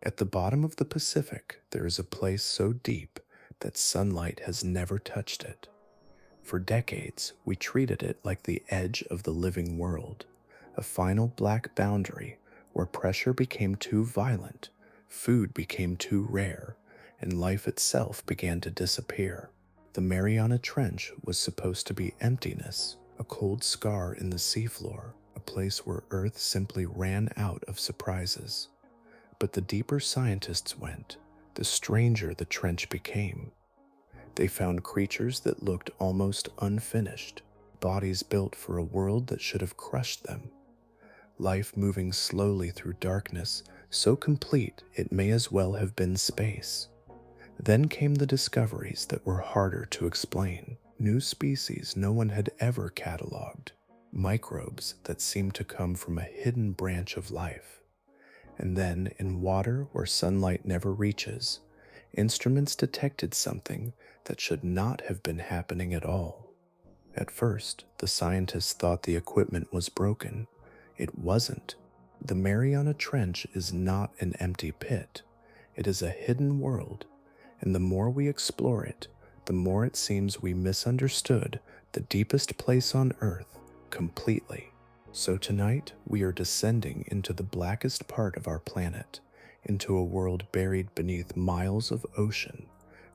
At the bottom of the Pacific, there is a place so deep that sunlight has never touched it. For decades, we treated it like the edge of the living world, a final black boundary where pressure became too violent, food became too rare, and life itself began to disappear. The Mariana Trench was supposed to be emptiness, a cold scar in the seafloor, a place where Earth simply ran out of surprises. But the deeper scientists went, the stranger the trench became. They found creatures that looked almost unfinished, bodies built for a world that should have crushed them, life moving slowly through darkness, so complete it may as well have been space. Then came the discoveries that were harder to explain, new species no one had ever cataloged, microbes that seemed to come from a hidden branch of life. And then, in water where sunlight never reaches, instruments detected something that should not have been happening at all. At first, the scientists thought the equipment was broken. It wasn't. The Mariana Trench is not an empty pit. It is a hidden world, and the more we explore it, the more it seems we misunderstood the deepest place on Earth completely. So tonight, we are descending into the blackest part of our planet, into a world buried beneath miles of ocean,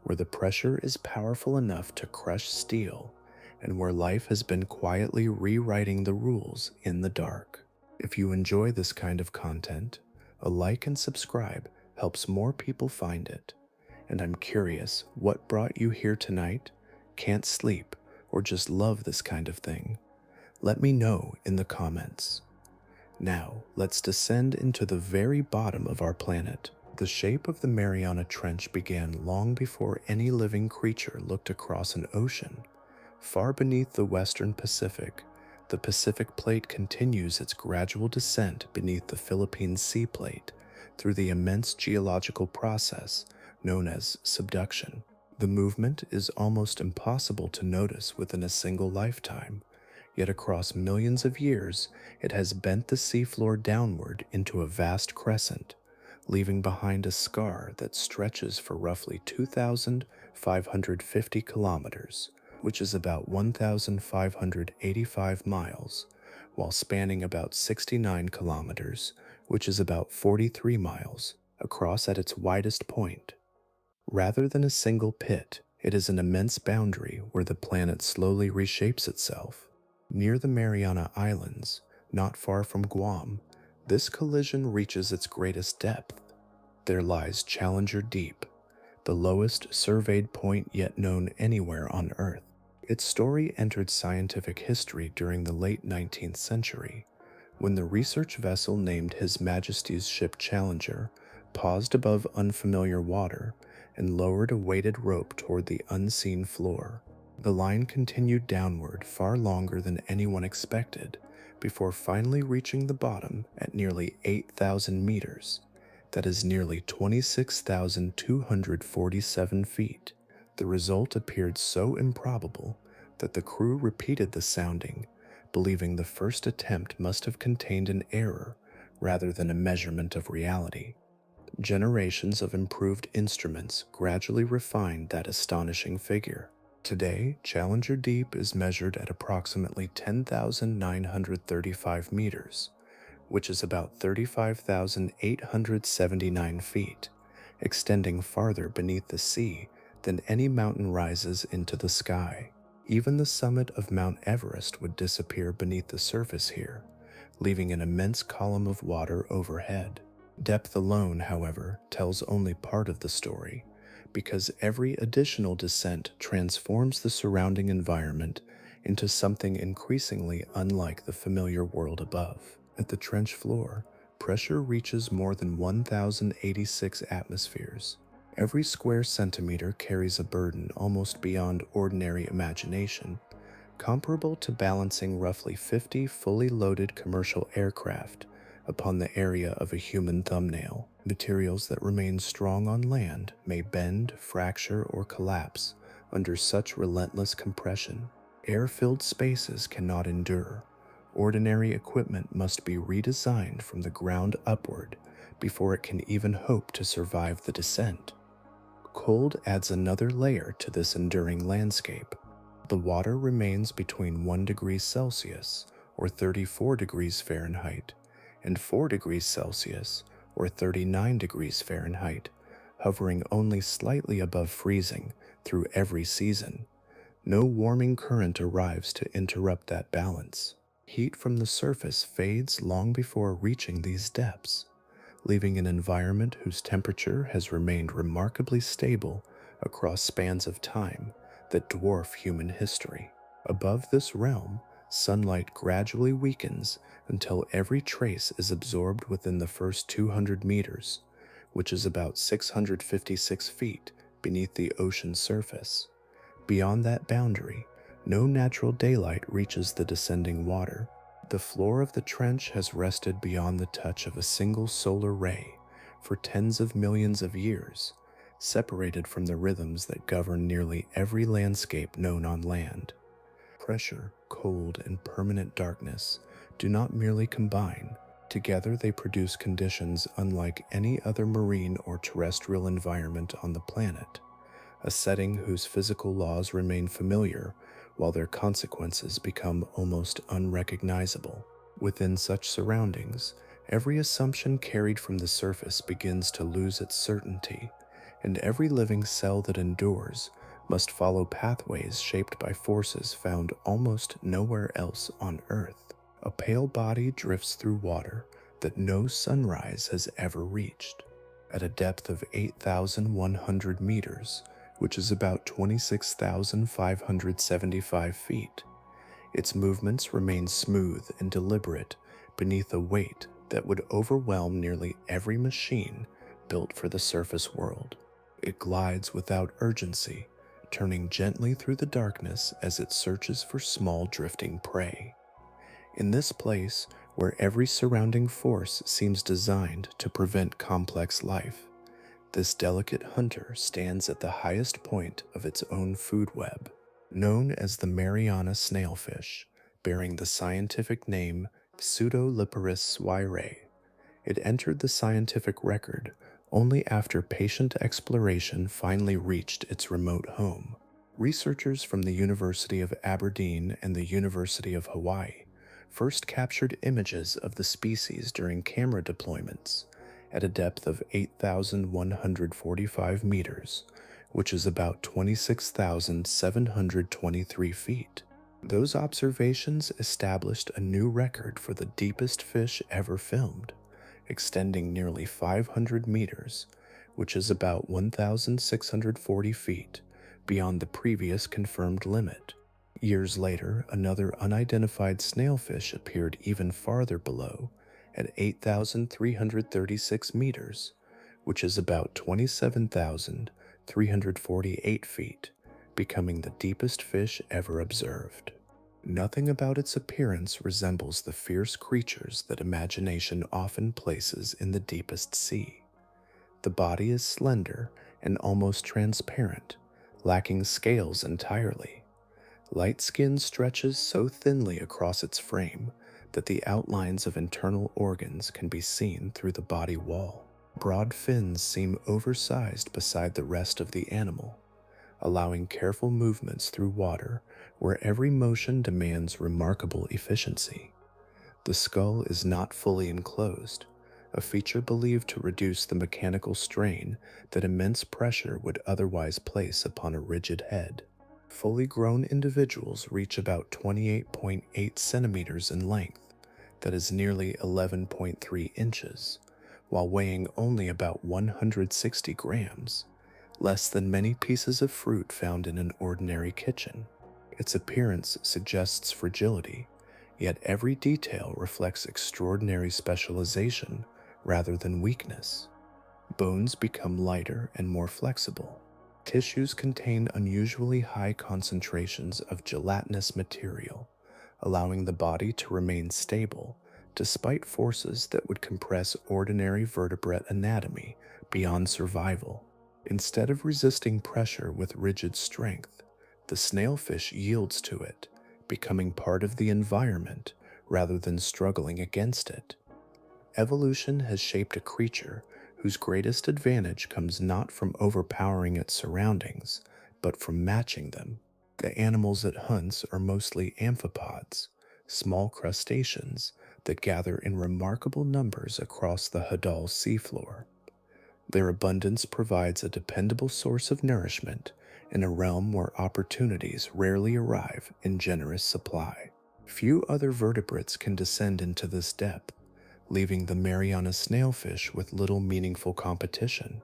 where the pressure is powerful enough to crush steel, and where life has been quietly rewriting the rules in the dark. If you enjoy this kind of content, a like and subscribe helps more people find it. And I'm curious, what brought you here tonight? Can't sleep, or just love this kind of thing? Let me know in the comments. Now, let's descend into the very bottom of our planet. The shape of the Mariana Trench began long before any living creature looked across an ocean. Far beneath the western Pacific, the Pacific Plate continues its gradual descent beneath the Philippine Sea Plate through the immense geological process known as subduction. The movement is almost impossible to notice within a single lifetime, yet across millions of years, it has bent the seafloor downward into a vast crescent, leaving behind a scar that stretches for roughly 2,550 kilometers, which is about 1,585 miles, while spanning about 69 kilometers, which is about 43 miles, across at its widest point. Rather than a single pit, it is an immense boundary where the planet slowly reshapes itself. Near the Mariana Islands, not far from Guam, this collision reaches its greatest depth. There lies Challenger Deep, the lowest surveyed point yet known anywhere on Earth. Its story entered scientific history during the late 19th century, when the research vessel named His Majesty's ship Challenger paused above unfamiliar water and lowered a weighted rope toward the unseen floor. The line continued downward far longer than anyone expected, before finally reaching the bottom at nearly 8,000 meters. That is nearly 26,247 feet. The result appeared so improbable that the crew repeated the sounding, believing the first attempt must have contained an error rather than a measurement of reality. Generations of improved instruments gradually refined that astonishing figure. Today, Challenger Deep is measured at approximately 10,935 meters, which is about 35,879 feet, extending farther beneath the sea than any mountain rises into the sky. Even the summit of Mount Everest would disappear beneath the surface here, leaving an immense column of water overhead. Depth alone, however, tells only part of the story, because every additional descent transforms the surrounding environment into something increasingly unlike the familiar world above. At the trench floor, pressure reaches more than 1,086 atmospheres. Every square centimeter carries a burden almost beyond ordinary imagination, comparable to balancing roughly 50 fully loaded commercial aircraft upon the area of a human thumbnail. Materials that remain strong on land may bend, fracture, or collapse under such relentless compression. Air-filled spaces cannot endure. Ordinary equipment must be redesigned from the ground upward before it can even hope to survive the descent. Cold adds another layer to this enduring landscape. The water remains between 1 degree Celsius or 34 degrees Fahrenheit and 4 degrees Celsius or 39 degrees Fahrenheit, hovering only slightly above freezing through every season. No warming current arrives to interrupt that balance. Heat from the surface fades long before reaching these depths, leaving an environment whose temperature has remained remarkably stable across spans of time that dwarf human history. Above this realm, sunlight gradually weakens until every trace is absorbed within the first 200 meters, which is about 656 feet beneath the ocean surface. Beyond that boundary, no natural daylight reaches the descending water. The floor of the trench has rested beyond the touch of a single solar ray for tens of millions of years, separated from the rhythms that govern nearly every landscape known on land. Pressure, cold, and permanent darkness do not merely combine. Together they produce conditions unlike any other marine or terrestrial environment on the planet, a setting whose physical laws remain familiar while their consequences become almost unrecognizable. Within such surroundings, every assumption carried from the surface begins to lose its certainty, and every living cell that endures must follow pathways shaped by forces found almost nowhere else on Earth. A pale body drifts through water that no sunrise has ever reached. At a depth of 8,100 meters, which is about 26,575 feet. Its movements remain smooth and deliberate beneath a weight that would overwhelm nearly every machine built for the surface world. It glides without urgency, turning gently through the darkness as it searches for small drifting prey. In this place, where every surrounding force seems designed to prevent complex life, this delicate hunter stands at the highest point of its own food web, known as the Mariana snailfish, bearing the scientific name Pseudoliparus swirae. It entered the scientific record only after patient exploration finally reached its remote home. Researchers from the University of Aberdeen and the University of Hawaii first captured images of the species during camera deployments at a depth of 8,145 meters, which is about 26,723 feet. Those observations established a new record for the deepest fish ever filmed, extending nearly 500 meters, which is about 1,640 feet beyond the previous confirmed limit. Years later, another unidentified snailfish appeared even farther below, at 8,336 meters, which is about 27,348 feet, becoming the deepest fish ever observed. Nothing about its appearance resembles the fierce creatures that imagination often places in the deepest sea. The body is slender and almost transparent, lacking scales entirely. Light skin stretches so thinly across its frame that the outlines of internal organs can be seen through the body wall. Broad fins seem oversized beside the rest of the animal, allowing careful movements through water where every motion demands remarkable efficiency. The skull is not fully enclosed, a feature believed to reduce the mechanical strain that immense pressure would otherwise place upon a rigid head. Fully grown individuals reach about 28.8 centimeters in length, that is nearly 11.3 inches, while weighing only about 160 grams, less than many pieces of fruit found in an ordinary kitchen. Its appearance suggests fragility, yet every detail reflects extraordinary specialization rather than weakness. Bones become lighter and more flexible. Tissues contain unusually high concentrations of gelatinous material, allowing the body to remain stable despite forces that would compress ordinary vertebrate anatomy beyond survival. Instead of resisting pressure with rigid strength, the snailfish yields to it, becoming part of the environment rather than struggling against it. Evolution has shaped a creature whose greatest advantage comes not from overpowering its surroundings, but from matching them. The animals it hunts are mostly amphipods, small crustaceans that gather in remarkable numbers across the hadal seafloor. Their abundance provides a dependable source of nourishment in a realm where opportunities rarely arrive in generous supply. Few other vertebrates can descend into this depth, leaving the Mariana snailfish with little meaningful competition.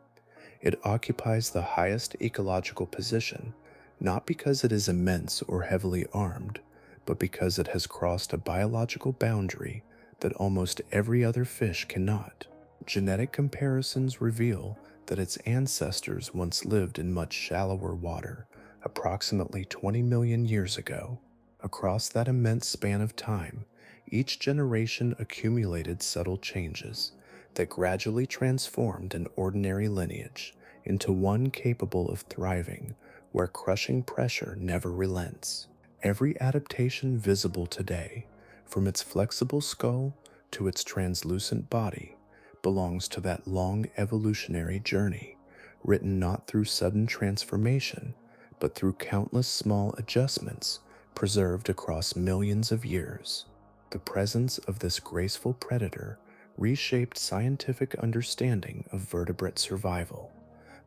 It occupies the highest ecological position, not because it is immense or heavily armed, but because it has crossed a biological boundary that almost every other fish cannot. Genetic comparisons reveal that its ancestors once lived in much shallower water, approximately 20 million years ago. Across that immense span of time, each generation accumulated subtle changes that gradually transformed an ordinary lineage into one capable of thriving where crushing pressure never relents. Every adaptation visible today, from its flexible skull to its translucent body, belongs to that long evolutionary journey, written not through sudden transformation, but through countless small adjustments preserved across millions of years. The presence of this graceful predator reshaped scientific understanding of vertebrate survival.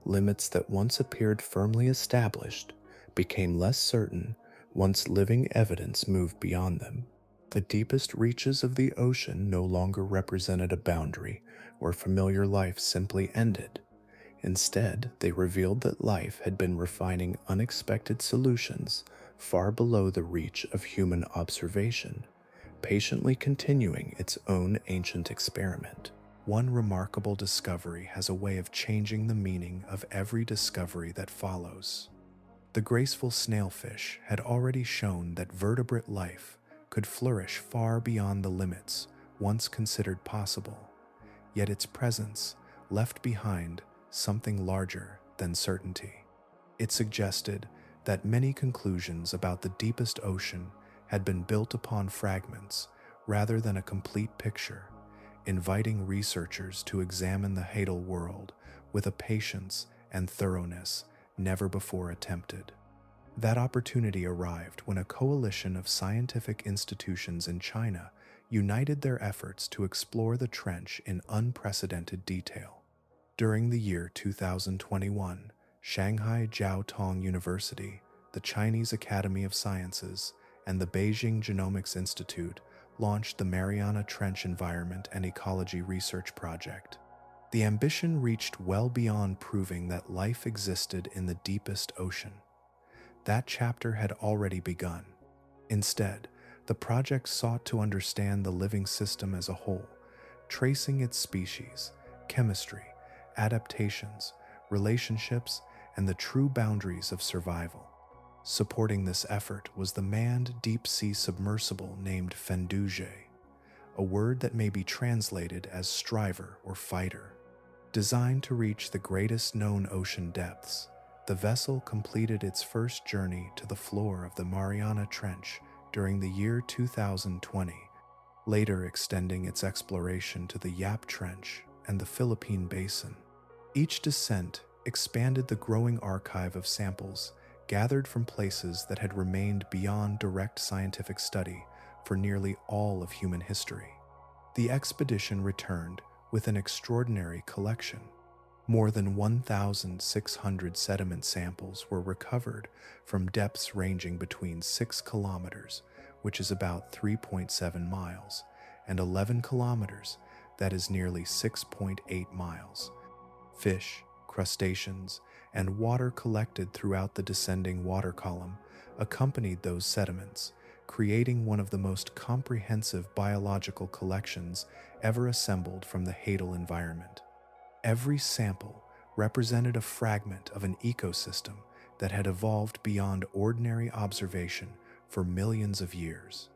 Limits that once appeared firmly established became less certain once living evidence moved beyond them. The deepest reaches of the ocean no longer represented a boundary where familiar life simply ended. Instead, they revealed that life had been refining unexpected solutions far below the reach of human observation, patiently continuing its own ancient experiment. One remarkable discovery has a way of changing the meaning of every discovery that follows. The graceful snailfish had already shown that vertebrate life could flourish far beyond the limits once considered possible, yet its presence left behind something larger than certainty. It suggested that many conclusions about the deepest ocean had been built upon fragments rather than a complete picture, inviting researchers to examine the hadal world with a patience and thoroughness never before attempted. That opportunity arrived when a coalition of scientific institutions in China united their efforts to explore the trench in unprecedented detail. During the year 2021, Shanghai Jiao Tong University, the Chinese Academy of Sciences, and the Beijing Genomics Institute launched the Mariana Trench Environment and Ecology Research Project. The ambition reached well beyond proving that life existed in the deepest ocean. That chapter had already begun. Instead, the project sought to understand the living system as a whole, tracing its species, chemistry, adaptations, relationships, and the true boundaries of survival. Supporting this effort was the manned deep-sea submersible named Fenduje, a word that may be translated as striver or fighter. Designed to reach the greatest known ocean depths, the vessel completed its first journey to the floor of the Mariana Trench during the year 2020, later extending its exploration to the Yap Trench and the Philippine Basin. Each descent expanded the growing archive of samples gathered from places that had remained beyond direct scientific study for nearly all of human history. The expedition returned with an extraordinary collection. More than 1,600 sediment samples were recovered from depths ranging between 6 kilometers, which is about 3.7 miles, and 11 kilometers, that is nearly 6.8 miles. Fish, crustaceans, and water collected throughout the descending water column accompanied those sediments, creating one of the most comprehensive biological collections ever assembled from the hadal environment. Every sample represented a fragment of an ecosystem that had evolved beyond ordinary observation for millions of years.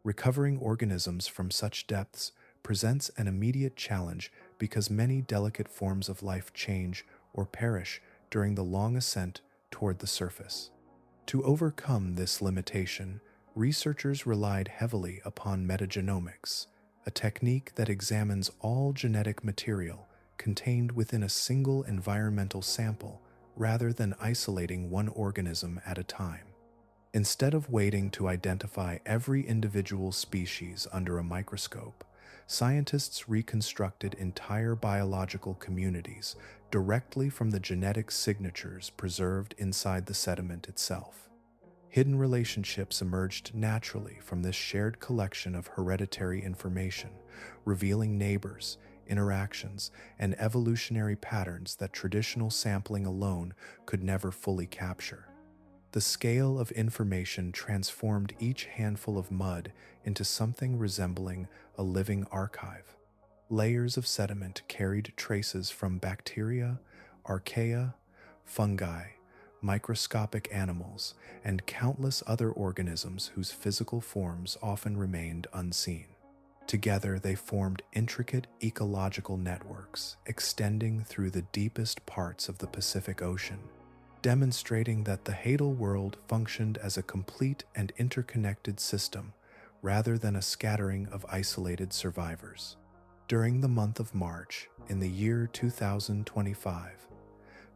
Recovering organisms from such depths presents an immediate challenge because many delicate forms of life change or perish during the long ascent toward the surface. To overcome this limitation, researchers relied heavily upon metagenomics, a technique that examines all genetic material contained within a single environmental sample rather than isolating one organism at a time. Instead of waiting to identify every individual species under a microscope, scientists reconstructed entire biological communities directly from the genetic signatures preserved inside the sediment itself. Hidden relationships emerged naturally from this shared collection of hereditary information, revealing neighbors, interactions, and evolutionary patterns that traditional sampling alone could never fully capture. The scale of information transformed each handful of mud into something resembling a living archive. Layers of sediment carried traces from bacteria, archaea, fungi, microscopic animals, and countless other organisms whose physical forms often remained unseen. Together, they formed intricate ecological networks extending through the deepest parts of the Pacific Ocean, demonstrating that the hadal world functioned as a complete and interconnected system rather than a scattering of isolated survivors. During the month of March in the year 2025,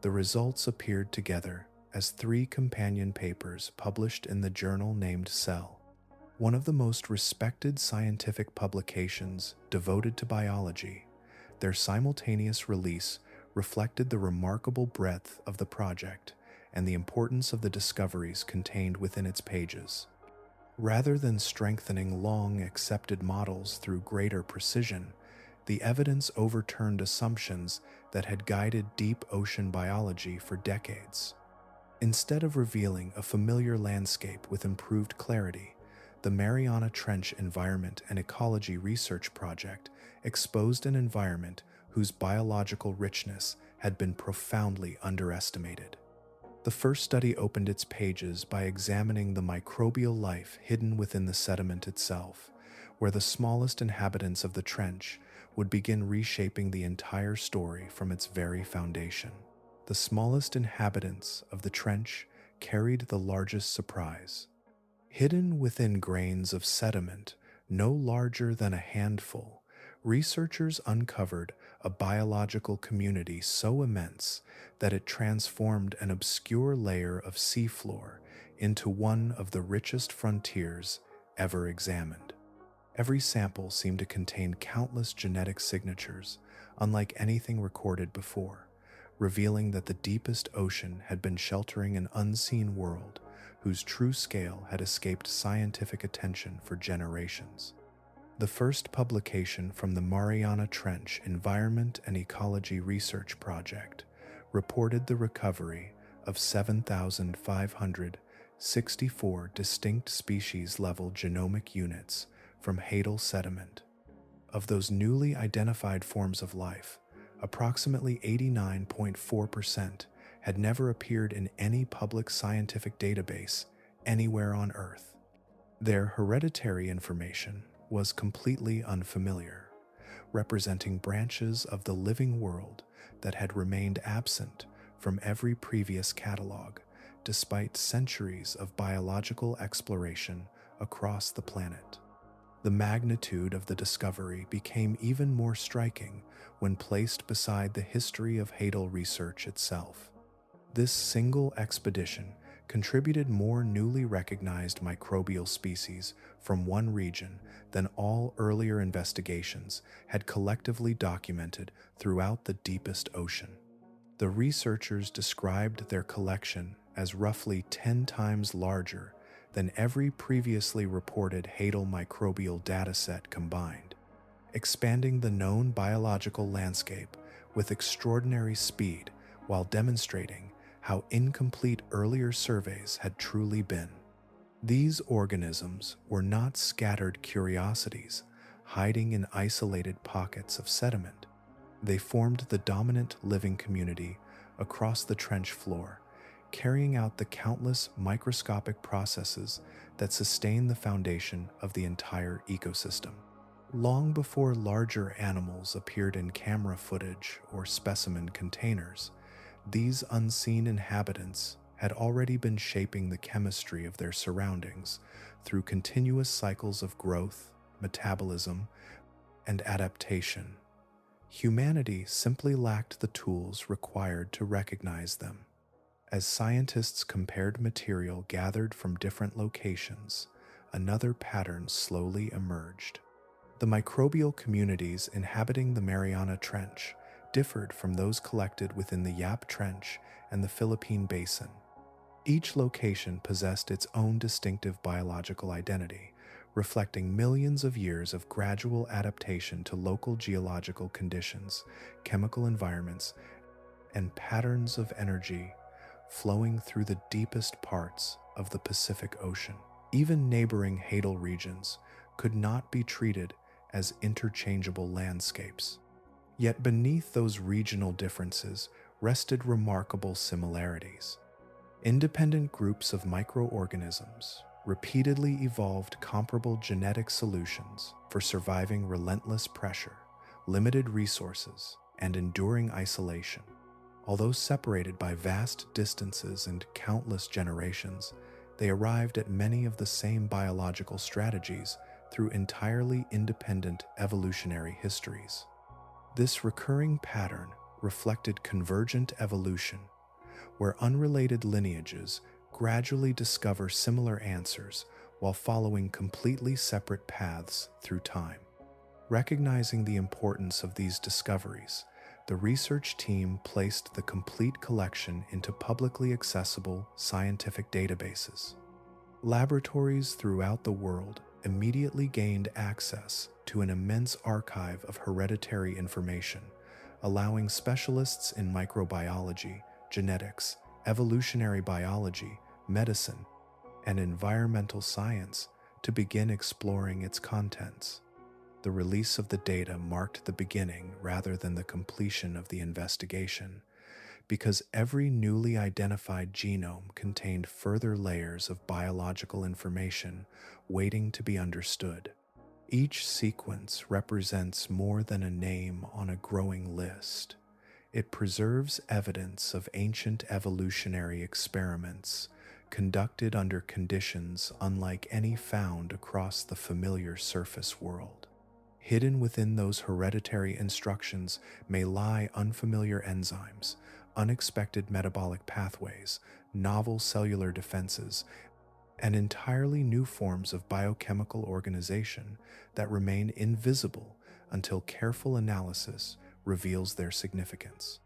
the results appeared together as 3 companion papers published in the journal named Cell, one of the most respected scientific publications devoted to biology. Their simultaneous release reflected the remarkable breadth of the project and the importance of the discoveries contained within its pages. Rather than strengthening long-accepted models through greater precision, the evidence overturned assumptions that had guided deep ocean biology for decades. Instead of revealing a familiar landscape with improved clarity, the Mariana Trench Environment and Ecology Research Project exposed an environment whose biological richness had been profoundly underestimated. The first study opened its pages by examining the microbial life hidden within the sediment itself, where the smallest inhabitants of the trench would begin reshaping the entire story from its very foundation. The smallest inhabitants of the trench carried the largest surprise. Hidden within grains of sediment no larger than a handful, researchers uncovered a biological community so immense that it transformed an obscure layer of seafloor into one of the richest frontiers ever examined. Every sample seemed to contain countless genetic signatures, unlike anything recorded before, revealing that the deepest ocean had been sheltering an unseen world whose true scale had escaped scientific attention for generations. The first publication from the Mariana Trench Environment and Ecology Research Project reported the recovery of 7,564 distinct species-level genomic units from hadal sediment. Of those newly identified forms of life, approximately 89.4% had never appeared in any public scientific database anywhere on Earth. Their hereditary information was completely unfamiliar, representing branches of the living world that had remained absent from every previous catalog, despite centuries of biological exploration across the planet. The magnitude of the discovery became even more striking when placed beside the history of hadal research itself. This single expedition contributed more newly recognized microbial species from one region than all earlier investigations had collectively documented throughout the deepest ocean. The researchers described their collection as roughly 10 times larger than every previously reported hadal microbial dataset combined, expanding the known biological landscape with extraordinary speed while demonstrating how incomplete earlier surveys had truly been. These organisms were not scattered curiosities hiding in isolated pockets of sediment. They formed the dominant living community across the trench floor, carrying out the countless microscopic processes that sustain the foundation of the entire ecosystem. Long before larger animals appeared in camera footage or specimen containers, these unseen inhabitants had already been shaping the chemistry of their surroundings through continuous cycles of growth, metabolism, and adaptation. Humanity simply lacked the tools required to recognize them. As scientists compared material gathered from different locations, another pattern slowly emerged. The microbial communities inhabiting the Mariana Trench differed from those collected within the Yap Trench and the Philippine Basin. Each location possessed its own distinctive biological identity, reflecting millions of years of gradual adaptation to local geological conditions, chemical environments, and patterns of energy flowing through the deepest parts of the Pacific Ocean. Even neighboring hadal regions could not be treated as interchangeable landscapes. Yet beneath those regional differences rested remarkable similarities. Independent groups of microorganisms repeatedly evolved comparable genetic solutions for surviving relentless pressure, limited resources, and enduring isolation. Although separated by vast distances and countless generations, they arrived at many of the same biological strategies through entirely independent evolutionary histories. This recurring pattern reflected convergent evolution, where unrelated lineages gradually discover similar answers while following completely separate paths through time. Recognizing the importance of these discoveries, the research team placed the complete collection into publicly accessible scientific databases. Laboratories throughout the world immediately gained access to an immense archive of hereditary information, allowing specialists in microbiology, genetics, evolutionary biology, medicine, and environmental science to begin exploring its contents. The release of the data marked the beginning rather than the completion of the investigation, because every newly identified genome contained further layers of biological information waiting to be understood. Each sequence represents more than a name on a growing list. It preserves evidence of ancient evolutionary experiments conducted under conditions unlike any found across the familiar surface world. Hidden within those hereditary instructions may lie unfamiliar enzymes, unexpected metabolic pathways, novel cellular defenses, and entirely new forms of biochemical organization that remain invisible until careful analysis reveals their significance.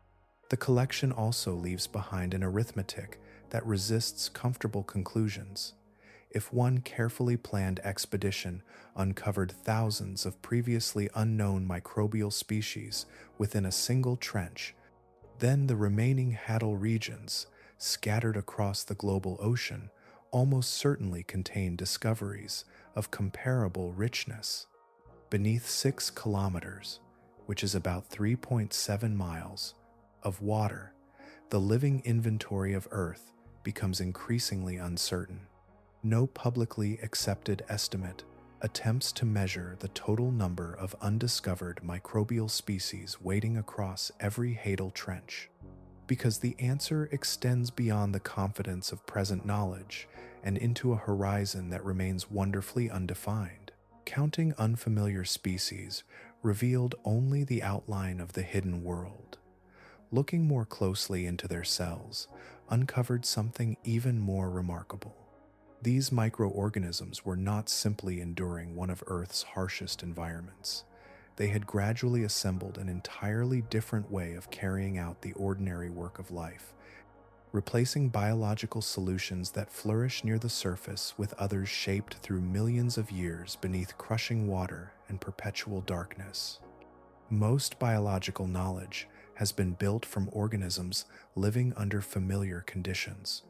The collection also leaves behind an arithmetic that resists comfortable conclusions. If one carefully planned expedition uncovered thousands of previously unknown microbial species within a single trench, then the remaining hadal regions, scattered across the global ocean, almost certainly contain discoveries of comparable richness. Beneath 6 kilometers, which is about 3.7 miles, of water, the living inventory of Earth becomes increasingly uncertain. No publicly accepted estimate attempts to measure the total number of undiscovered microbial species waiting across every hadal trench, because the answer extends beyond the confidence of present knowledge and into a horizon that remains wonderfully undefined. Counting unfamiliar species revealed only the outline of the hidden world. Looking more closely into their cells uncovered something even more remarkable. These microorganisms were not simply enduring one of Earth's harshest environments. They had gradually assembled an entirely different way of carrying out the ordinary work of life, replacing biological solutions that flourish near the surface with others shaped through millions of years beneath crushing water and perpetual darkness. Most biological knowledge has been built from organisms living under familiar conditions.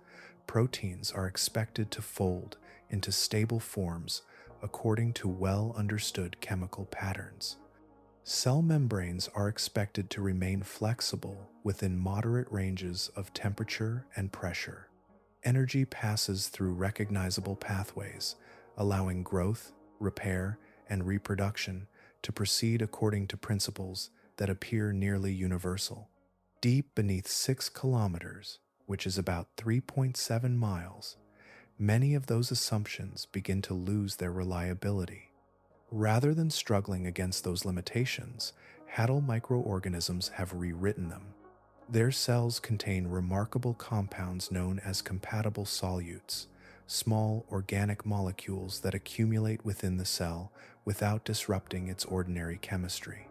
Proteins are expected to fold into stable forms according to well-understood chemical patterns. Cell membranes are expected to remain flexible within moderate ranges of temperature and pressure. Energy passes through recognizable pathways, allowing growth, repair, and reproduction to proceed according to principles that appear nearly universal. Deep beneath 6 kilometers, which is about 3.7 miles, many of those assumptions begin to lose their reliability. Rather than struggling against those limitations, hadal microorganisms have rewritten them. Their cells contain remarkable compounds known as compatible solutes, small organic molecules that accumulate within the cell without disrupting its ordinary chemistry.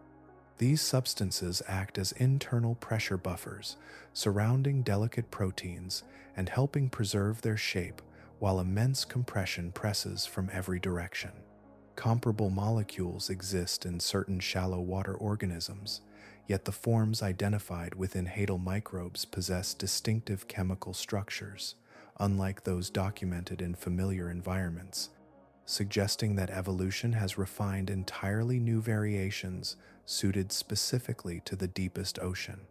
These substances act as internal pressure buffers, surrounding delicate proteins and helping preserve their shape while immense compression presses from every direction. Comparable molecules exist in certain shallow water organisms, yet the forms identified within hadal microbes possess distinctive chemical structures, unlike those documented in familiar environments, suggesting that evolution has refined entirely new variations suited specifically to the deepest ocean.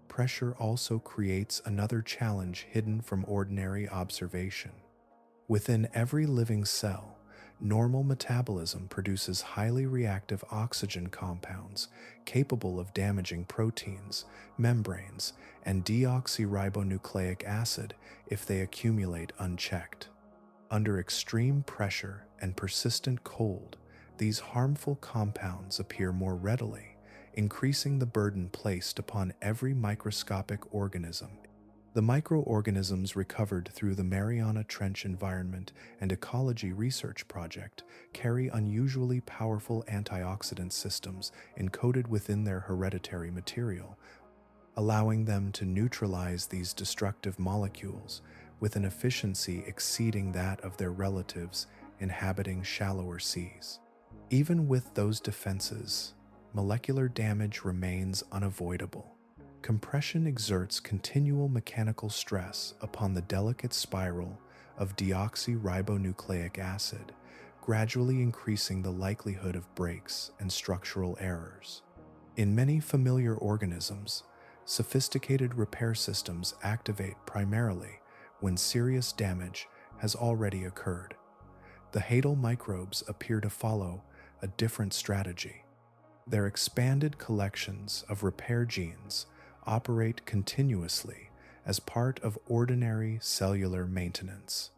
Pressure also creates another challenge hidden from ordinary observation. Within every living cell, normal metabolism produces highly reactive oxygen compounds capable of damaging proteins, membranes, and deoxyribonucleic acid if they accumulate unchecked. Under extreme pressure and persistent cold, these harmful compounds appear more readily, increasing the burden placed upon every microscopic organism. The microorganisms recovered through the Mariana Trench Environment and Ecology Research Project carry unusually powerful antioxidant systems encoded within their hereditary material, allowing them to neutralize these destructive molecules with an efficiency exceeding that of their relatives inhabiting shallower seas. Even with those defenses, molecular damage remains unavoidable. Compression exerts continual mechanical stress upon the delicate spiral of deoxyribonucleic acid, gradually increasing the likelihood of breaks and structural errors. In many familiar organisms, sophisticated repair systems activate primarily when serious damage has already occurred. The hadal microbes appear to follow a different strategy. Their expanded collections of repair genes operate continuously as part of ordinary cellular maintenance,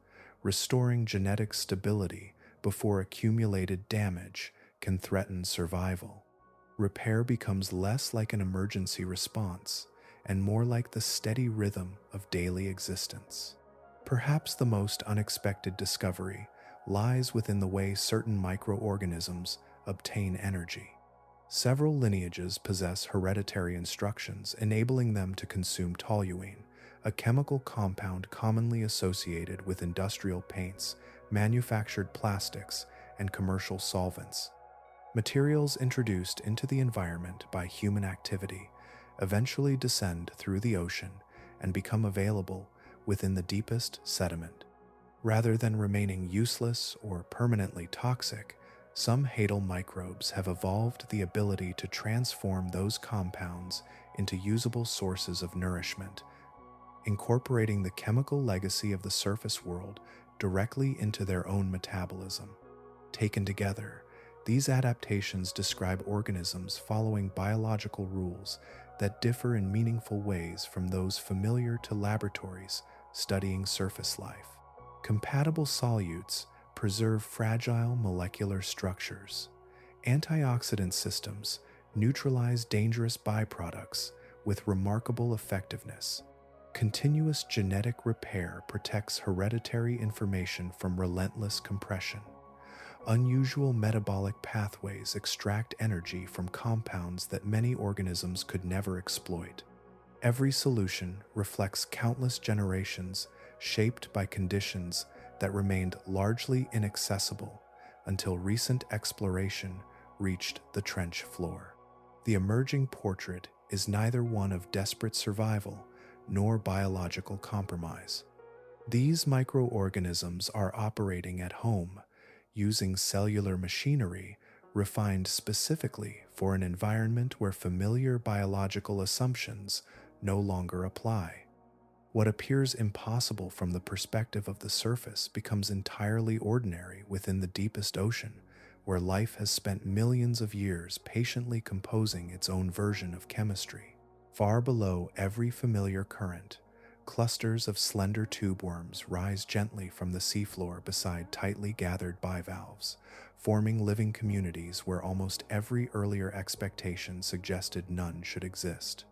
restoring genetic stability before accumulated damage can threaten survival. Repair becomes less like an emergency response and more like the steady rhythm of daily existence. Perhaps the most unexpected discovery lies within the way certain microorganisms obtain energy. Several lineages possess hereditary instructions enabling them to consume toluene, a chemical compound commonly associated with industrial paints, manufactured plastics, and commercial solvents. Materials introduced into the environment by human activity eventually descend through the ocean and become available within the deepest sediment. Rather than remaining useless or permanently toxic, some hadal microbes have evolved the ability to transform those compounds into usable sources of nourishment, incorporating the chemical legacy of the surface world directly into their own metabolism. Taken together, these adaptations describe organisms following biological rules that differ in meaningful ways from those familiar to laboratories studying surface life. Compatible solutes preserve fragile molecular structures. Antioxidant systems neutralize dangerous byproducts with remarkable effectiveness. Continuous genetic repair protects hereditary information from relentless compression. Unusual metabolic pathways extract energy from compounds that many organisms could never exploit. Every solution reflects countless generations shaped by conditions that remained largely inaccessible until recent exploration reached the trench floor. The emerging portrait is neither one of desperate survival nor biological compromise. These microorganisms are operating at home, using cellular machinery refined specifically for an environment where familiar biological assumptions no longer apply. What appears impossible from the perspective of the surface becomes entirely ordinary within the deepest ocean, where life has spent millions of years patiently composing its own version of chemistry. Far below every familiar current, Clusters of slender tube worms rise gently from the seafloor beside tightly gathered bivalves, forming living communities where almost every earlier expectation suggested none should exist.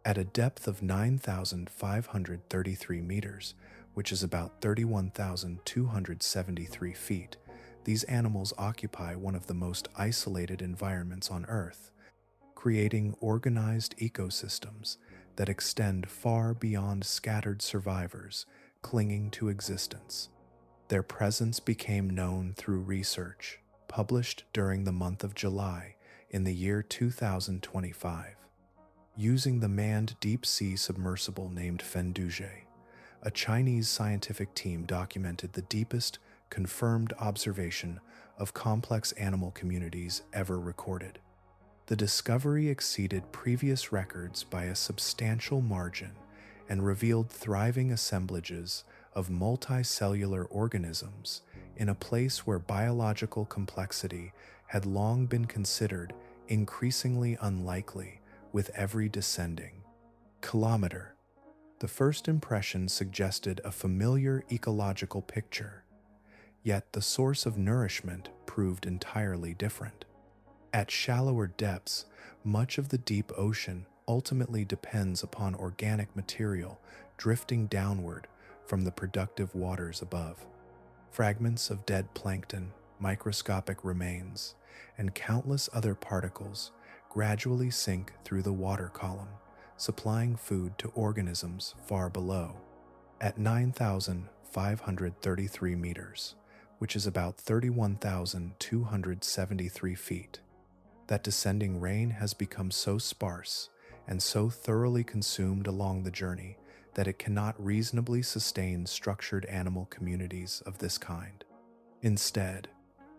At a depth of 9,533 meters, which is about 31,273 feet, these animals occupy one of the most isolated environments on Earth, creating organized ecosystems that extend far beyond scattered survivors clinging to existence. Their presence became known through research published during the month of July in the year 2025. Using the manned deep-sea submersible named Fenduje, a Chinese scientific team documented the deepest confirmed observation of complex animal communities ever recorded. The discovery exceeded previous records by a substantial margin and revealed thriving assemblages of multicellular organisms in a place where biological complexity had long been considered increasingly unlikely with every descending kilometer. The first impression suggested a familiar ecological picture, yet the source of nourishment proved entirely different. At shallower depths, much of the deep ocean ultimately depends upon organic material drifting downward from the productive waters above. Fragments of dead plankton, microscopic remains, and countless other particles gradually sink through the water column, supplying food to organisms far below. At 9,533 meters, which is about 31,273 feet, that descending rain has become so sparse and so thoroughly consumed along the journey that it cannot reasonably sustain structured animal communities of this kind. Instead,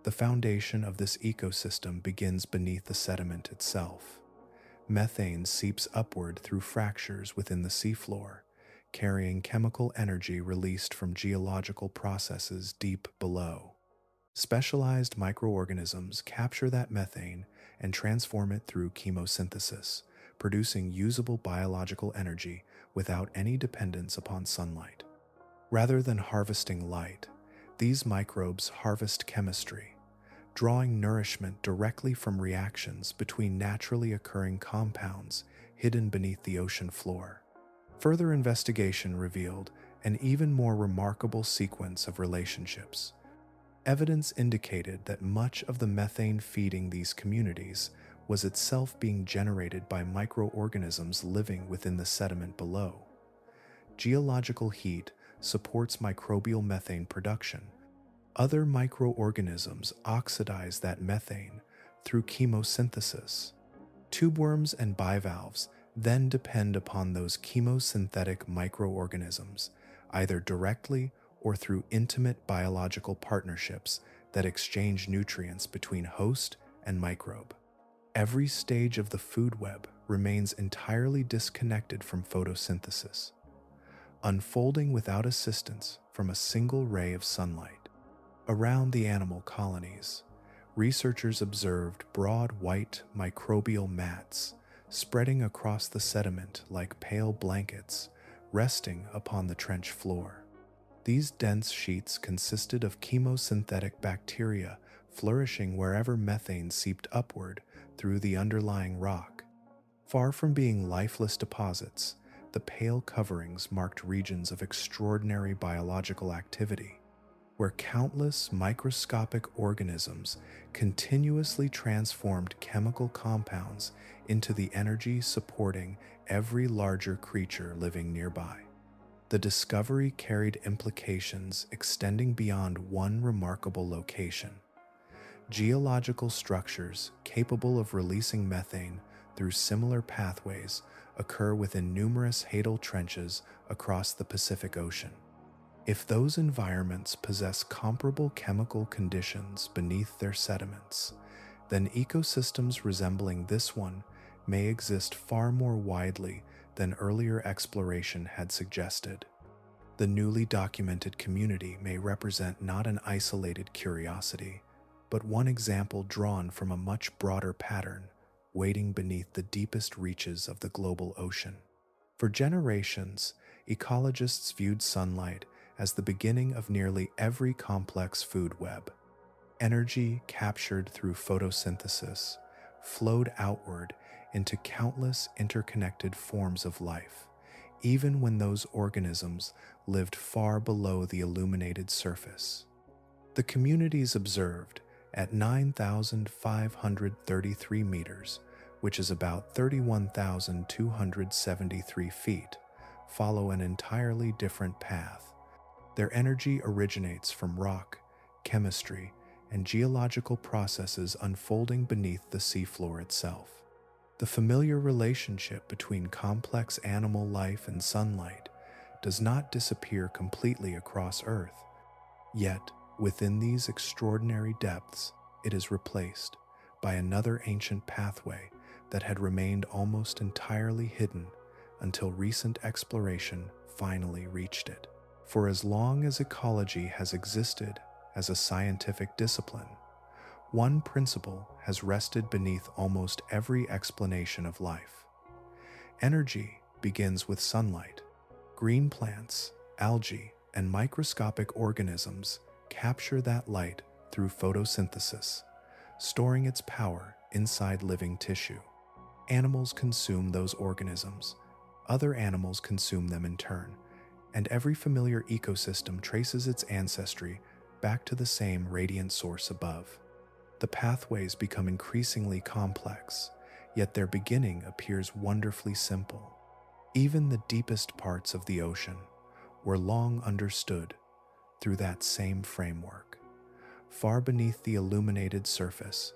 the foundation of this ecosystem begins beneath the sediment itself. Methane seeps upward through fractures within the seafloor, carrying chemical energy released from geological processes deep below. Specialized microorganisms capture that methane and transform it through chemosynthesis, producing usable biological energy without any dependence upon sunlight. Rather than harvesting light, these microbes harvest chemistry, drawing nourishment directly from reactions between naturally occurring compounds hidden beneath the ocean floor. Further investigation revealed an even more remarkable sequence of relationships. Evidence indicated that much of the methane feeding these communities was itself being generated by microorganisms living within the sediment below. Geological heat supports microbial methane production. Other microorganisms oxidize that methane through chemosynthesis. Tubeworms and bivalves then depend upon those chemosynthetic microorganisms, either directly or through intimate biological partnerships that exchange nutrients between host and microbe. Every stage of the food web remains entirely disconnected from photosynthesis, unfolding without assistance from a single ray of sunlight. Around the animal colonies, researchers observed broad white microbial mats spreading across the sediment like pale blankets resting upon the trench floor. These dense sheets consisted of chemosynthetic bacteria flourishing wherever methane seeped upward through the underlying rock. Far from being lifeless deposits, the pale coverings marked regions of extraordinary biological activity, where countless microscopic organisms continuously transformed chemical compounds into the energy supporting every larger creature living nearby. The discovery carried implications extending beyond one remarkable location. Geological structures capable of releasing methane through similar pathways occur within numerous hadal trenches across the Pacific Ocean. If those environments possess comparable chemical conditions beneath their sediments, then ecosystems resembling this one may exist far more widely than earlier exploration had suggested. The newly documented community may represent not an isolated curiosity, but one example drawn from a much broader pattern waiting beneath the deepest reaches of the global ocean. For generations, ecologists viewed sunlight as the beginning of nearly every complex food web. Energy captured through photosynthesis flowed outward into countless interconnected forms of life, even when those organisms lived far below the illuminated surface. The communities observed at 9,533 meters, which is about 31,273 feet, follow an entirely different path. Their energy originates from rock, chemistry, and geological processes unfolding beneath the seafloor itself. The familiar relationship between complex animal life and sunlight does not disappear completely across Earth. Yet, within these extraordinary depths, it is replaced by another ancient pathway that had remained almost entirely hidden until recent exploration finally reached it. For as long as ecology has existed as a scientific discipline, one principle has rested beneath almost every explanation of life. Energy begins with sunlight. Green plants, algae, and microscopic organisms capture that light through photosynthesis, storing its power inside living tissue. Animals consume those organisms, other animals consume them in turn, and every familiar ecosystem traces its ancestry back to the same radiant source above. The pathways become increasingly complex, yet their beginning appears wonderfully simple. Even the deepest parts of the ocean were long understood through that same framework. Far beneath the illuminated surface,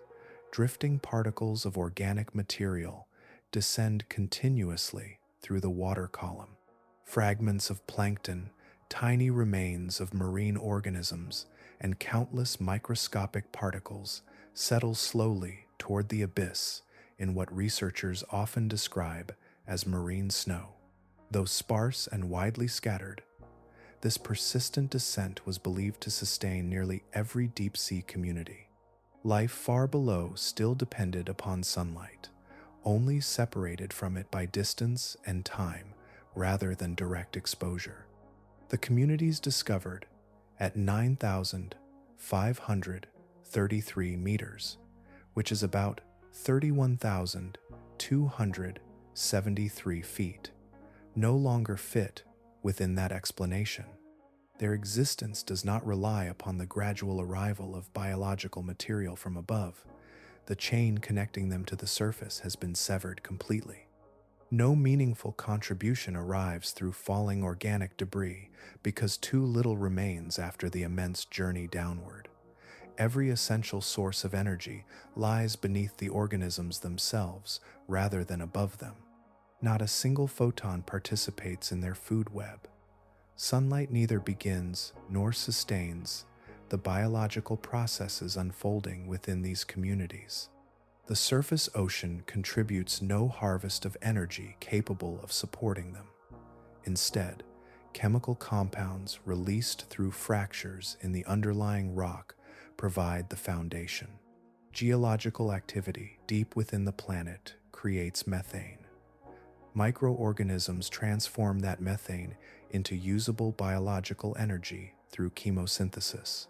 drifting particles of organic material descend continuously through the water column. Fragments of plankton, tiny remains of marine organisms, and countless microscopic particles settle slowly toward the abyss in what researchers often describe as marine snow. Though sparse and widely scattered, this persistent descent was believed to sustain nearly every deep-sea community. Life far below still depended upon sunlight, only separated from it by distance and time rather than direct exposure. The communities discovered at 9,533 meters, which is about 31,273 feet, no longer fit within that explanation. Their existence does not rely upon the gradual arrival of biological material from above. The chain connecting them to the surface has been severed completely. No meaningful contribution arrives through falling organic debris because too little remains after the immense journey downward. Every essential source of energy lies beneath the organisms themselves rather than above them. Not a single photon participates in their food web. Sunlight neither begins nor sustains the biological processes unfolding within these communities. The surface ocean contributes no harvest of energy capable of supporting them. Instead, chemical compounds released through fractures in the underlying rock provide the foundation. Geological activity deep within the planet creates methane. Microorganisms transform that methane into usable biological energy through chemosynthesis.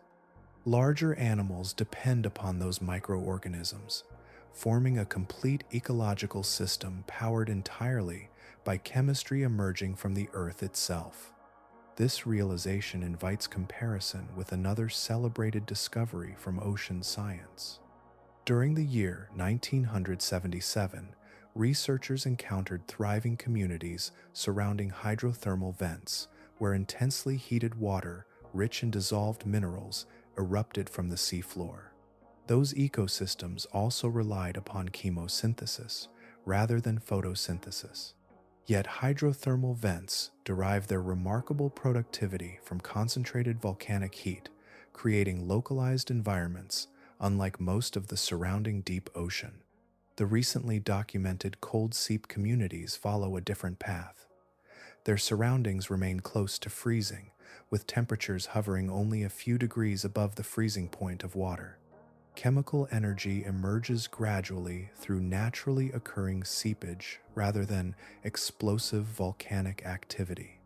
Larger animals depend upon those microorganisms, forming a complete ecological system powered entirely by chemistry emerging from the Earth itself. This realization invites comparison with another celebrated discovery from ocean science. During the year 1977, researchers encountered thriving communities surrounding hydrothermal vents, where intensely heated water, rich in dissolved minerals, erupted from the seafloor. Those ecosystems also relied upon chemosynthesis rather than photosynthesis. Yet hydrothermal vents derive their remarkable productivity from concentrated volcanic heat, creating localized environments unlike most of the surrounding deep ocean. The recently documented cold seep communities follow a different path. Their surroundings remain close to freezing, with temperatures hovering only a few degrees above the freezing point of water. Chemical energy emerges gradually through naturally occurring seepage rather than explosive volcanic activity.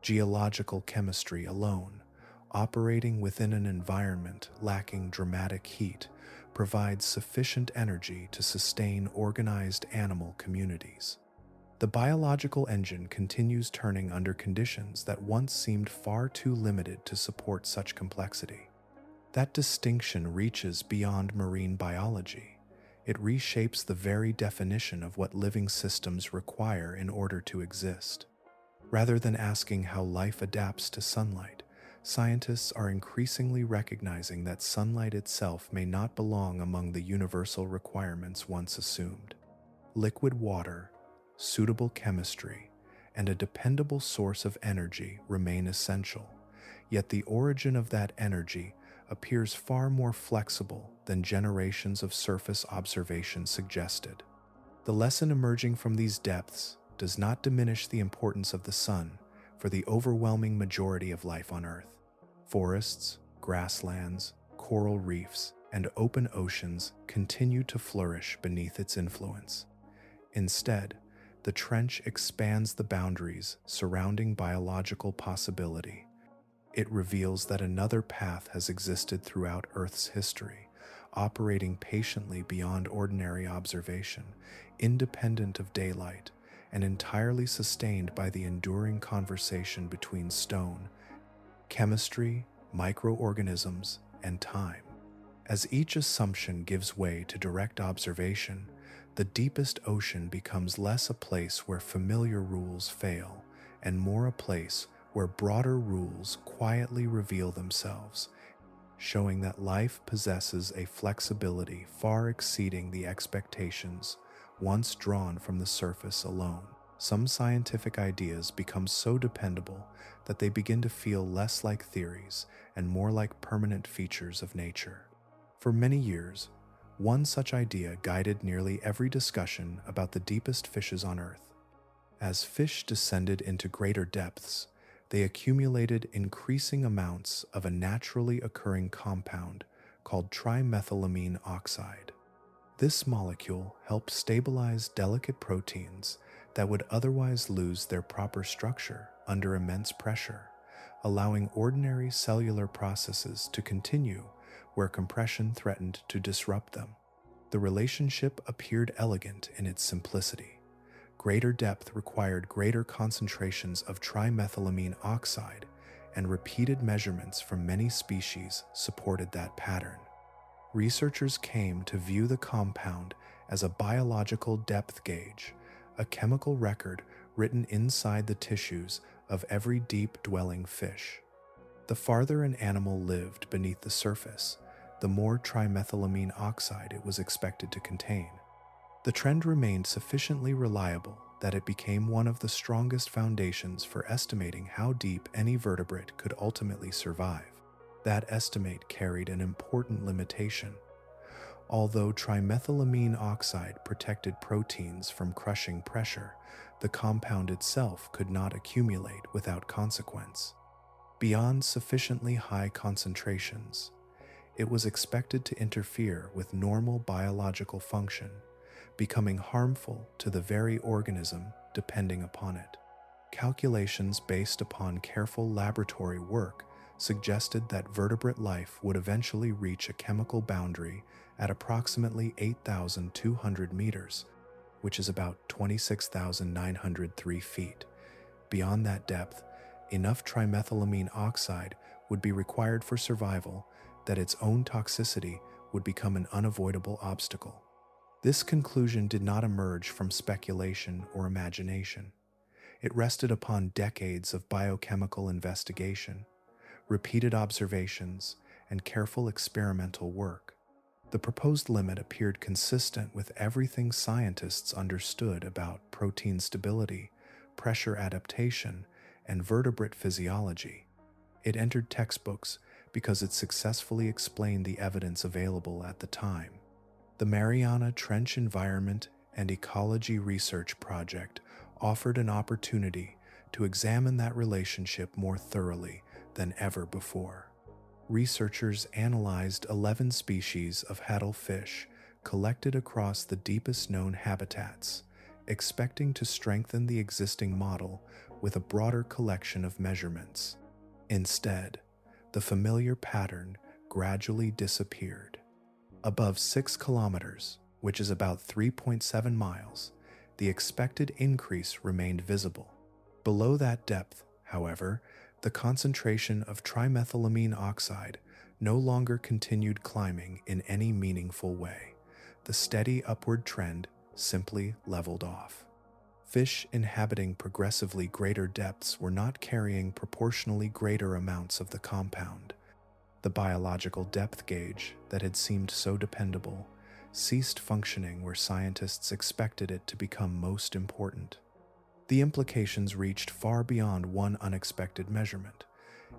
Geological chemistry alone, operating within an environment lacking dramatic heat, provides sufficient energy to sustain organized animal communities. The biological engine continues turning under conditions that once seemed far too limited to support such complexity. That distinction reaches beyond marine biology. It reshapes the very definition of what living systems require in order to exist. Rather than asking how life adapts to sunlight, scientists are increasingly recognizing that sunlight itself may not belong among the universal requirements once assumed. Liquid water, suitable chemistry, and a dependable source of energy remain essential, yet the origin of that energy appears far more flexible than generations of surface observation suggested. The lesson emerging from these depths does not diminish the importance of the sun for the overwhelming majority of life on Earth. Forests, grasslands, coral reefs, and open oceans continue to flourish beneath its influence. Instead, the trench expands the boundaries surrounding biological possibility. It reveals that another path has existed throughout Earth's history, operating patiently beyond ordinary observation, independent of daylight, and entirely sustained by the enduring conversation between stone, chemistry, microorganisms, and time. As each assumption gives way to direct observation, the deepest ocean becomes less a place where familiar rules fail, and more a place where broader rules quietly reveal themselves, showing that life possesses a flexibility far exceeding the expectations once drawn from the surface alone. Some scientific ideas become so dependable that they begin to feel less like theories and more like permanent features of nature. For many years, one such idea guided nearly every discussion about the deepest fishes on Earth. As fish descended into greater depths, they accumulated increasing amounts of a naturally occurring compound called trimethylamine oxide. This molecule helps stabilize delicate proteins that would otherwise lose their proper structure under immense pressure, allowing ordinary cellular processes to continue where compression threatened to disrupt them. The relationship appeared elegant in its simplicity. Greater depth required greater concentrations of trimethylamine oxide, and repeated measurements from many species supported that pattern. Researchers came to view the compound as a biological depth gauge, a chemical record written inside the tissues of every deep-dwelling fish. The farther an animal lived beneath the surface, the more trimethylamine oxide it was expected to contain. The trend remained sufficiently reliable that it became one of the strongest foundations for estimating how deep any vertebrate could ultimately survive. That estimate carried an important limitation. Although trimethylamine oxide protected proteins from crushing pressure, the compound itself could not accumulate without consequence. Beyond sufficiently high concentrations, it was expected to interfere with normal biological function, becoming harmful to the very organism depending upon it. Calculations based upon careful laboratory work suggested that vertebrate life would eventually reach a chemical boundary at approximately 8,200 meters, which is about 26,903 feet. Beyond that depth, enough trimethylamine oxide would be required for survival that its own toxicity would become an unavoidable obstacle. This conclusion did not emerge from speculation or imagination. It rested upon decades of biochemical investigation, repeated observations, and careful experimental work. The proposed limit appeared consistent with everything scientists understood about protein stability, pressure adaptation, and vertebrate physiology. It entered textbooks because it successfully explained the evidence available at the time. The Mariana Trench Environment and Ecology Research Project offered an opportunity to examine that relationship more thoroughly than ever before. Researchers analyzed 11 species of hadal fish collected across the deepest known habitats, expecting to strengthen the existing model with a broader collection of measurements. Instead, the familiar pattern gradually disappeared. Above 6 kilometers, which is about 3.7 miles, the expected increase remained visible. Below that depth, however, the concentration of trimethylamine oxide no longer continued climbing in any meaningful way. The steady upward trend simply leveled off. Fish inhabiting progressively greater depths were not carrying proportionally greater amounts of the compound. The biological depth gauge that had seemed so dependable ceased functioning where scientists expected it to become most important. The implications reached far beyond one unexpected measurement.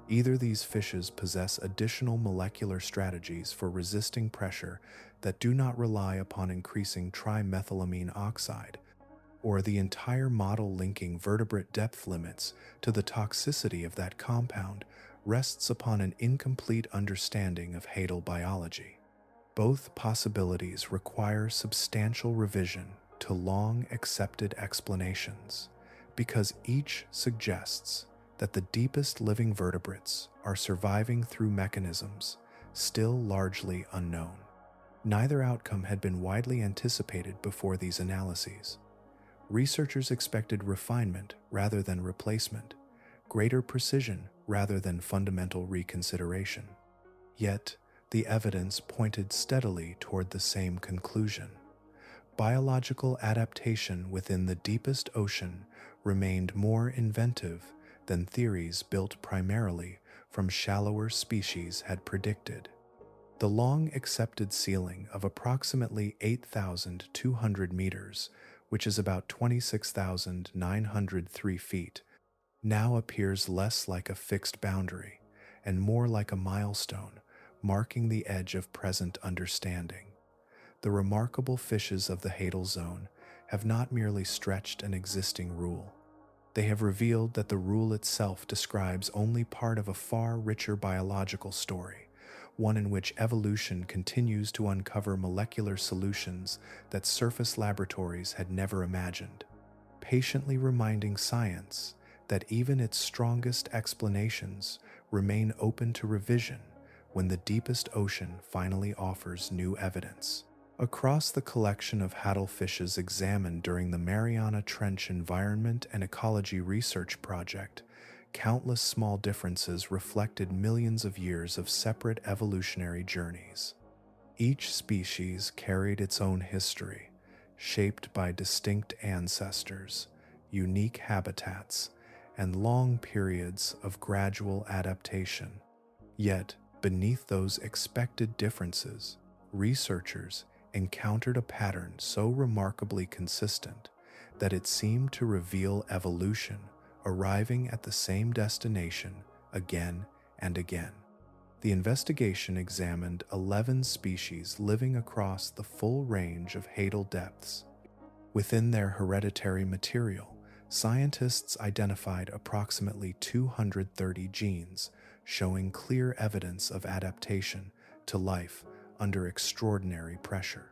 Either these fishes possess additional molecular strategies for resisting pressure that do not rely upon increasing trimethylamine oxide, or the entire model linking vertebrate depth limits to the toxicity of that compound rests upon an incomplete understanding of hadal biology. Both possibilities require substantial revision to long-accepted explanations, because each suggests that the deepest living vertebrates are surviving through mechanisms still largely unknown. Neither outcome had been widely anticipated before these analyses. Researchers expected refinement rather than replacement, greater precision rather than fundamental reconsideration. Yet, the evidence pointed steadily toward the same conclusion. Biological adaptation within the deepest ocean remained more inventive than theories built primarily from shallower species had predicted. The long-accepted ceiling of approximately 8,200 meters, which is about 26,903 feet, now appears less like a fixed boundary and more like a milestone marking the edge of present understanding. The remarkable fishes of the hadal zone have not merely stretched an existing rule. They have revealed that the rule itself describes only part of a far richer biological story, one in which evolution continues to uncover molecular solutions that surface laboratories had never imagined, patiently reminding science that even its strongest explanations remain open to revision when the deepest ocean finally offers new evidence. Across the collection of hadal fishes examined during the Mariana Trench Environment and Ecology Research Project, countless small differences reflected millions of years of separate evolutionary journeys. Each species carried its own history, shaped by distinct ancestors, unique habitats, and long periods of gradual adaptation. Yet, beneath those expected differences, researchers encountered a pattern so remarkably consistent that it seemed to reveal evolution arriving at the same destination again and again. The investigation examined 11 species living across the full range of hadal depths. Within their hereditary material, scientists identified approximately 230 genes, showing clear evidence of adaptation to life under extraordinary pressure.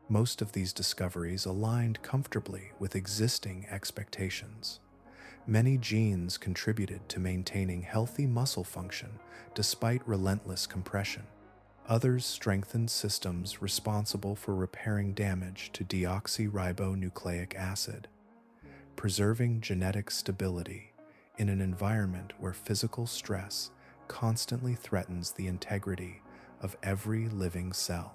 Most of these discoveries aligned comfortably with existing expectations. Many genes contributed to maintaining healthy muscle function despite relentless compression. Others strengthened systems responsible for repairing damage to deoxyribonucleic acid, preserving genetic stability in an environment where physical stress constantly threatens the integrity of every living cell.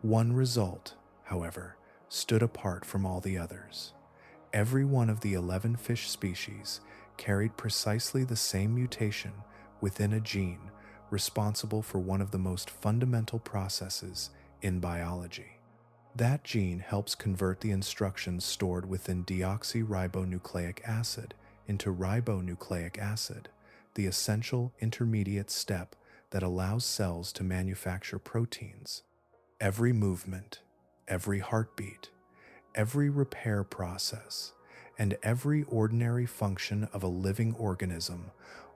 One result, however, stood apart from all the others. Every one of the 11 fish species carried precisely the same mutation within a gene responsible for one of the most fundamental processes in biology. That gene helps convert the instructions stored within deoxyribonucleic acid into ribonucleic acid, the essential intermediate step that allows cells to manufacture proteins. Every movement, every heartbeat, every repair process, and every ordinary function of a living organism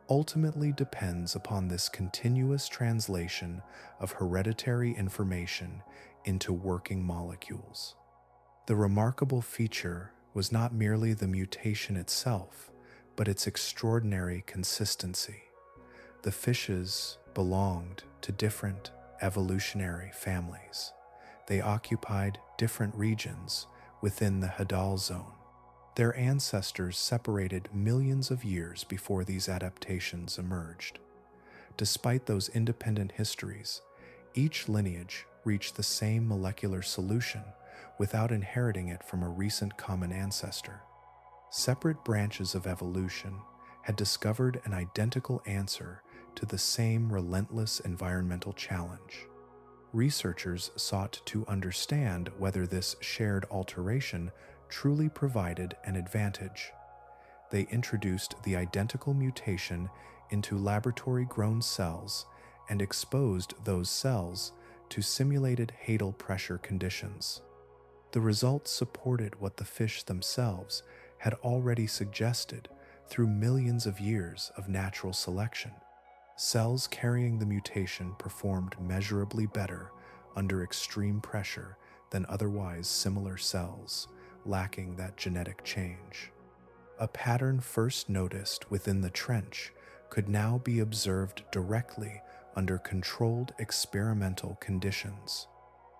ultimately depends upon this continuous translation of hereditary information into working molecules. The remarkable feature was not merely the mutation itself, but its extraordinary consistency. The fishes belonged to different evolutionary families. They occupied different regions within the hadal zone. Their ancestors separated millions of years before these adaptations emerged. Despite those independent histories, each lineage reached the same molecular solution without inheriting it from a recent common ancestor. Separate branches of evolution had discovered an identical answer to the same relentless environmental challenge. Researchers sought to understand whether this shared alteration truly provided an advantage. They introduced the identical mutation into laboratory-grown cells and exposed those cells to simulated hadal pressure conditions. The results supported what the fish themselves had already suggested through millions of years of natural selection. Cells carrying the mutation performed measurably better under extreme pressure than otherwise similar cells, lacking that genetic change. A pattern first noticed within the trench could now be observed directly under controlled experimental conditions.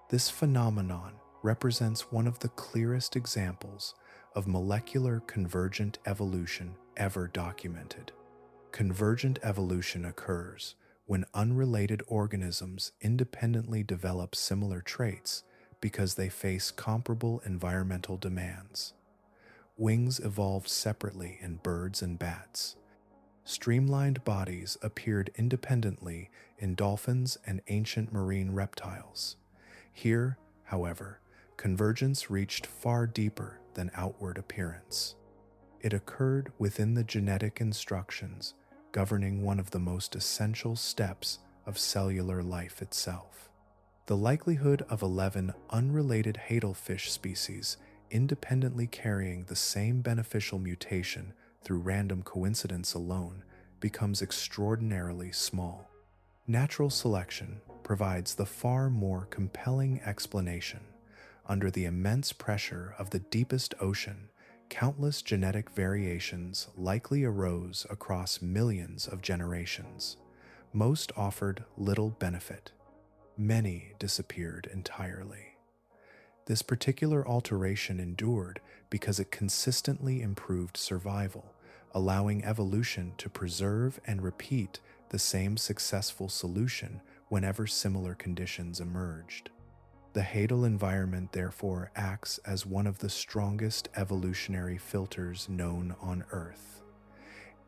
This phenomenon represents one of the clearest examples of molecular convergent evolution ever documented. Convergent evolution occurs when unrelated organisms independently develop similar traits because they face comparable environmental demands. Wings evolved separately in birds and bats. Streamlined bodies appeared independently in dolphins and ancient marine reptiles. Here, however, convergence reached far deeper than outward appearance. It occurred within the genetic instructions governing one of the most essential steps of cellular life itself. The likelihood of 11 unrelated hadal fish species independently carrying the same beneficial mutation through random coincidence alone becomes extraordinarily small. Natural selection provides the far more compelling explanation. Under the immense pressure of the deepest ocean, countless genetic variations likely arose across millions of generations. Most offered little benefit. Many disappeared entirely. This particular alteration endured because it consistently improved survival, allowing evolution to preserve and repeat the same successful solution whenever similar conditions emerged. The hadal environment therefore acts as one of the strongest evolutionary filters known on Earth.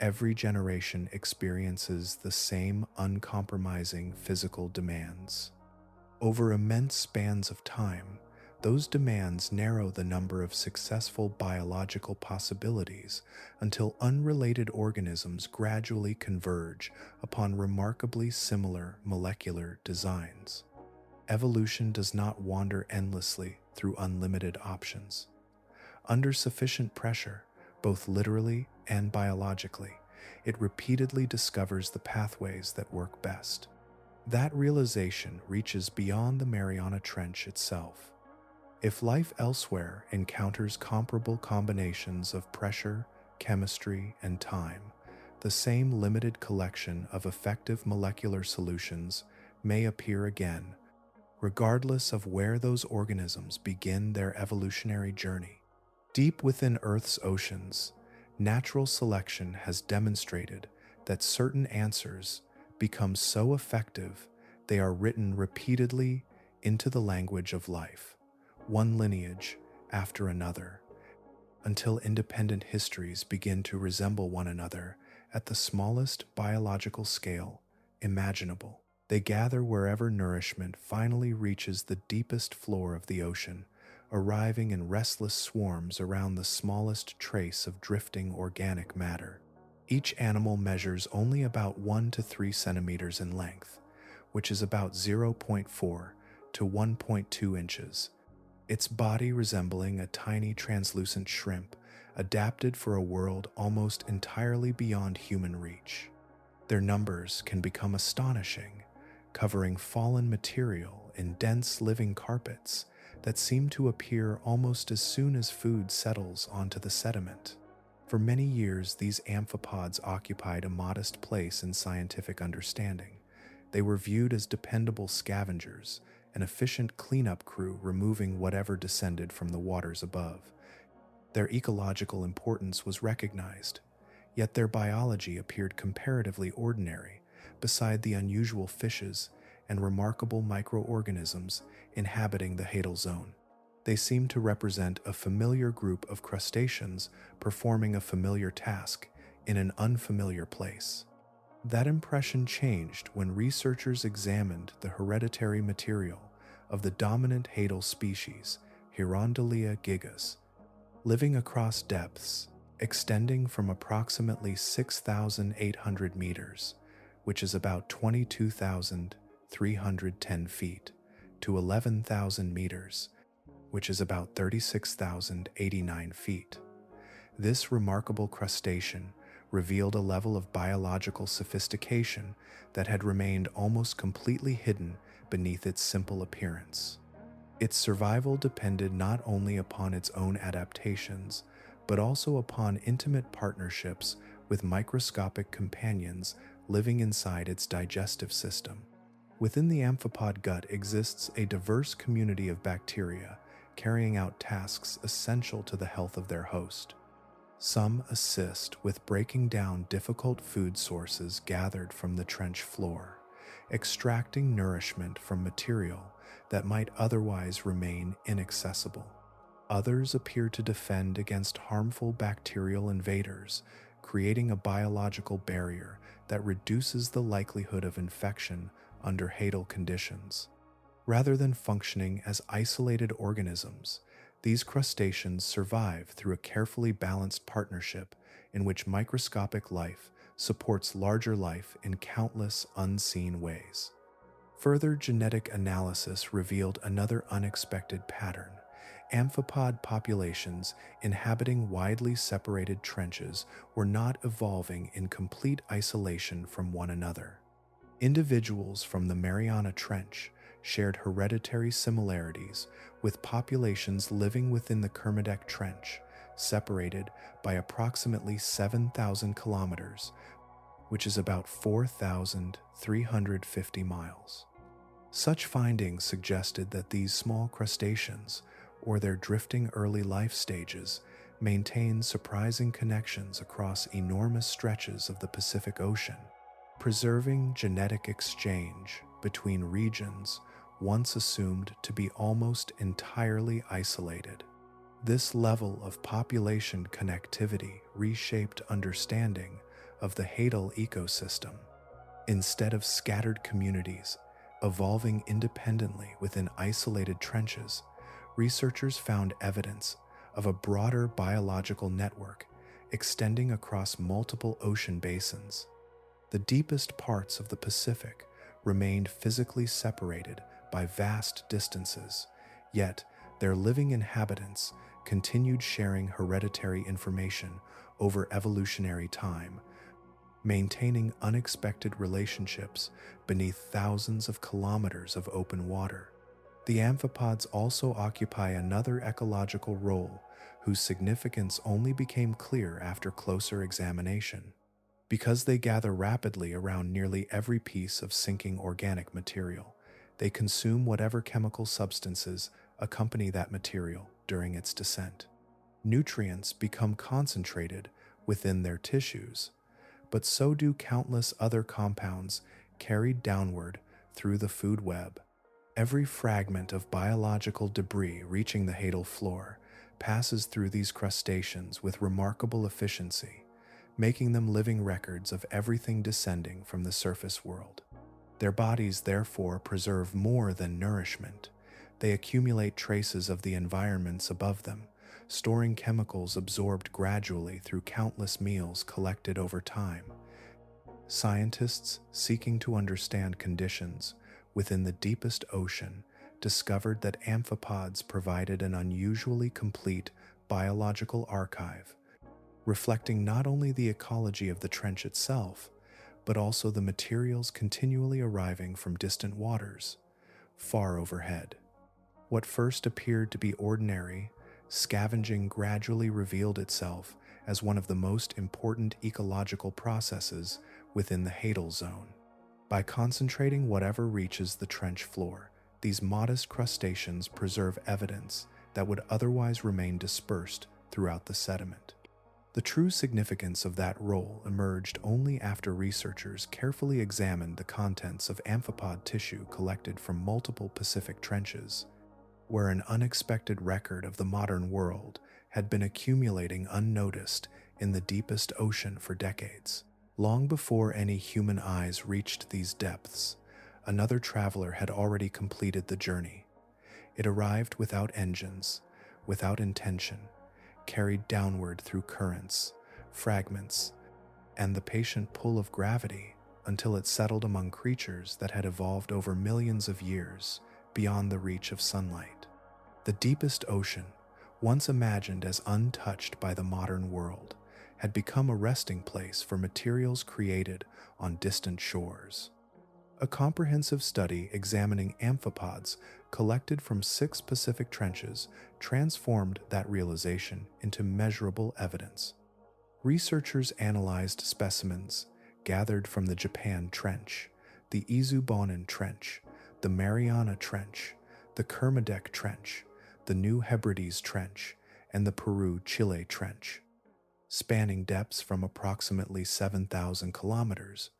Every generation experiences the same uncompromising physical demands. Over immense spans of time, those demands narrow the number of successful biological possibilities until unrelated organisms gradually converge upon remarkably similar molecular designs. Evolution does not wander endlessly through unlimited options. Under sufficient pressure, both literally and biologically, it repeatedly discovers the pathways that work best. That realization reaches beyond the Mariana Trench itself. If life elsewhere encounters comparable combinations of pressure, chemistry, and time, the same limited collection of effective molecular solutions may appear again, regardless of where those organisms begin their evolutionary journey. Deep within Earth's oceans, natural selection has demonstrated that certain answers become so effective they are written repeatedly into the language of life, one lineage after another, until independent histories begin to resemble one another at the smallest biological scale imaginable. They gather wherever nourishment finally reaches the deepest floor of the ocean, arriving in restless swarms around the smallest trace of drifting organic matter. Each animal measures only about 1 to 3 centimeters in length, which is about 0.4 to 1.2 inches, its body resembling a tiny translucent shrimp adapted for a world almost entirely beyond human reach. Their numbers can become astonishing, covering fallen material in dense living carpets that seem to appear almost as soon as food settles onto the sediment. For many years, these amphipods occupied a modest place in scientific understanding. They were viewed as dependable scavengers, an efficient cleanup crew removing whatever descended from the waters above. Their ecological importance was recognized, yet their biology appeared comparatively ordinary beside the unusual fishes and remarkable microorganisms inhabiting the hadal zone. They seemed to represent a familiar group of crustaceans performing a familiar task in an unfamiliar place. That impression changed when researchers examined the hereditary material of the dominant hadal species, Hirondalia gigas, living across depths extending from approximately 6,800 meters, which is about 22,310 feet, to 11,000 meters, which is about 36,089 feet. This remarkable crustacean revealed a level of biological sophistication that had remained almost completely hidden beneath its simple appearance. Its survival depended not only upon its own adaptations, but also upon intimate partnerships with microscopic companions living inside its digestive system. Within the amphipod gut exists a diverse community of bacteria carrying out tasks essential to the health of their host. Some assist with breaking down difficult food sources gathered from the trench floor, extracting nourishment from material that might otherwise remain inaccessible. Others appear to defend against harmful bacterial invaders, creating a biological barrier that reduces the likelihood of infection under hadal conditions. Rather than functioning as isolated organisms, these crustaceans survive through a carefully balanced partnership in which microscopic life supports larger life in countless unseen ways. Further genetic analysis revealed another unexpected pattern. Amphipod populations inhabiting widely separated trenches were not evolving in complete isolation from one another. Individuals from the Mariana Trench shared hereditary similarities with populations living within the Kermadec Trench, separated by approximately 7,000 kilometers, which is about 4,350 miles. Such findings suggested that these small crustaceans, or their drifting early life stages, maintain surprising connections across enormous stretches of the Pacific Ocean, preserving genetic exchange between regions once assumed to be almost entirely isolated. This level of population connectivity reshaped understanding of the hadal ecosystem. Instead of scattered communities evolving independently within isolated trenches, researchers found evidence of a broader biological network extending across multiple ocean basins. The deepest parts of the Pacific remained physically separated by vast distances, yet their living inhabitants continued sharing hereditary information over evolutionary time, maintaining unexpected relationships beneath thousands of kilometers of open water. The amphipods also occupy another ecological role whose significance only became clear after closer examination. Because they gather rapidly around nearly every piece of sinking organic material, they consume whatever chemical substances accompany that material during its descent. Nutrients become concentrated within their tissues, but so do countless other compounds carried downward through the food web. Every fragment of biological debris reaching the hadal floor passes through these crustaceans with remarkable efficiency, making them living records of everything descending from the surface world. Their bodies therefore preserve more than nourishment. They accumulate traces of the environments above them, storing chemicals absorbed gradually through countless meals collected over time. Scientists seeking to understand conditions within the deepest ocean discovered that amphipods provided an unusually complete biological archive, reflecting not only the ecology of the trench itself, but also the materials continually arriving from distant waters, far overhead. What first appeared to be ordinary scavenging gradually revealed itself as one of the most important ecological processes within the hadal zone. By concentrating whatever reaches the trench floor, these modest crustaceans preserve evidence that would otherwise remain dispersed throughout the sediment. The true significance of that role emerged only after researchers carefully examined the contents of amphipod tissue collected from multiple Pacific trenches, where an unexpected record of the modern world had been accumulating unnoticed in the deepest ocean for decades. Long before any human eyes reached these depths, another traveler had already completed the journey. It arrived without engines, without intention, carried downward through currents, fragments, and the patient pull of gravity until it settled among creatures that had evolved over millions of years beyond the reach of sunlight. The deepest ocean, once imagined as untouched by the modern world, had become a resting place for materials created on distant shores. A comprehensive study examining amphipods collected from 6 Pacific trenches transformed that realization into measurable evidence. Researchers analyzed specimens gathered from the Japan Trench, the Izubonin Trench, the Mariana Trench, the Kermadec Trench, the New Hebrides Trench, and the Peru-Chile Trench, spanning depths from approximately 7,000 kilometers,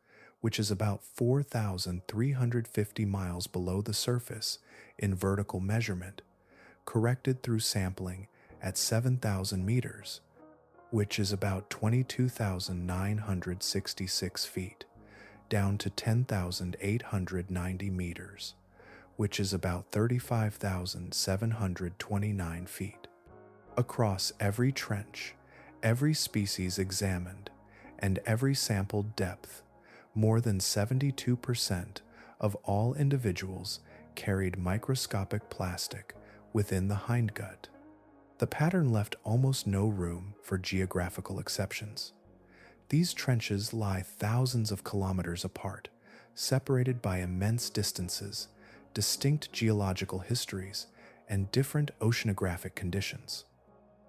which is about 4,350 miles below the surface in vertical measurement, corrected through sampling at 7,000 meters, which is about 22,966 feet, down to 10,890 meters, which is about 35,729 feet. Across every trench, every species examined, and every sampled depth, more than 72% of all individuals carried microscopic plastic within the hindgut. The pattern left almost no room for geographical exceptions. These trenches lie thousands of kilometers apart, separated by immense distances, distinct geological histories, and different oceanographic conditions.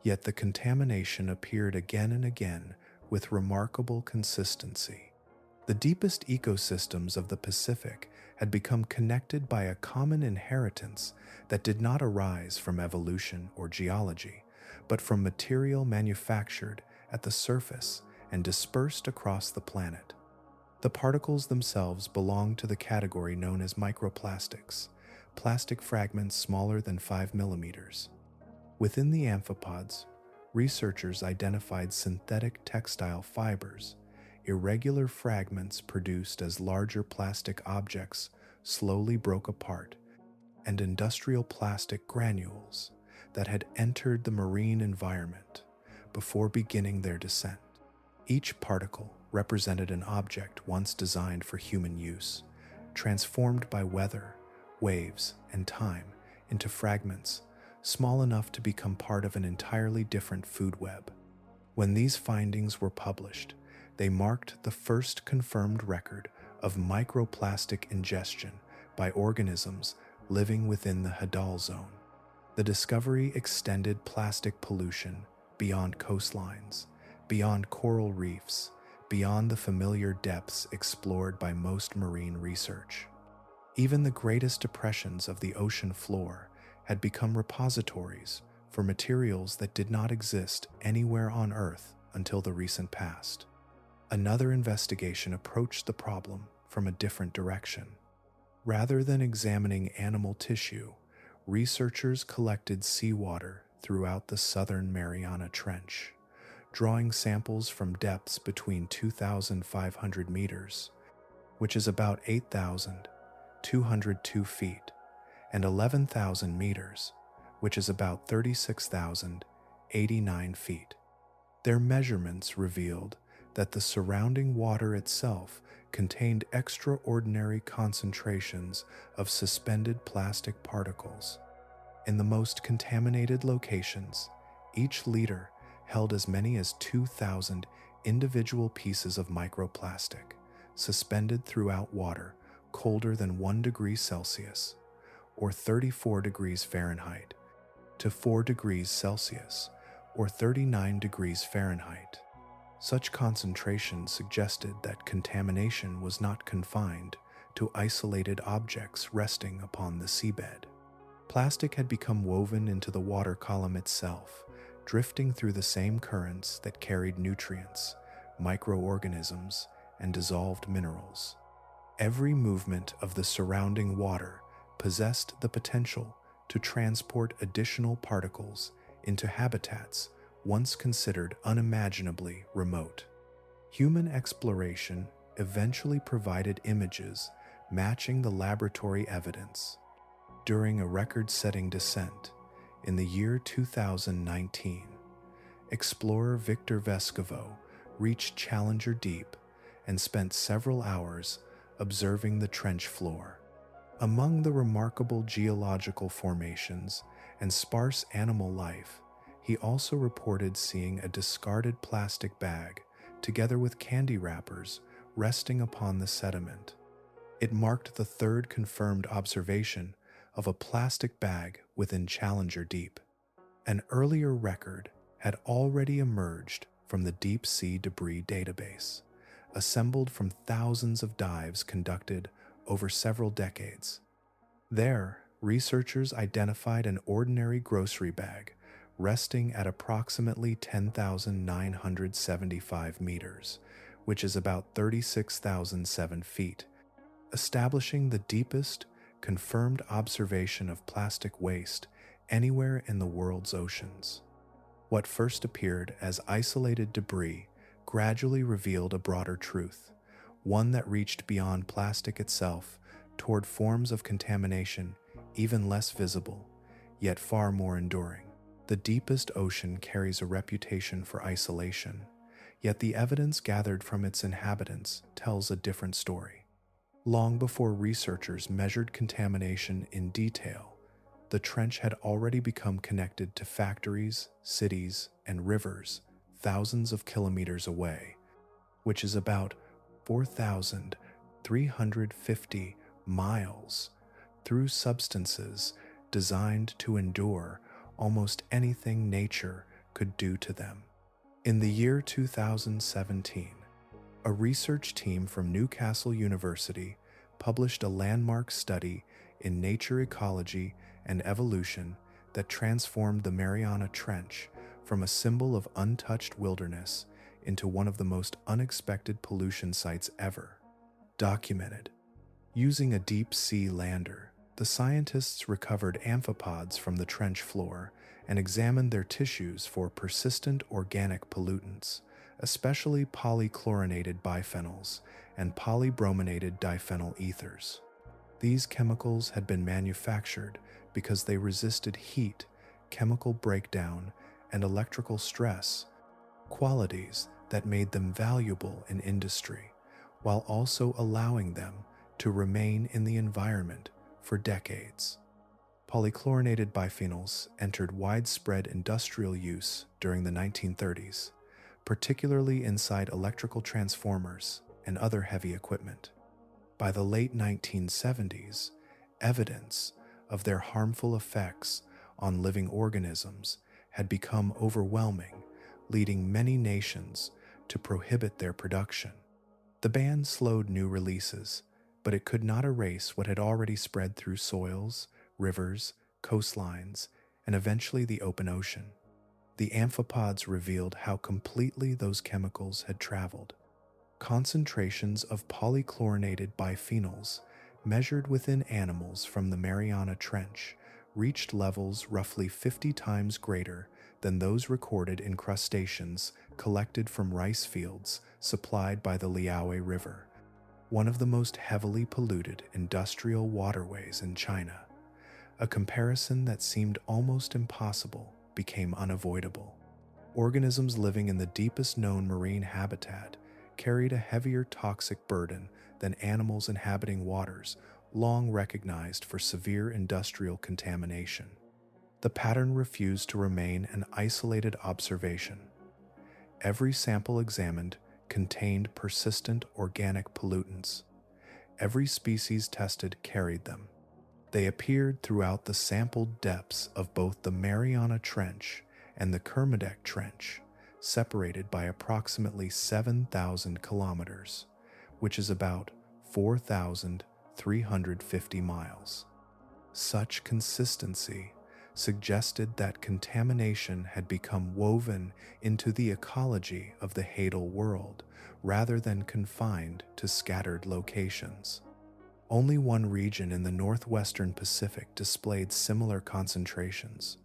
Yet the contamination appeared again and again with remarkable consistency. The deepest ecosystems of the Pacific had become connected by a common inheritance that did not arise from evolution or geology, but from material manufactured at the surface and dispersed across the planet. The particles themselves belong to the category known as microplastics, plastic fragments smaller than 5 millimeters. Within the amphipods, researchers identified synthetic textile fibers, irregular fragments produced as larger plastic objects slowly broke apart, and industrial plastic granules that had entered the marine environment before beginning their descent. Each particle represented an object once designed for human use, transformed by weather, waves, and time into fragments small enough to become part of an entirely different food web. When these findings were published, they marked the first confirmed record of microplastic ingestion by organisms living within the hadal zone. The discovery extended plastic pollution beyond coastlines, beyond coral reefs, beyond the familiar depths explored by most marine research. Even the greatest depressions of the ocean floor had become repositories for materials that did not exist anywhere on Earth until the recent past. Another investigation approached the problem from a different direction. Rather than examining animal tissue, researchers collected seawater throughout the southern Mariana Trench, drawing samples from depths between 2,500 meters, which is about 8,202 feet, and 11,000 meters, which is about 36,089 feet. Their measurements revealed that the surrounding water itself contained extraordinary concentrations of suspended plastic particles. In the most contaminated locations, each liter held as many as 2,000 individual pieces of microplastic, suspended throughout water colder than 1 degree Celsius, or 34 degrees Fahrenheit, to 4 degrees Celsius, or 39 degrees Fahrenheit. Such concentrations suggested that contamination was not confined to isolated objects resting upon the seabed. Plastic had become woven into the water column itself, drifting through the same currents that carried nutrients, microorganisms, and dissolved minerals. Every movement of the surrounding water possessed the potential to transport additional particles into habitats once considered unimaginably remote. Human exploration eventually provided images matching the laboratory evidence. During a record-setting descent in the year 2019, explorer Victor Vescovo reached Challenger Deep and spent several hours observing the trench floor. Among the remarkable geological formations and sparse animal life, he also reported seeing a discarded plastic bag together with candy wrappers resting upon the sediment. It marked the third confirmed observation of a plastic bag within Challenger Deep. An earlier record had already emerged from the deep sea debris database, assembled from thousands of dives conducted over several decades. There, researchers identified an ordinary grocery bag resting at approximately 10,975 meters, which is about 36,007 feet, establishing the deepest confirmed observation of plastic waste anywhere in the world's oceans. What first appeared as isolated debris gradually revealed a broader truth, one that reached beyond plastic itself toward forms of contamination even less visible, yet far more enduring. The deepest ocean carries a reputation for isolation, yet the evidence gathered from its inhabitants tells a different story. Long before researchers measured contamination in detail, the trench had already become connected to factories, cities, and rivers thousands of kilometers away, which is about 4,350 miles, through substances designed to endure almost anything nature could do to them. In the year 2017, a research team from Newcastle University published a landmark study in Nature Ecology and Evolution that transformed the Mariana Trench from a symbol of untouched wilderness into one of the most unexpected pollution sites ever documented. Using a deep-sea lander, the scientists recovered amphipods from the trench floor and examined their tissues for persistent organic pollutants, especially polychlorinated biphenyls and polybrominated diphenyl ethers. These chemicals had been manufactured because they resisted heat, chemical breakdown, and electrical stress, qualities that made them valuable in industry, while also allowing them to remain in the environment for decades. Polychlorinated biphenyls entered widespread industrial use during the 1930s, particularly inside electrical transformers and other heavy equipment. By the late 1970s, evidence of their harmful effects on living organisms had become overwhelming, leading many nations to prohibit their production. The ban slowed new releases, but it could not erase what had already spread through soils, rivers, coastlines, and eventually the open ocean. The amphipods revealed how completely those chemicals had traveled. Concentrations of polychlorinated biphenyls measured within animals from the Mariana Trench reached levels roughly 50 times greater than those recorded in crustaceans collected from rice fields supplied by the Liaohui River, one of the most heavily polluted industrial waterways in China. A comparison that seemed almost impossible became unavoidable. Organisms living in the deepest known marine habitat carried a heavier toxic burden than animals inhabiting waters long recognized for severe industrial contamination. The pattern refused to remain an isolated observation. Every sample examined contained persistent organic pollutants. Every species tested carried them. They appeared throughout the sampled depths of both the Mariana Trench and the Kermadec Trench, separated by approximately 7,000 kilometers, which is about 4,350 miles. Such consistency suggested that contamination had become woven into the ecology of the hadal world rather than confined to scattered locations. Only one region in the northwestern Pacific displayed similar concentrations: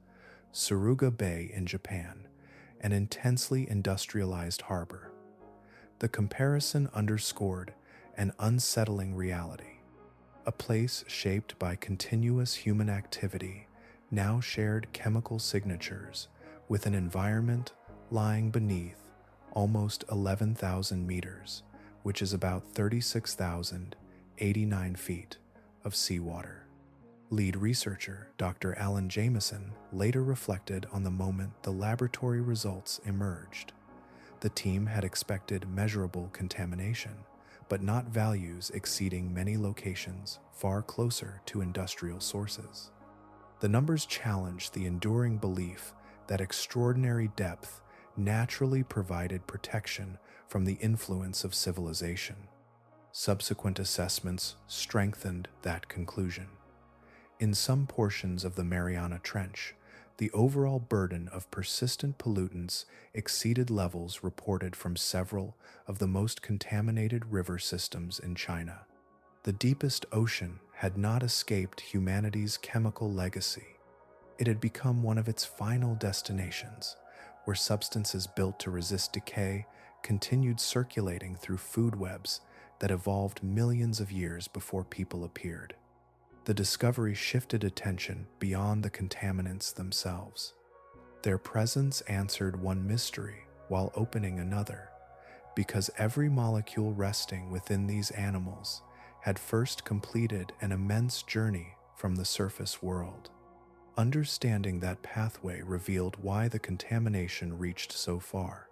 Suruga Bay in Japan, an intensely industrialized harbor. The comparison underscored an unsettling reality. A place shaped by continuous human activity now shared chemical signatures with an environment lying beneath almost 11,000 meters, which is about 36,089 feet, of seawater. Lead researcher Dr. Alan Jameson later reflected on the moment the laboratory results emerged. The team had expected measurable contamination, but not values exceeding many locations far closer to industrial sources. The numbers challenged the enduring belief that extraordinary depth naturally provided protection from the influence of civilization. Subsequent assessments strengthened that conclusion. In some portions of the Mariana Trench, the overall burden of persistent pollutants exceeded levels reported from several of the most contaminated river systems in China. The deepest ocean had not escaped humanity's chemical legacy. It had become one of its final destinations, where substances built to resist decay continued circulating through food webs that evolved millions of years before people appeared. The discovery shifted attention beyond the contaminants themselves. Their presence answered one mystery while opening another, because every molecule resting within these animals had first completed an immense journey from the surface world. Understanding that pathway revealed why the contamination reached so far,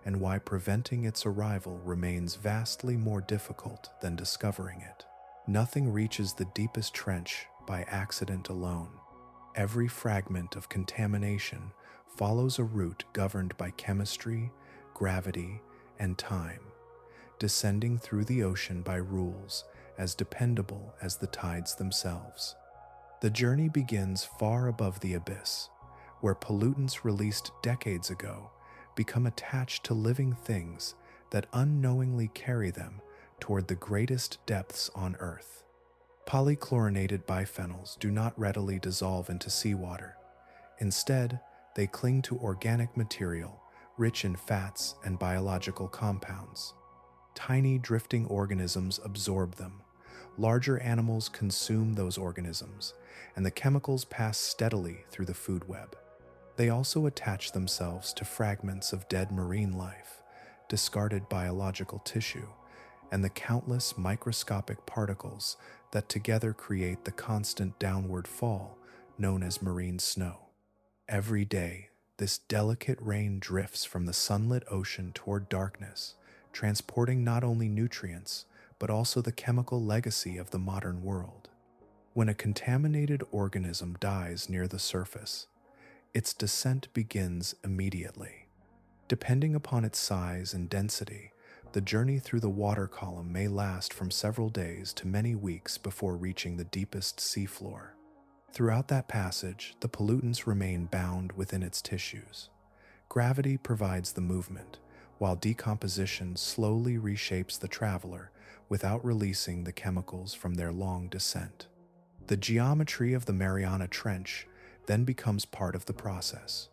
and why preventing its arrival remains vastly more difficult than discovering it. Nothing reaches the deepest trench by accident alone. Every fragment of contamination follows a route governed by chemistry, gravity, and time, descending through the ocean by rules as dependable as the tides themselves. The journey begins far above the abyss, where pollutants released decades ago become attached to living things that unknowingly carry them toward the greatest depths on Earth. Polychlorinated biphenyls do not readily dissolve into seawater. Instead, they cling to organic material rich in fats and biological compounds. Tiny drifting organisms absorb them. Larger animals consume those organisms, and the chemicals pass steadily through the food web. They also attach themselves to fragments of dead marine life, discarded biological tissue, and the countless microscopic particles that together create the constant downward fall known as marine snow. Every day, this delicate rain drifts from the sunlit ocean toward darkness, transporting not only nutrients, but also the chemical legacy of the modern world. When a contaminated organism dies near the surface, its descent begins immediately. Depending upon its size and density, the journey through the water column may last from several days to many weeks before reaching the deepest seafloor. Throughout that passage, the pollutants remain bound within its tissues. Gravity provides the movement, while decomposition slowly reshapes the traveler without releasing the chemicals from their long descent. The geometry of the Mariana Trench then becomes part of the process.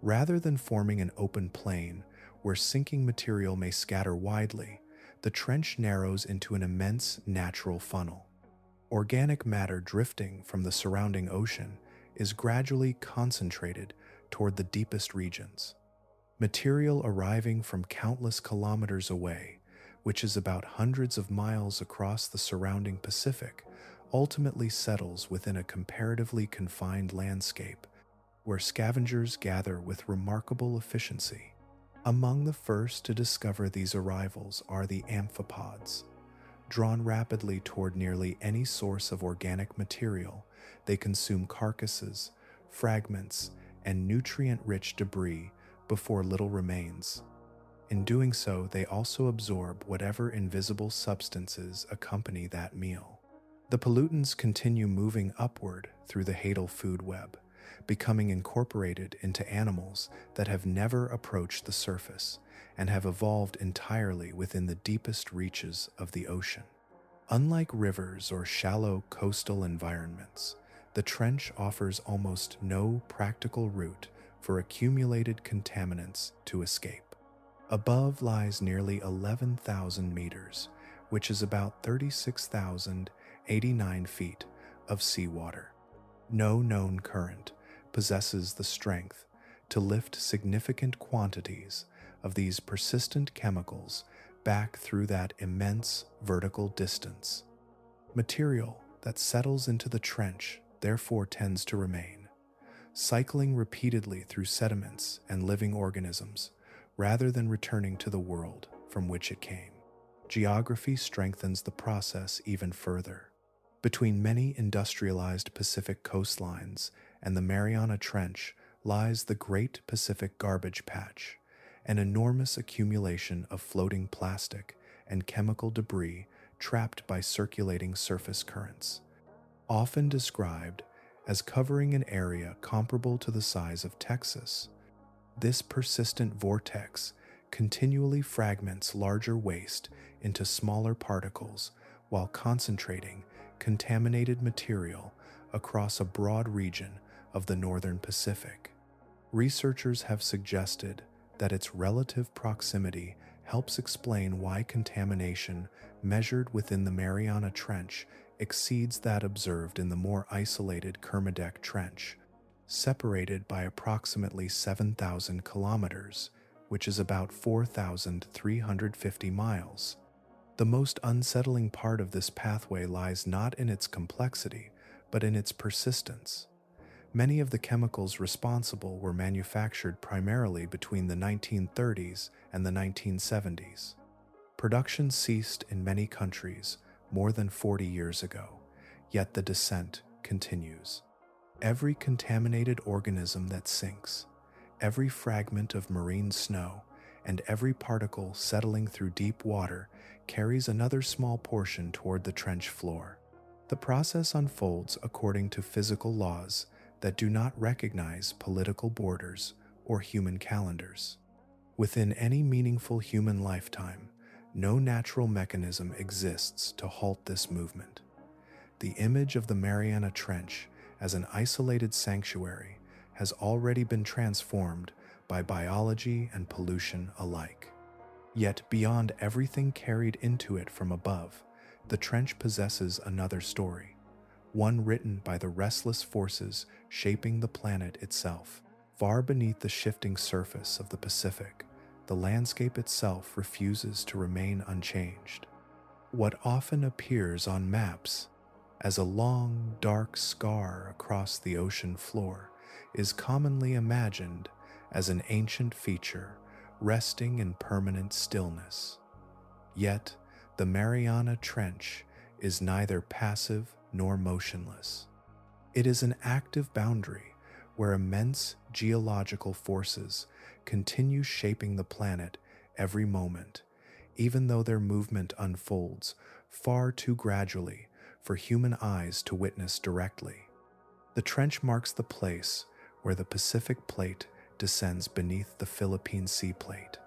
Rather than forming an open plain where sinking material may scatter widely, the trench narrows into an immense natural funnel. Organic matter drifting from the surrounding ocean is gradually concentrated toward the deepest regions. Material arriving from countless kilometers away, which is about hundreds of miles across the surrounding Pacific, ultimately settles within a comparatively confined landscape where scavengers gather with remarkable efficiency. Among the first to discover these arrivals are the amphipods. Drawn rapidly toward nearly any source of organic material, they consume carcasses, fragments, and nutrient-rich debris before little remains. In doing so, they also absorb whatever invisible substances accompany that meal. The pollutants continue moving upward through the hadal food web, becoming incorporated into animals that have never approached the surface and have evolved entirely within the deepest reaches of the ocean. Unlike rivers or shallow coastal environments, the trench offers almost no practical route for accumulated contaminants to escape. Above lies nearly 11,000 meters, which is about 36,089 feet of seawater. No known current possesses the strength to lift significant quantities of these persistent chemicals back through that immense vertical distance. Material that settles into the trench therefore tends to remain, cycling repeatedly through sediments and living organisms rather than returning to the world from which it came. Geography strengthens the process even further. Between many industrialized Pacific coastlines and the Mariana Trench lies the Great Pacific Garbage Patch, an enormous accumulation of floating plastic and chemical debris trapped by circulating surface currents. Often described as covering an area comparable to the size of Texas, this persistent vortex continually fragments larger waste into smaller particles while concentrating contaminated material across a broad region of the northern Pacific. Researchers have suggested that its relative proximity helps explain why contamination measured within the Mariana Trench exceeds that observed in the more isolated Kermadec Trench, separated by approximately 7,000 kilometers, which is about 4,350 miles. The most unsettling part of this pathway lies not in its complexity, but in its persistence. Many of the chemicals responsible were manufactured primarily between the 1930s and the 1970s. Production ceased in many countries more than 40 years ago, yet the descent continues. Every contaminated organism that sinks, every fragment of marine snow, and every particle settling through deep water carries another small portion toward the trench floor. The process unfolds according to physical laws that do not recognize political borders or human calendars. Within any meaningful human lifetime, no natural mechanism exists to halt this movement. The image of the Mariana Trench as an isolated sanctuary has already been transformed by biology and pollution alike. Yet beyond everything carried into it from above, the trench possesses another story, one written by the restless forces shaping the planet itself. Far beneath the shifting surface of the Pacific, the landscape itself refuses to remain unchanged. What often appears on maps as a long, dark scar across the ocean floor is commonly imagined as an ancient feature resting in permanent stillness. Yet, the Mariana Trench is neither passive nor motionless. It is an active boundary where immense geological forces continue shaping the planet every moment, even though their movement unfolds far too gradually for human eyes to witness directly. The trench marks the place where the Pacific Plate descends beneath the Philippine Sea Plate.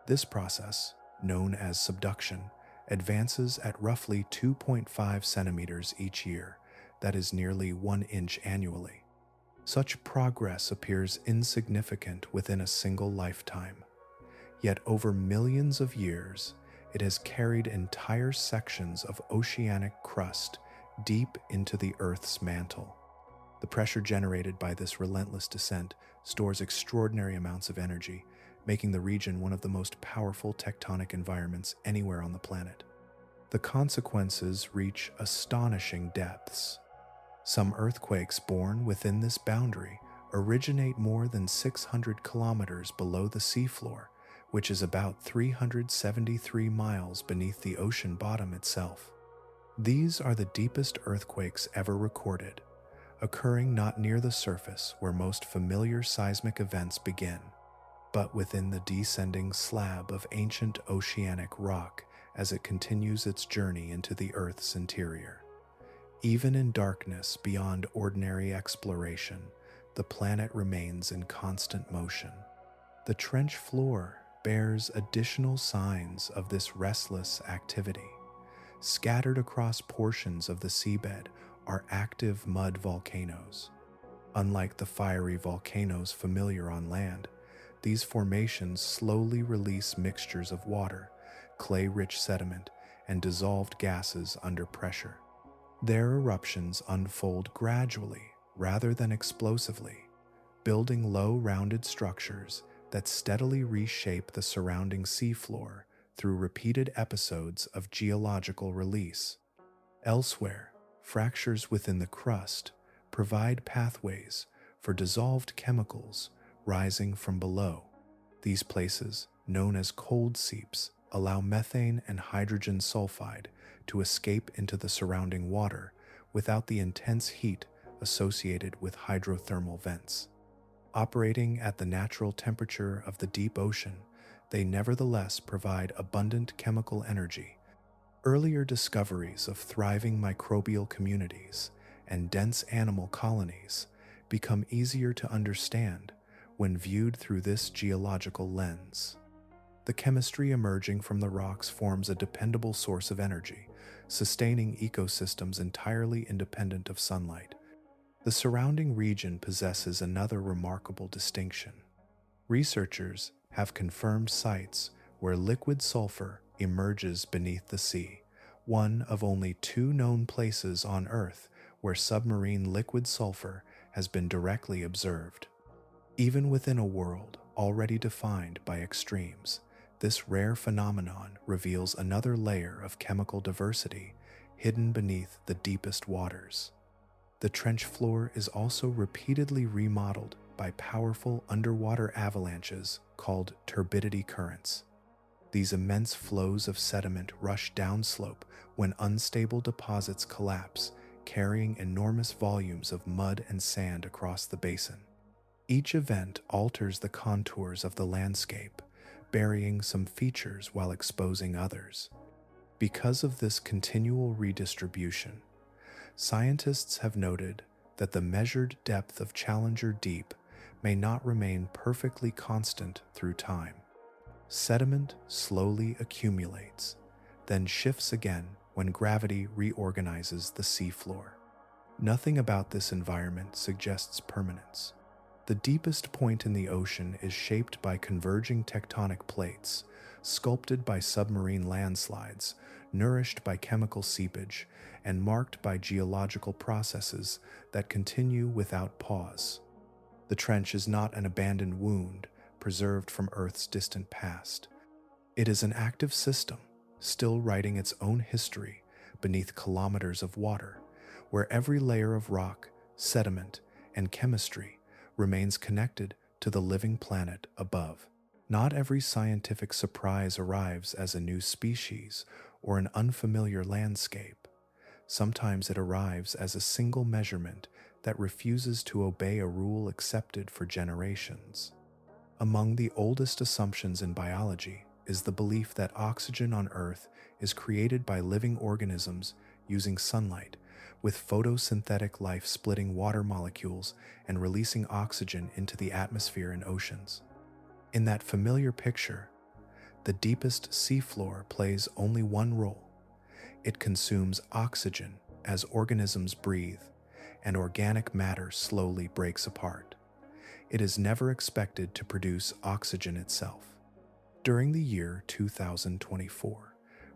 This process, known as subduction, advances at roughly 2.5 centimeters each year, that is nearly 1 inch annually. Such progress appears insignificant within a single lifetime, yet over millions of years, it has carried entire sections of oceanic crust deep into the Earth's mantle. The pressure generated by this relentless descent stores extraordinary amounts of energy, making the region one of the most powerful tectonic environments anywhere on the planet. The consequences reach astonishing depths. Some earthquakes born within this boundary originate more than 600 kilometers below the seafloor, which is about 373 miles beneath the ocean bottom itself. These are the deepest earthquakes ever recorded, occurring not near the surface where most familiar seismic events begin, but within the descending slab of ancient oceanic rock as it continues its journey into the Earth's interior. Even in darkness beyond ordinary exploration, the planet remains in constant motion. The trench floor bears additional signs of this restless activity. Scattered across portions of the seabed are active mud volcanoes. Unlike the fiery volcanoes familiar on land, these formations slowly release mixtures of water, clay-rich sediment, and dissolved gases under pressure. Their eruptions unfold gradually rather than explosively, building low, rounded structures that steadily reshape the surrounding seafloor through repeated episodes of geological release. Elsewhere, fractures within the crust provide pathways for dissolved chemicals rising from below. These places, known as cold seeps, allow methane and hydrogen sulfide to escape into the surrounding water without the intense heat associated with hydrothermal vents. Operating at the natural temperature of the deep ocean, they nevertheless provide abundant chemical energy. Earlier discoveries of thriving microbial communities and dense animal colonies become easier to understand when viewed through this geological lens. The chemistry emerging from the rocks forms a dependable source of energy, sustaining ecosystems entirely independent of sunlight. The surrounding region possesses another remarkable distinction. Researchers have confirmed sites where liquid sulfur emerges beneath the sea, one of only 2 known places on Earth where submarine liquid sulfur has been directly observed. Even within a world already defined by extremes, this rare phenomenon reveals another layer of chemical diversity hidden beneath the deepest waters. The trench floor is also repeatedly remodeled by powerful underwater avalanches called turbidity currents. These immense flows of sediment rush downslope when unstable deposits collapse, carrying enormous volumes of mud and sand across the basin. Each event alters the contours of the landscape, burying some features while exposing others. Because of this continual redistribution, scientists have noted that the measured depth of Challenger Deep may not remain perfectly constant through time. Sediment slowly accumulates, then shifts again when gravity reorganizes the seafloor. Nothing about this environment suggests permanence. The deepest point in the ocean is shaped by converging tectonic plates, sculpted by submarine landslides, nourished by chemical seepage, and marked by geological processes that continue without pause. The trench is not an abandoned wound preserved from Earth's distant past. It is an active system, still writing its own history beneath kilometers of water, where every layer of rock, sediment, and chemistry remains connected to the living planet above. Not every scientific surprise arrives as a new species or an unfamiliar landscape. Sometimes it arrives as a single measurement that refuses to obey a rule accepted for generations. Among the oldest assumptions in biology is the belief that oxygen on Earth is created by living organisms using sunlight, with photosynthetic life splitting water molecules and releasing oxygen into the atmosphere and oceans. In that familiar picture, the deepest seafloor plays only one role. It consumes oxygen as organisms breathe, and organic matter slowly breaks apart. It is never expected to produce oxygen itself. During the year 2024,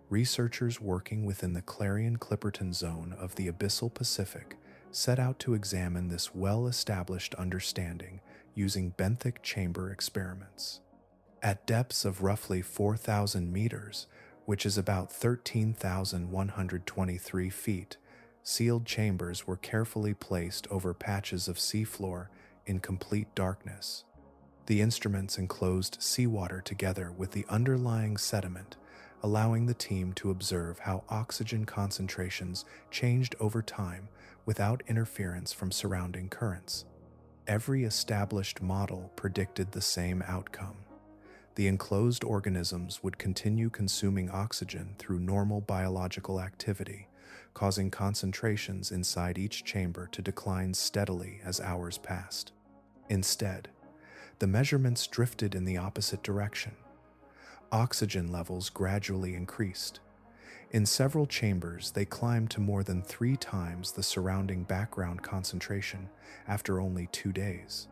researchers working within the Clarion-Clipperton Zone of the abyssal Pacific set out to examine this well-established understanding using benthic chamber experiments. At depths of roughly 4,000 meters, which is about 13,123 feet, sealed chambers were carefully placed over patches of seafloor in complete darkness. The instruments enclosed seawater together with the underlying sediment, allowing the team to observe how oxygen concentrations changed over time without interference from surrounding currents. Every established model predicted the same outcome. The enclosed organisms would continue consuming oxygen through normal biological activity, causing concentrations inside each chamber to decline steadily as hours passed. Instead, the measurements drifted in the opposite direction. Oxygen levels gradually increased. In several chambers, they climbed to more than 3 times the surrounding background concentration after only 2 days.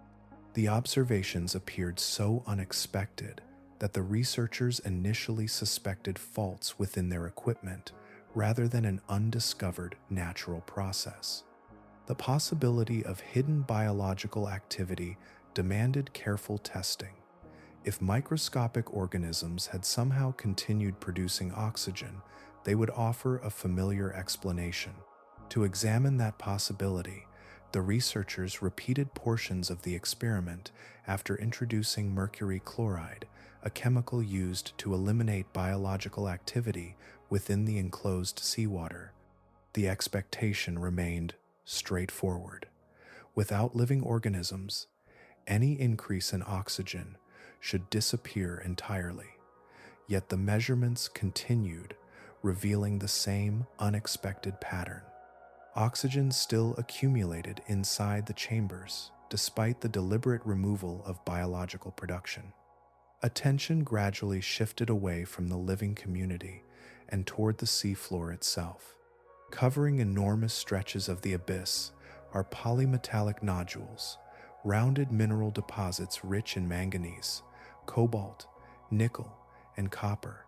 The observations appeared so unexpected that the researchers initially suspected faults within their equipment rather than an undiscovered natural process. The possibility of hidden biological activity demanded careful testing. If microscopic organisms had somehow continued producing oxygen, they would offer a familiar explanation. To examine that possibility, the researchers repeated portions of the experiment after introducing mercury chloride, a chemical used to eliminate biological activity within the enclosed seawater. The expectation remained straightforward. Without living organisms, any increase in oxygen should disappear entirely. Yet the measurements continued, revealing the same unexpected pattern. Oxygen still accumulated inside the chambers, despite the deliberate removal of biological production. Attention gradually shifted away from the living community and toward the seafloor itself. Covering enormous stretches of the abyss are polymetallic nodules, rounded mineral deposits rich in manganese, cobalt, nickel, and copper.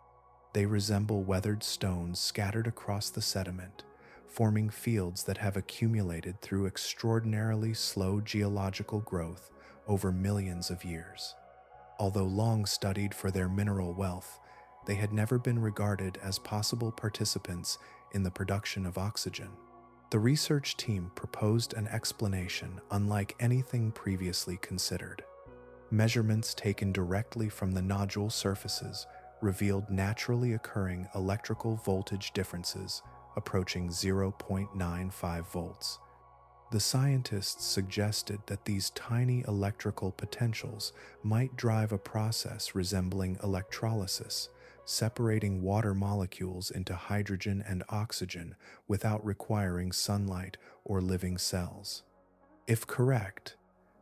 They resemble weathered stones scattered across the sediment, forming fields that have accumulated through extraordinarily slow geological growth over millions of years. Although long studied for their mineral wealth, they had never been regarded as possible participants in the production of oxygen. The research team proposed an explanation unlike anything previously considered. Measurements taken directly from the nodule surfaces revealed naturally occurring electrical voltage differences approaching 0.95 volts. The scientists suggested that these tiny electrical potentials might drive a process resembling electrolysis, separating water molecules into hydrogen and oxygen without requiring sunlight or living cells. If correct,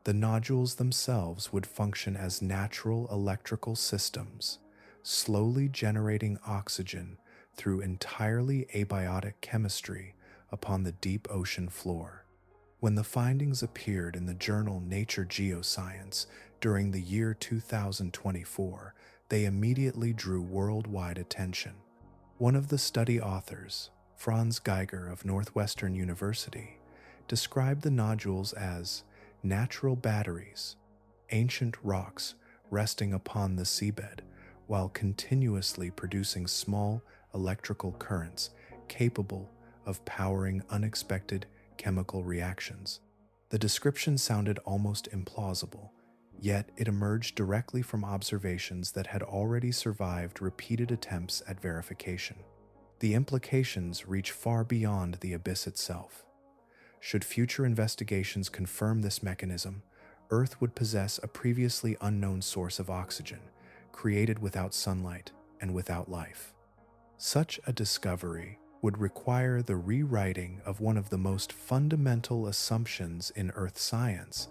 the nodules themselves would function as natural electrical systems, slowly generating oxygen through entirely abiotic chemistry upon the deep ocean floor. When the findings appeared in the journal Nature Geoscience during the year 2024, they immediately drew worldwide attention. One of the study authors, Franz Geiger of Northwestern University, described the nodules as natural batteries, ancient rocks resting upon the seabed while continuously producing small electrical currents capable of powering unexpected chemical reactions. The description sounded almost implausible, yet it emerged directly from observations that had already survived repeated attempts at verification. The implications reach far beyond the abyss itself. Should future investigations confirm this mechanism, Earth would possess a previously unknown source of oxygen, created without sunlight and without life. Such a discovery would require the rewriting of one of the most fundamental assumptions in Earth science,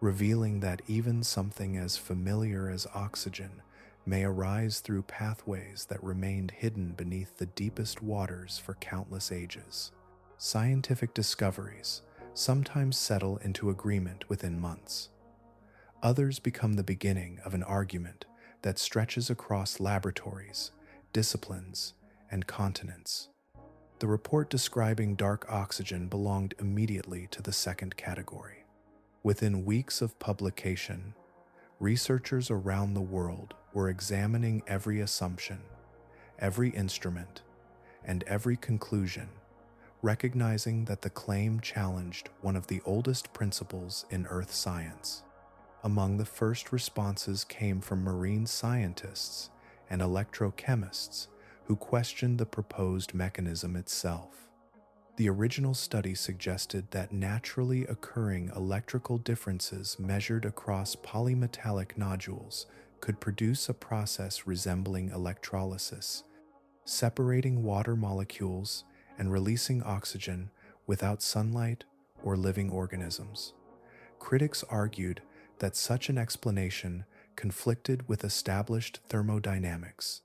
revealing that even something as familiar as oxygen may arise through pathways that remained hidden beneath the deepest waters for countless ages. Scientific discoveries sometimes settle into agreement within months. Others become the beginning of an argument that stretches across laboratories, disciplines, and continents. The report describing dark oxygen belonged immediately to the second category. Within weeks of publication, researchers around the world were examining every assumption, every instrument, and every conclusion, recognizing that the claim challenged one of the oldest principles in Earth science. Among the first responses came from marine scientists and electrochemists who questioned the proposed mechanism itself. The original study suggested that naturally occurring electrical differences measured across polymetallic nodules could produce a process resembling electrolysis, separating water molecules and releasing oxygen without sunlight or living organisms. Critics argued that such an explanation conflicted with established thermodynamics.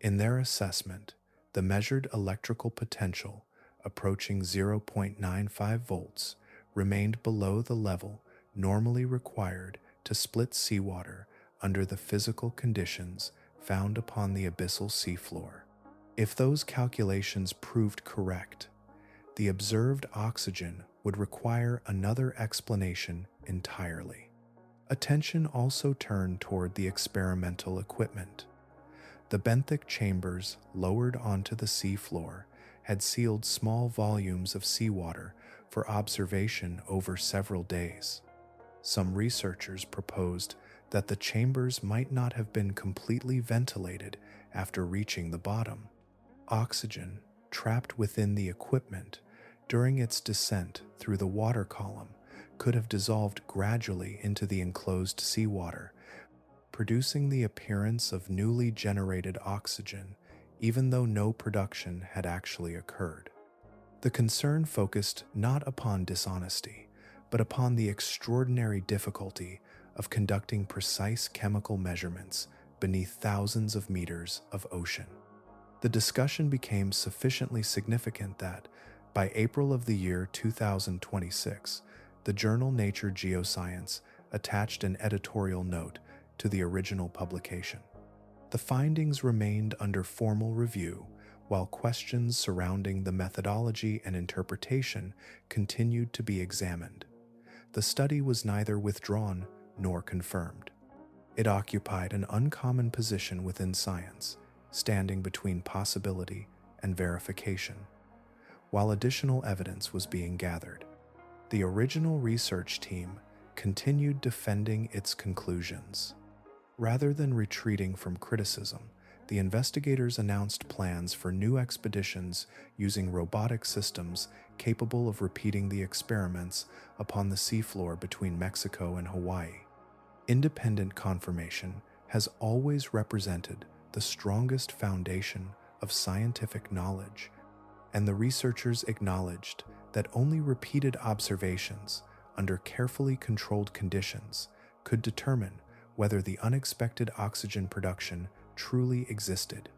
In their assessment, the measured electrical potential, approaching 0.95 volts, remained below the level normally required to split seawater under the physical conditions found upon the abyssal seafloor. If those calculations proved correct, the observed oxygen would require another explanation entirely. Attention also turned toward the experimental equipment. The benthic chambers lowered onto the seafloor had sealed small volumes of seawater for observation over several days. Some researchers proposed that the chambers might not have been completely ventilated after reaching the bottom. Oxygen, trapped within the equipment during its descent through the water column, could have dissolved gradually into the enclosed seawater, producing the appearance of newly generated oxygen, even though no production had actually occurred. The concern focused not upon dishonesty, but upon the extraordinary difficulty of conducting precise chemical measurements beneath thousands of meters of ocean. The discussion became sufficiently significant that, by April of the year 2026, the journal Nature Geoscience attached an editorial note to the original publication. The findings remained under formal review, while questions surrounding the methodology and interpretation continued to be examined. The study was neither withdrawn nor confirmed. It occupied an uncommon position within science, standing between possibility and verification, while additional evidence was being gathered. The original research team continued defending its conclusions. Rather than retreating from criticism, the investigators announced plans for new expeditions using robotic systems capable of repeating the experiments upon the seafloor between Mexico and Hawaii. Independent confirmation has always represented the strongest foundation of scientific knowledge, and the researchers acknowledged that only repeated observations under carefully controlled conditions could determine whether the unexpected oxygen production truly existed.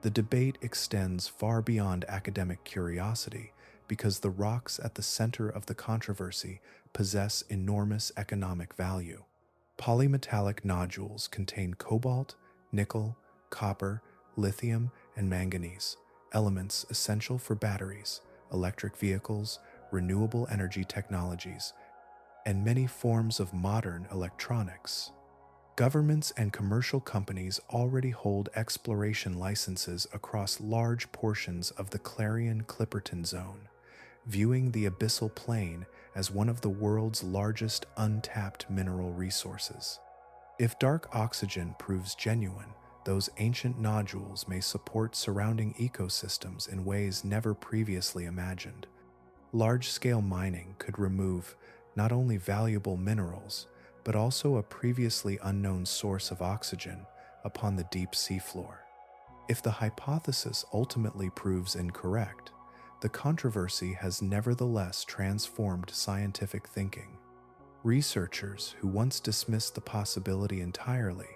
The debate extends far beyond academic curiosity because the rocks at the center of the controversy possess enormous economic value. Polymetallic nodules contain cobalt, nickel, copper, lithium, and manganese, elements essential for batteries, electric vehicles, renewable energy technologies, and many forms of modern electronics. Governments and commercial companies already hold exploration licenses across large portions of the Clarion-Clipperton Zone, viewing the abyssal plain as one of the world's largest untapped mineral resources. If dark oxygen proves genuine, those ancient nodules may support surrounding ecosystems in ways never previously imagined. Large-scale mining could remove not only valuable minerals, but also a previously unknown source of oxygen upon the deep seafloor. If the hypothesis ultimately proves incorrect, the controversy has nevertheless transformed scientific thinking. Researchers who once dismissed the possibility entirely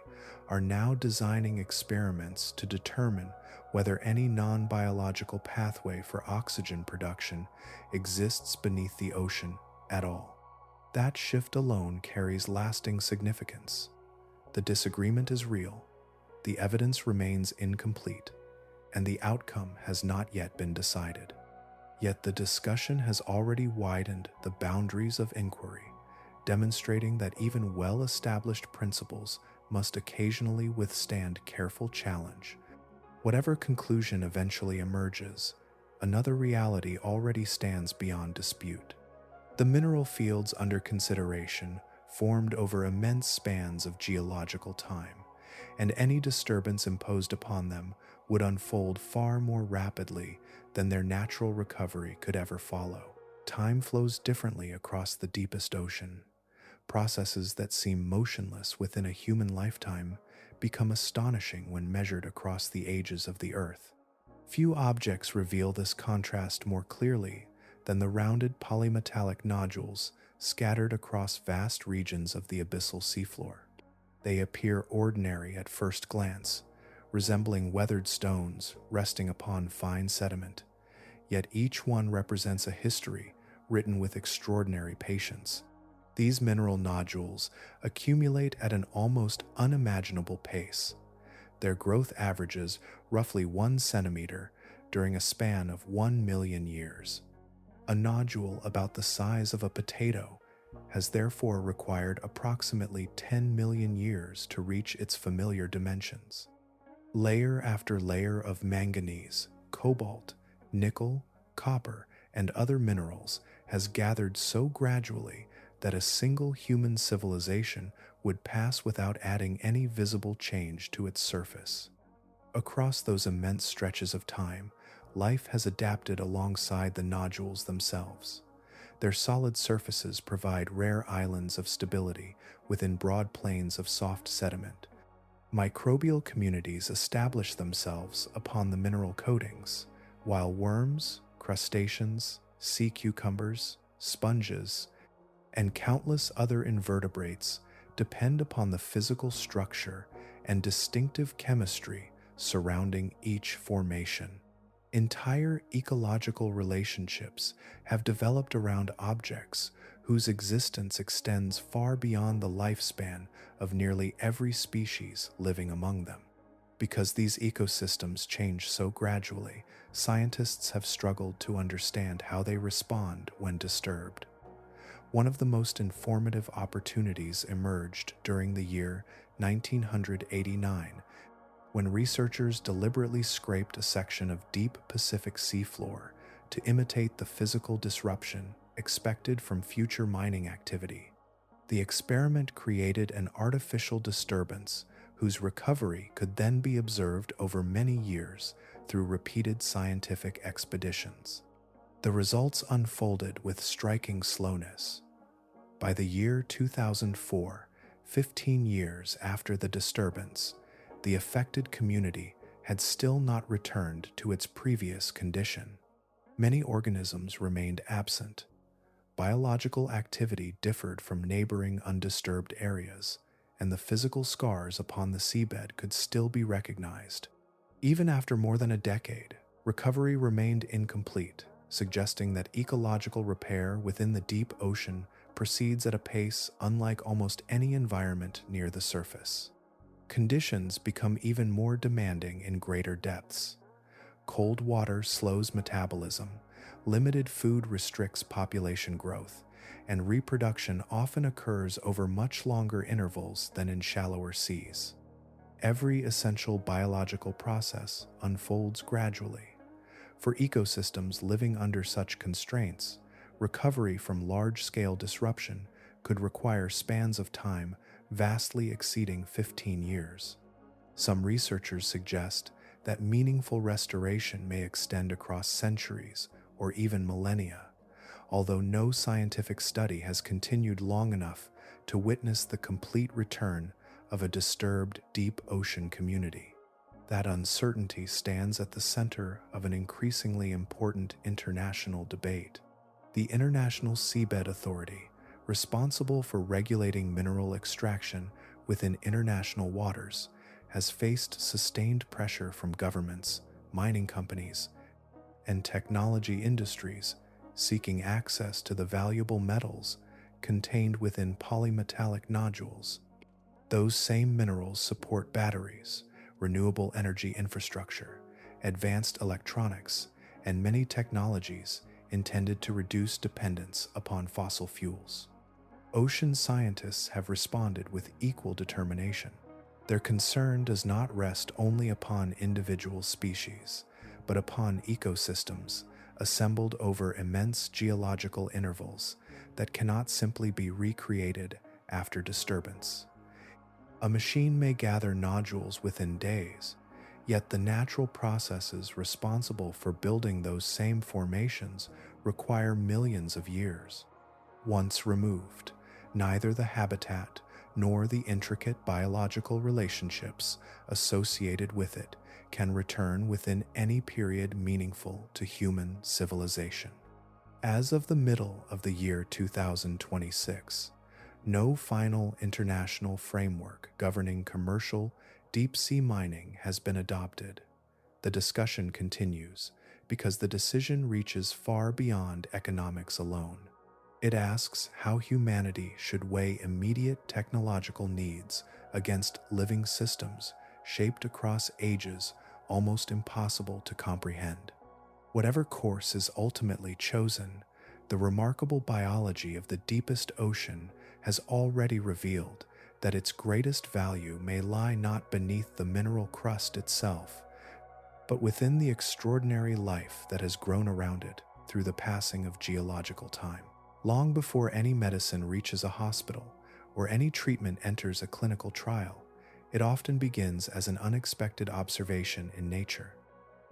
are now designing experiments to determine whether any non-biological pathway for oxygen production exists beneath the ocean at all. That shift alone carries lasting significance. The disagreement is real, the evidence remains incomplete, and the outcome has not yet been decided. Yet the discussion has already widened the boundaries of inquiry, demonstrating that even well-established principles must occasionally withstand careful challenge. Whatever conclusion eventually emerges, another reality already stands beyond dispute. The mineral fields under consideration formed over immense spans of geological time, and any disturbance imposed upon them would unfold far more rapidly than their natural recovery could ever follow. Time flows differently across the deepest ocean. Processes that seem motionless within a human lifetime become astonishing when measured across the ages of the Earth. Few objects reveal this contrast more clearly than the rounded polymetallic nodules scattered across vast regions of the abyssal seafloor. They appear ordinary at first glance, resembling weathered stones resting upon fine sediment, yet each one represents a history written with extraordinary patience. These mineral nodules accumulate at an almost unimaginable pace. Their growth averages roughly 1 centimeter during a span of 1 million years. A nodule about the size of a potato has therefore required approximately 10 million years to reach its familiar dimensions. Layer after layer of manganese, cobalt, nickel, copper, and other minerals has gathered so gradually that a single human civilization would pass without adding any visible change to its surface. Across those immense stretches of time, life has adapted alongside the nodules themselves. Their solid surfaces provide rare islands of stability within broad plains of soft sediment. Microbial communities establish themselves upon the mineral coatings, while worms, crustaceans, sea cucumbers, sponges, and countless other invertebrates depend upon the physical structure and distinctive chemistry surrounding each formation. Entire ecological relationships have developed around objects whose existence extends far beyond the lifespan of nearly every species living among them. Because these ecosystems change so gradually, scientists have struggled to understand how they respond when disturbed. One of the most informative opportunities emerged during the year 1989, when researchers deliberately scraped a section of deep Pacific seafloor to imitate the physical disruption expected from future mining activity. The experiment created an artificial disturbance whose recovery could then be observed over many years through repeated scientific expeditions. The results unfolded with striking slowness. By the year 2004, 15 years after the disturbance, the affected community had still not returned to its previous condition. Many organisms remained absent. Biological activity differed from neighboring undisturbed areas, and the physical scars upon the seabed could still be recognized. Even after more than a decade, recovery remained incomplete, suggesting that ecological repair within the deep ocean proceeds at a pace unlike almost any environment near the surface. Conditions become even more demanding in greater depths. Cold water slows metabolism, limited food restricts population growth, and reproduction often occurs over much longer intervals than in shallower seas. Every essential biological process unfolds gradually. For ecosystems living under such constraints, recovery from large-scale disruption could require spans of time vastly exceeding 15 years. Some researchers suggest that meaningful restoration may extend across centuries or even millennia, although no scientific study has continued long enough to witness the complete return of a disturbed deep ocean community. That uncertainty stands at the center of an increasingly important international debate. The International Seabed Authority, responsible for regulating mineral extraction within international waters, has faced sustained pressure from governments, mining companies, and technology industries seeking access to the valuable metals contained within polymetallic nodules. Those same minerals support batteries, renewable energy infrastructure, advanced electronics, and many technologies intended to reduce dependence upon fossil fuels. Ocean scientists have responded with equal determination. Their concern does not rest only upon individual species, but upon ecosystems assembled over immense geological intervals that cannot simply be recreated after disturbance. A machine may gather nodules within days, Yet the natural processes responsible for building those same formations require millions of years. Once removed, neither the habitat nor the intricate biological relationships associated with it can return within any period meaningful to human civilization. As of the middle of the year 2026, no final international framework governing commercial deep-sea mining has been adopted. The discussion continues because the decision reaches far beyond economics alone. It asks how humanity should weigh immediate technological needs against living systems shaped across ages almost impossible to comprehend. Whatever course is ultimately chosen, the remarkable biology of the deepest ocean has already revealed that its greatest value may lie not beneath the mineral crust itself, but within the extraordinary life that has grown around it through the passing of geological time. Long before any medicine reaches a hospital or any treatment enters a clinical trial, it often begins as an unexpected observation in nature.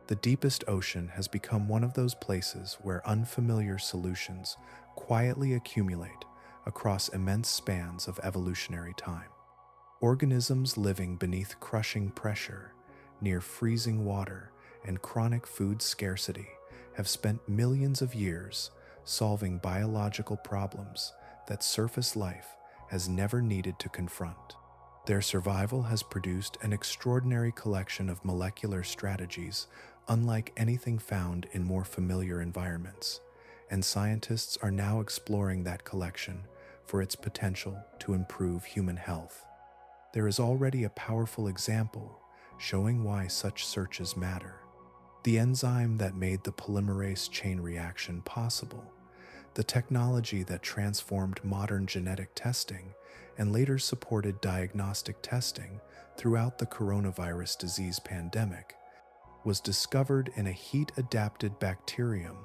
The deepest ocean has become one of those places where unfamiliar solutions quietly accumulate across immense spans of evolutionary time. Organisms living beneath crushing pressure, near freezing water, and chronic food scarcity have spent millions of years solving biological problems that surface life has never needed to confront. Their survival has produced an extraordinary collection of molecular strategies unlike anything found in more familiar environments, and scientists are now exploring that collection for its potential to improve human health. There is already a powerful example showing why such searches matter. The enzyme that made the polymerase chain reaction possible, the technology that transformed modern genetic testing and later supported diagnostic testing throughout the coronavirus disease pandemic, was discovered in a heat-adapted bacterium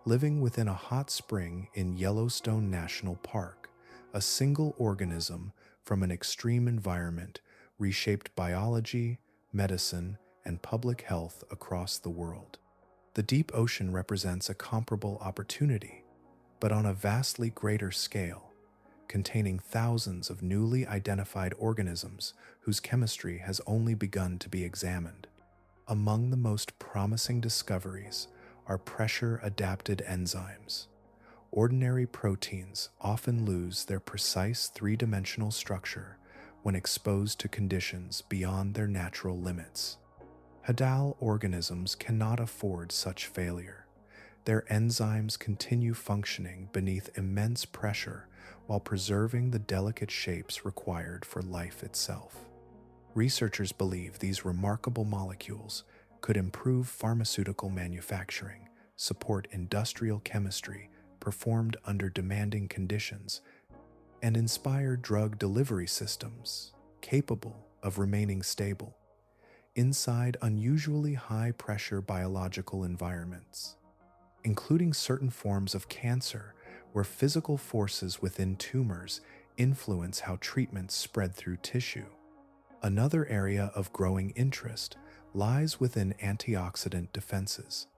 living within a hot spring in Yellowstone National Park. A single organism from an extreme environment reshaped biology, medicine, and public health across the world. The deep ocean represents a comparable opportunity, but on a vastly greater scale, containing thousands of newly identified organisms whose chemistry has only begun to be examined. Among the most promising discoveries are pressure-adapted enzymes. Ordinary proteins often lose their precise three-dimensional structure when exposed to conditions beyond their natural limits. Hadal organisms cannot afford such failure. Their enzymes continue functioning beneath immense pressure while preserving the delicate shapes required for life itself. Researchers believe these remarkable molecules could improve pharmaceutical manufacturing, support industrial chemistry performed under demanding conditions, and inspire drug delivery systems capable of remaining stable inside unusually high-pressure biological environments, including certain forms of cancer where physical forces within tumors influence how treatments spread through tissue. Another area of growing interest lies within antioxidant defenses.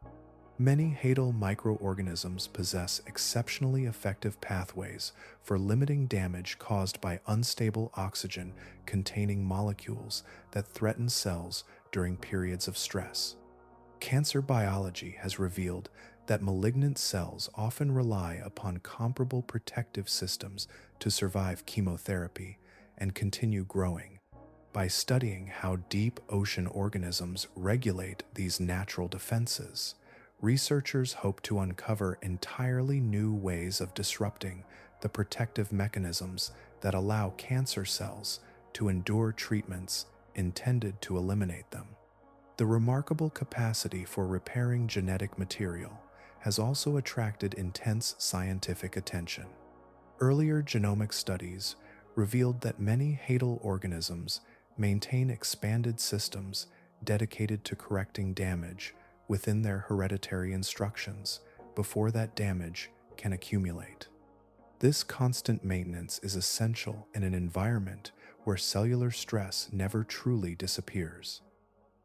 Many hadal microorganisms possess exceptionally effective pathways for limiting damage caused by unstable oxygen-containing molecules that threaten cells during periods of stress. Cancer biology has revealed that malignant cells often rely upon comparable protective systems to survive chemotherapy and continue growing. By studying how deep ocean organisms regulate these natural defenses, researchers hope to uncover entirely new ways of disrupting the protective mechanisms that allow cancer cells to endure treatments intended to eliminate them. The remarkable capacity for repairing genetic material has also attracted intense scientific attention. Earlier genomic studies revealed that many hadal organisms maintain expanded systems dedicated to correcting damage within their hereditary instructions before that damage can accumulate. This constant maintenance is essential in an environment where cellular stress never truly disappears.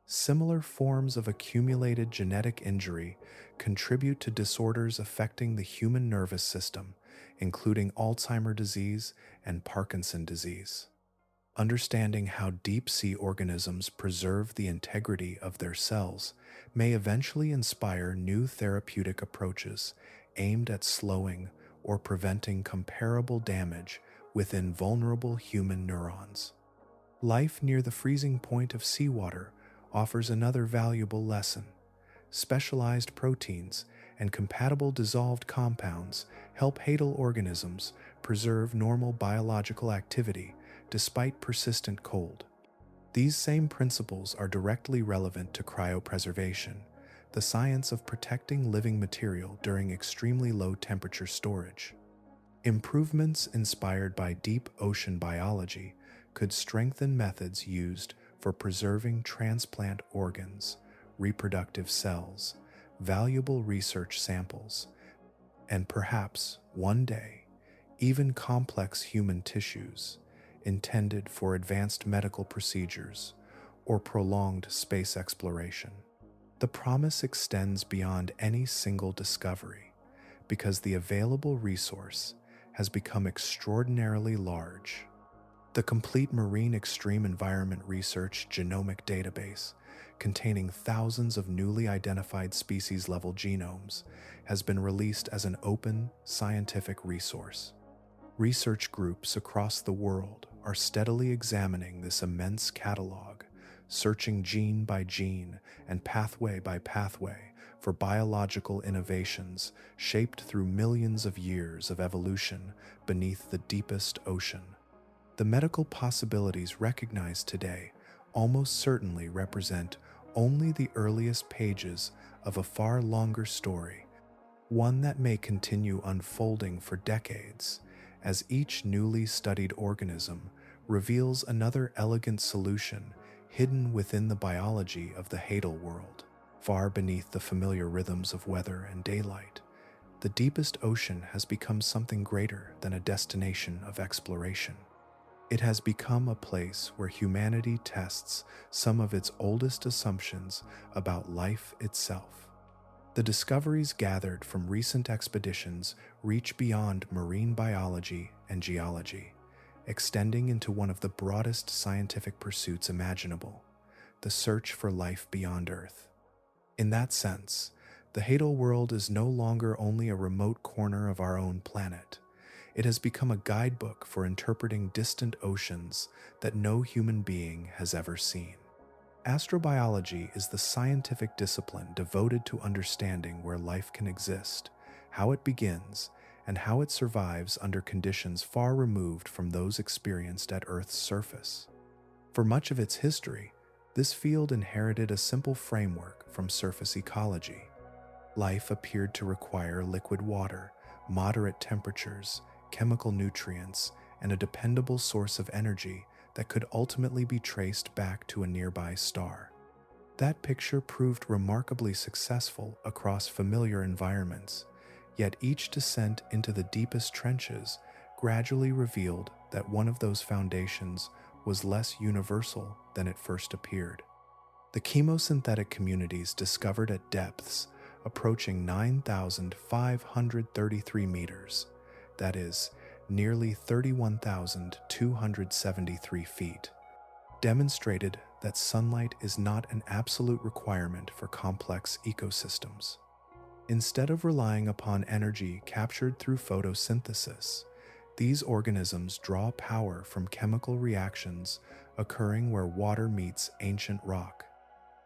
Similar forms of accumulated genetic injury contribute to disorders affecting the human nervous system, including Alzheimer's disease and Parkinson's disease. Understanding how deep-sea organisms preserve the integrity of their cells may eventually inspire new therapeutic approaches aimed at slowing or preventing comparable damage within vulnerable human neurons. Life near the freezing point of seawater offers another valuable lesson. Specialized proteins and compatible dissolved compounds help hadal organisms preserve normal biological activity despite persistent cold. These same principles are directly relevant to cryopreservation, the science of protecting living material during extremely low temperature storage. Improvements inspired by deep ocean biology could strengthen methods used for preserving transplant organs, reproductive cells, valuable research samples, and perhaps, one day, even complex human tissues intended for advanced medical procedures or prolonged space exploration. The promise extends beyond any single discovery because the available resource has become extraordinarily large. The complete Marine Extreme Environment Research Genomic Database, containing thousands of newly identified species-level genomes, has been released as an open, scientific resource. Research groups across the world are steadily examining this immense catalog, searching gene by gene and pathway by pathway for biological innovations shaped through millions of years of evolution beneath the deepest ocean. The medical possibilities recognized today almost certainly represent only the earliest pages of a far longer story, one that may continue unfolding for decades as each newly studied organism reveals another elegant solution hidden within the biology of the hadal world. Far beneath the familiar rhythms of weather and daylight, the deepest ocean has become something greater than a destination of exploration. It has become a place where humanity tests some of its oldest assumptions about life itself. The discoveries gathered from recent expeditions reach beyond marine biology and geology, extending into one of the broadest scientific pursuits imaginable, the search for life beyond Earth. In that sense, the hadal world is no longer only a remote corner of our own planet. It has become a guidebook for interpreting distant oceans that no human being has ever seen. Astrobiology is the scientific discipline devoted to understanding where life can exist, how it begins, and how it survives under conditions far removed from those experienced at Earth's surface. For much of its history, this field inherited a simple framework from surface ecology. Life appeared to require liquid water, moderate temperatures, chemical nutrients, and a dependable source of energy that could ultimately be traced back to a nearby star. That picture proved remarkably successful across familiar environments, yet each descent into the deepest trenches gradually revealed that one of those foundations was less universal than it first appeared. The chemosynthetic communities discovered at depths approaching 9,533 meters, that is, nearly 31,273 feet, demonstrated that sunlight is not an absolute requirement for complex ecosystems. Instead of relying upon energy captured through photosynthesis, these organisms draw power from chemical reactions occurring where water meets ancient rock.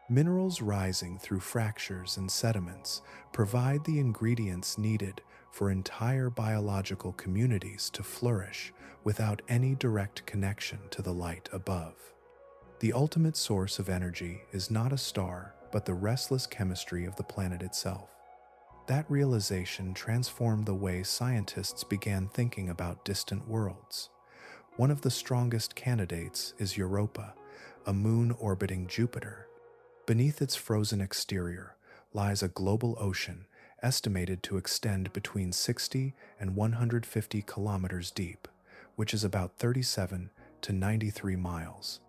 Minerals rising through fractures and sediments provide the ingredients needed for entire biological communities to flourish without any direct connection to the light above. The ultimate source of energy is not a star, but the restless chemistry of the planet itself. That realization transformed the way scientists began thinking about distant worlds. One of the strongest candidates is Europa, a moon orbiting Jupiter. Beneath its frozen exterior lies a global ocean estimated to extend between 60 and 150 kilometers deep, which is about 37 to 93 miles.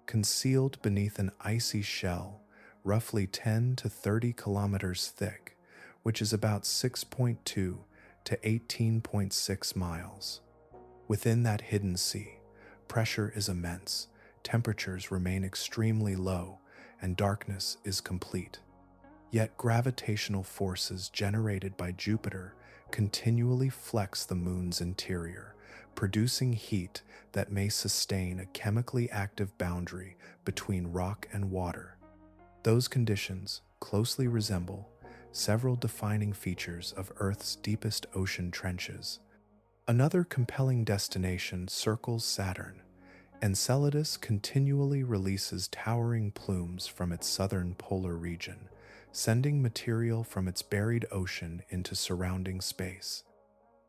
concealed beneath an icy shell roughly 10 to 30 kilometers thick, which is about 6.2 to 18.6 miles. Within that hidden sea, pressure is immense, temperatures remain extremely low, and darkness is complete. Yet gravitational forces generated by Jupiter continually flex the moon's interior, producing heat that may sustain a chemically active boundary between rock and water. Those conditions closely resemble several defining features of Earth's deepest ocean trenches. Another compelling destination circles Saturn. Enceladus continually releases towering plumes from its southern polar region, sending material from its buried ocean into surrounding space.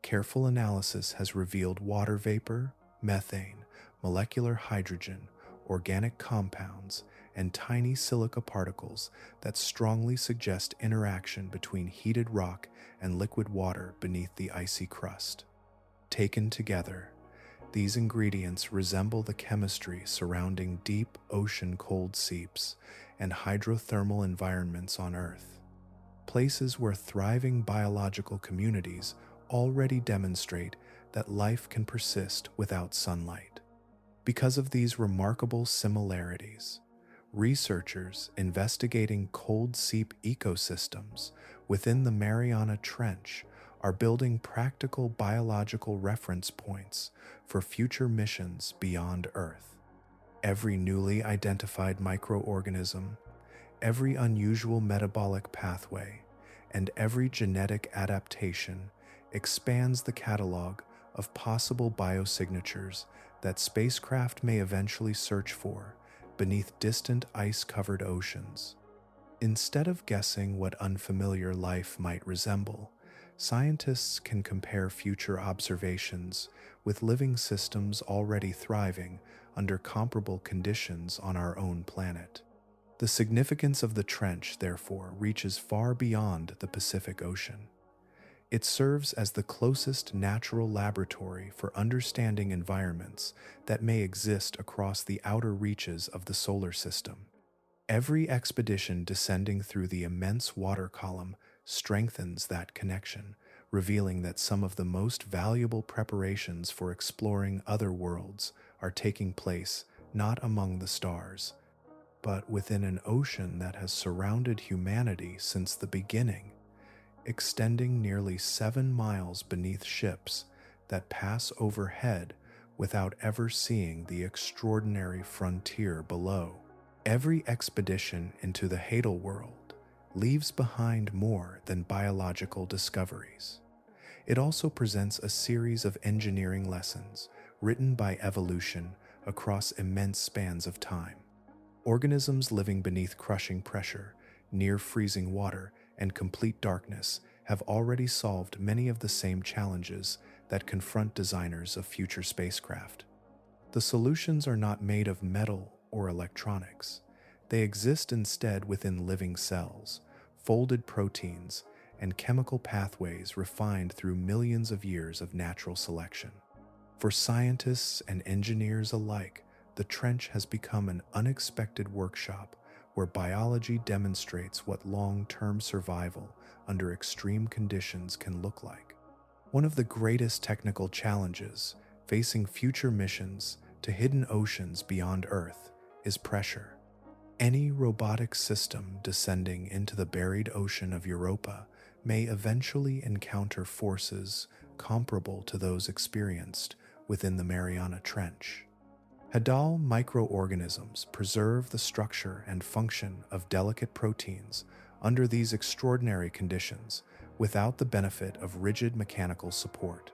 Careful analysis has revealed water vapor, methane, molecular hydrogen, organic compounds, and tiny silica particles that strongly suggest interaction between heated rock and liquid water beneath the icy crust. Taken together, these ingredients resemble the chemistry surrounding deep ocean cold seeps and hydrothermal environments on Earth, places where thriving biological communities already demonstrate that life can persist without sunlight. Because of these remarkable similarities, researchers investigating cold seep ecosystems within the Mariana Trench are building practical biological reference points for future missions beyond Earth. Every newly identified microorganism, every unusual metabolic pathway, and every genetic adaptation expands the catalog of possible biosignatures that spacecraft may eventually search for beneath distant ice-covered oceans. Instead of guessing what unfamiliar life might resemble, scientists can compare future observations with living systems already thriving under comparable conditions on our own planet. The significance of the trench, therefore, reaches far beyond the Pacific Ocean. It serves as the closest natural laboratory for understanding environments that may exist across the outer reaches of the solar system. Every expedition descending through the immense water column strengthens that connection, revealing that some of the most valuable preparations for exploring other worlds are taking place not among the stars, but within an ocean that has surrounded humanity since the beginning, extending nearly 7 miles beneath ships that pass overhead without ever seeing the extraordinary frontier below. Every expedition into the hadal world leaves behind more than biological discoveries. It also presents a series of engineering lessons written by evolution across immense spans of time. Organisms living beneath crushing pressure, near freezing water, and complete darkness have already solved many of the same challenges that confront designers of future spacecraft. The solutions are not made of metal or electronics. They exist instead within living cells, folded proteins, and chemical pathways refined through millions of years of natural selection. For scientists and engineers alike, the trench has become an unexpected workshop where biology demonstrates what long-term survival under extreme conditions can look like. One of the greatest technical challenges facing future missions to hidden oceans beyond Earth is pressure. Any robotic system descending into the buried ocean of Europa may eventually encounter forces comparable to those experienced within the Mariana Trench. Hadal microorganisms preserve the structure and function of delicate proteins under these extraordinary conditions without the benefit of rigid mechanical support.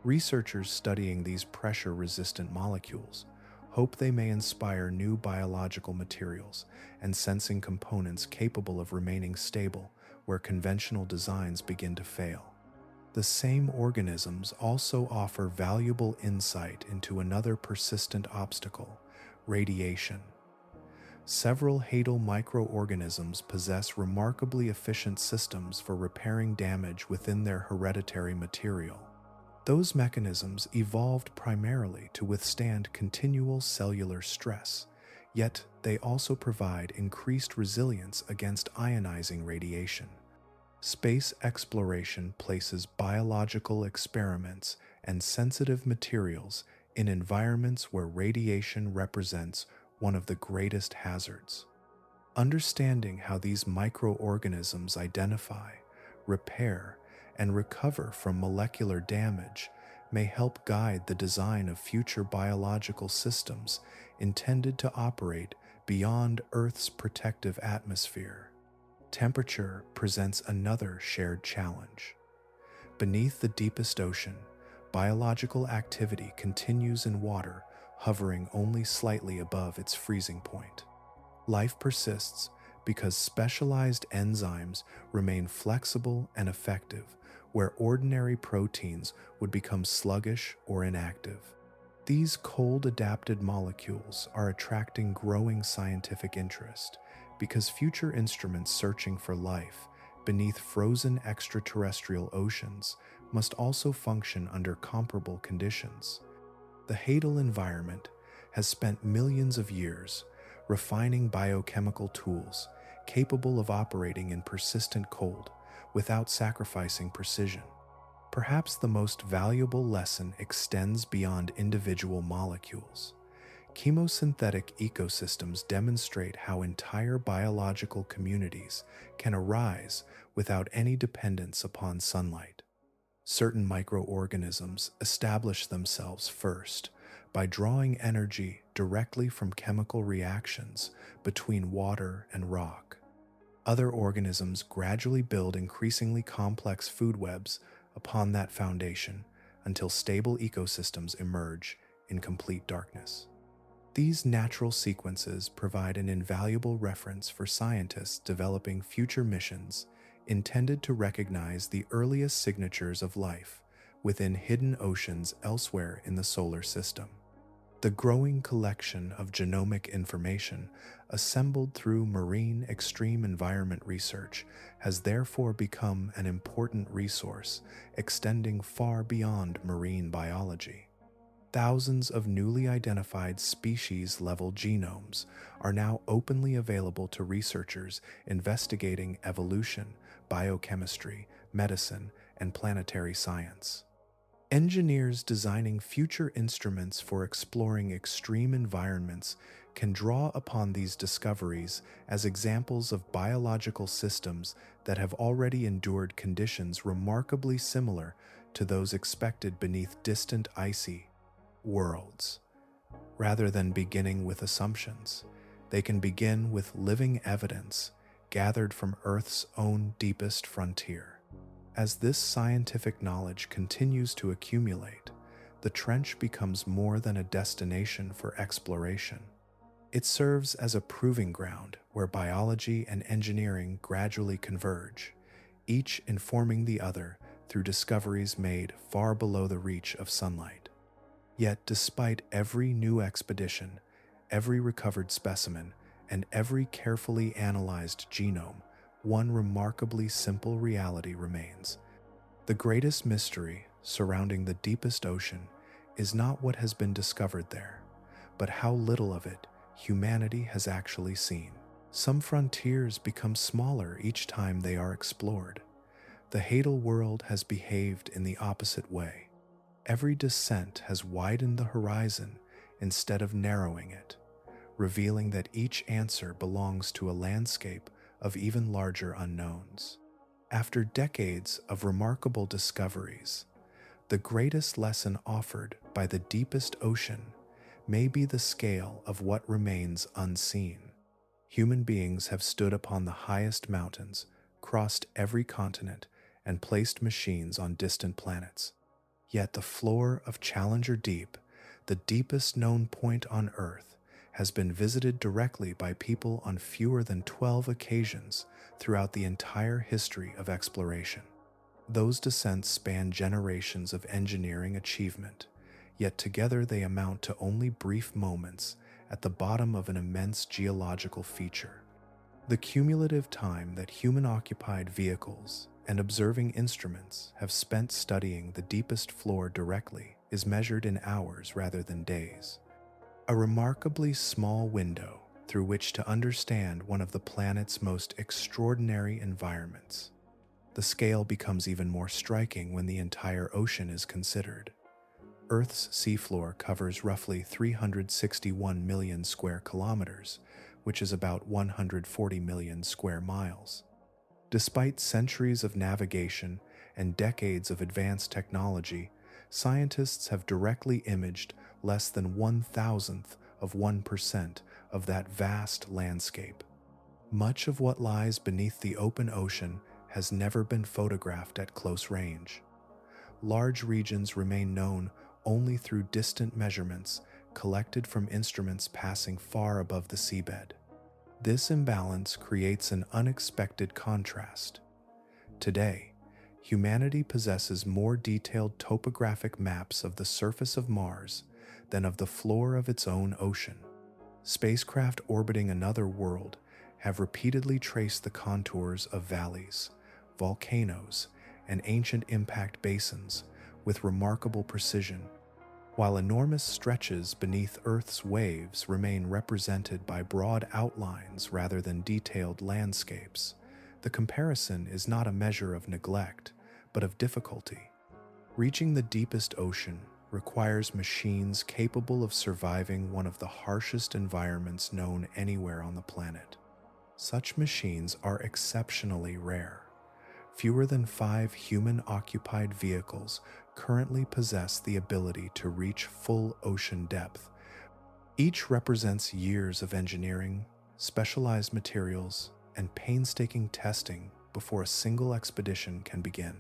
Researchers studying these pressure-resistant molecules hope they may inspire new biological materials and sensing components capable of remaining stable where conventional designs begin to fail. The same organisms also offer valuable insight into another persistent obstacle: radiation. Several hadal microorganisms possess remarkably efficient systems for repairing damage within their hereditary material. Those mechanisms evolved primarily to withstand continual cellular stress, Yet they also provide increased resilience against ionizing radiation. Space exploration places biological experiments and sensitive materials in environments where radiation represents one of the greatest hazards. Understanding how these microorganisms identify, repair, and recover from molecular damage may help guide the design of future biological systems intended to operate beyond Earth's protective atmosphere. Temperature presents another shared challenge. Beneath the deepest ocean, biological activity continues in water hovering only slightly above its freezing point. Life persists because specialized enzymes remain flexible and effective where ordinary proteins would become sluggish or inactive. These cold-adapted molecules are attracting growing scientific interest because future instruments searching for life beneath frozen extraterrestrial oceans must also function under comparable conditions. The hadal environment has spent millions of years refining biochemical tools capable of operating in persistent cold without sacrificing precision. Perhaps the most valuable lesson extends beyond individual molecules. Chemosynthetic ecosystems demonstrate how entire biological communities can arise without any dependence upon sunlight. Certain microorganisms establish themselves first by drawing energy directly from chemical reactions between water and rock. Other organisms gradually build increasingly complex food webs upon that foundation until stable ecosystems emerge in complete darkness. These natural sequences provide an invaluable reference for scientists developing future missions intended to recognize the earliest signatures of life within hidden oceans elsewhere in the solar system. The growing collection of genomic information assembled through marine extreme environment research has therefore become an important resource extending far beyond marine biology. Thousands of newly identified species-level genomes are now openly available to researchers investigating evolution, biochemistry, medicine, and planetary science. Engineers designing future instruments for exploring extreme environments can draw upon these discoveries as examples of biological systems that have already endured conditions remarkably similar to those expected beneath distant icy worlds. Rather than beginning with assumptions, they can begin with living evidence gathered from Earth's own deepest frontier. As this scientific knowledge continues to accumulate, the trench becomes more than a destination for exploration. It serves as a proving ground where biology and engineering gradually converge, each informing the other through discoveries made far below the reach of sunlight. Yet, despite every new expedition, every recovered specimen, and every carefully analyzed genome, one remarkably simple reality remains. The greatest mystery surrounding the deepest ocean is not what has been discovered there, but how little of it humanity has actually seen. Some frontiers become smaller each time they are explored. The hadal world has behaved in the opposite way. Every descent has widened the horizon instead of narrowing it, revealing that each answer belongs to a landscape of even larger unknowns. After decades of remarkable discoveries, the greatest lesson offered by the deepest ocean may be the scale of what remains unseen. Human beings have stood upon the highest mountains, crossed every continent, and placed machines on distant planets. Yet the floor of Challenger Deep, the deepest known point on Earth, has been visited directly by people on fewer than 12 occasions throughout the entire history of exploration. Those descents span generations of engineering achievement, yet together they amount to only brief moments at the bottom of an immense geological feature. The cumulative time that human-occupied vehicles and observing instruments have spent studying the deepest floor directly is measured in hours rather than days. A remarkably small window through which to understand one of the planet's most extraordinary environments. The scale becomes even more striking when the entire ocean is considered. Earth's seafloor covers roughly 361 million square kilometers, which is about 140 million square miles. Despite centuries of navigation and decades of advanced technology, scientists have directly imaged less than 1,000th of 1% of that vast landscape. Much of what lies beneath the open ocean has never been photographed at close range. Large regions remain known only through distant measurements collected from instruments passing far above the seabed. This imbalance creates an unexpected contrast. Today, humanity possesses more detailed topographic maps of the surface of Mars than of the floor of its own ocean. Spacecraft orbiting another world have repeatedly traced the contours of valleys, volcanoes, and ancient impact basins with remarkable precision, while enormous stretches beneath Earth's waves remain represented by broad outlines rather than detailed landscapes. The comparison is not a measure of neglect, but of difficulty. Reaching the deepest ocean requires machines capable of surviving one of the harshest environments known anywhere on the planet. Such machines are exceptionally rare. Fewer than 5 human-occupied vehicles currently possess the ability to reach full ocean depth. Each represents years of engineering, specialized materials, and painstaking testing before a single expedition can begin.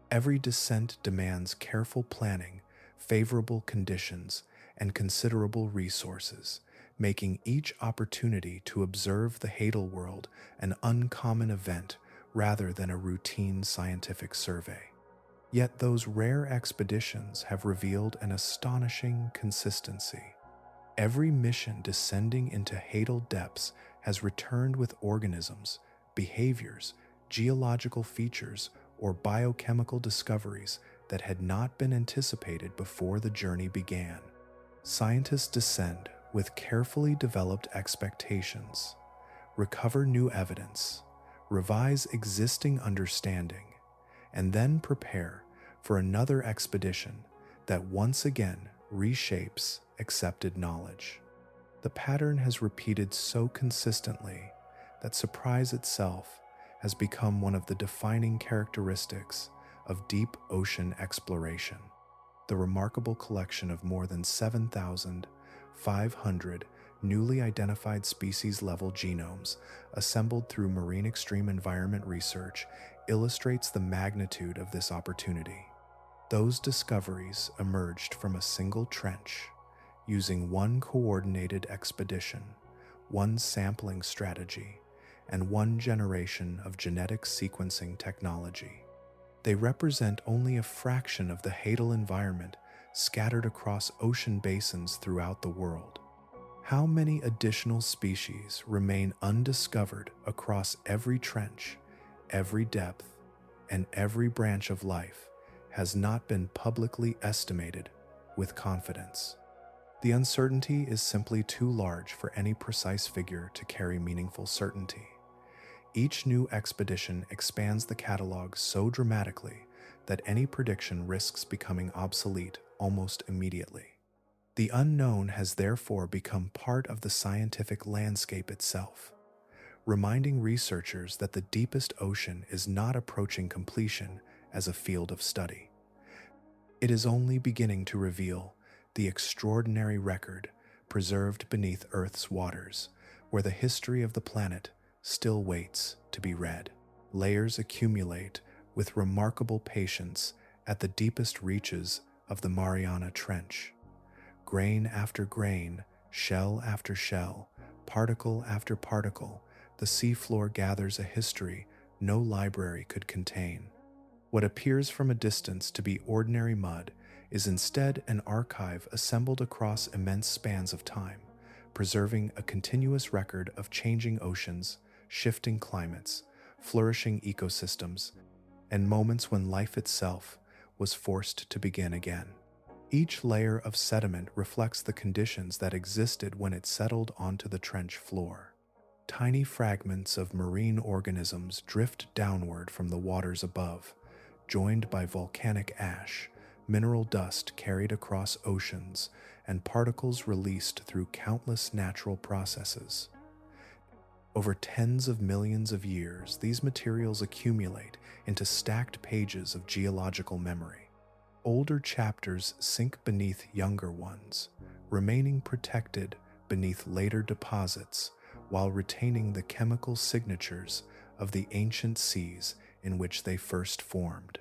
Every descent demands careful planning, favorable conditions, and considerable resources, making each opportunity to observe the hadal world an uncommon event rather than a routine scientific survey. Yet those rare expeditions have revealed an astonishing consistency. Every mission descending into hadal depths has returned with organisms, behaviors, geological features, or biochemical discoveries that had not been anticipated before the journey began. Scientists descend with carefully developed expectations, recover new evidence, revise existing understanding, and then prepare for another expedition that once again reshapes accepted knowledge. The pattern has repeated so consistently that surprise itself has become one of the defining characteristics of deep ocean exploration. The remarkable collection of more than 7,500 newly identified species-level genomes assembled through marine extreme environment research illustrates the magnitude of this opportunity. Those discoveries emerged from a single trench, using one coordinated expedition, one sampling strategy, and one generation of genetic sequencing technology. They represent only a fraction of the hadal environment scattered across ocean basins throughout the world. How many additional species remain undiscovered across every trench, every depth, and every branch of life has not been publicly estimated with confidence. The uncertainty is simply too large for any precise figure to carry meaningful certainty. Each new expedition expands the catalog so dramatically that any prediction risks becoming obsolete almost immediately. The unknown has therefore become part of the scientific landscape itself, reminding researchers that the deepest ocean is not approaching completion as a field of study. It is only beginning to reveal the extraordinary record preserved beneath Earth's waters, where the history of the planet still waits to be read. Layers accumulate with remarkable patience at the deepest reaches of the Mariana Trench. Grain after grain, shell after shell, particle after particle, the seafloor gathers a history no library could contain. What appears from a distance to be ordinary mud is instead an archive assembled across immense spans of time, preserving a continuous record of changing oceans, shifting climates, flourishing ecosystems, and moments when life itself was forced to begin again. Each layer of sediment reflects the conditions that existed when it settled onto the trench floor. Tiny fragments of marine organisms drift downward from the waters above, joined by volcanic ash, mineral dust carried across oceans, and particles released through countless natural processes. Over tens of millions of years, these materials accumulate into stacked pages of geological memory. Older chapters sink beneath younger ones, remaining protected beneath later deposits while retaining the chemical signatures of the ancient seas in which they first formed.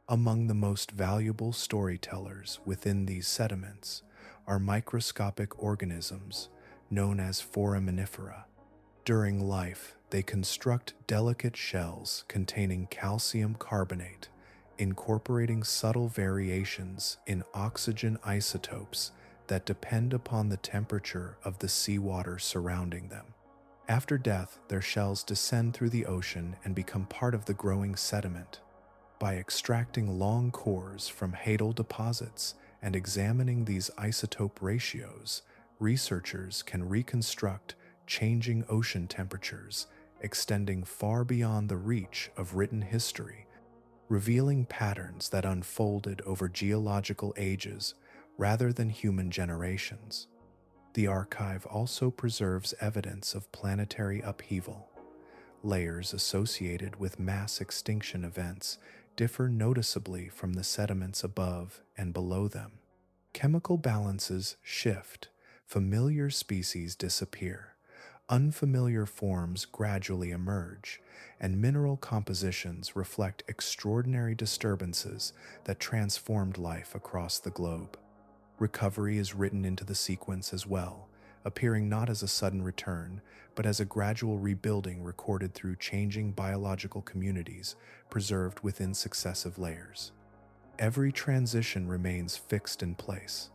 Among the most valuable storytellers within these sediments are microscopic organisms known as foraminifera. During life, they construct delicate shells containing calcium carbonate, incorporating subtle variations in oxygen isotopes that depend upon the temperature of the seawater surrounding them. After death, their shells descend through the ocean and become part of the growing sediment. By extracting long cores from hadal deposits and examining these isotope ratios, researchers can reconstruct changing ocean temperatures, extending far beyond the reach of written history, revealing patterns that unfolded over geological ages rather than human generations. The archive also preserves evidence of planetary upheaval. Layers associated with mass extinction events differ noticeably from the sediments above and below them. Chemical balances shift, familiar species disappear, unfamiliar forms gradually emerge, and mineral compositions reflect extraordinary disturbances that transformed life across the globe. Recovery is written into the sequence as well, appearing not as a sudden return, but as a gradual rebuilding recorded through changing biological communities preserved within successive layers. Every transition remains fixed in place,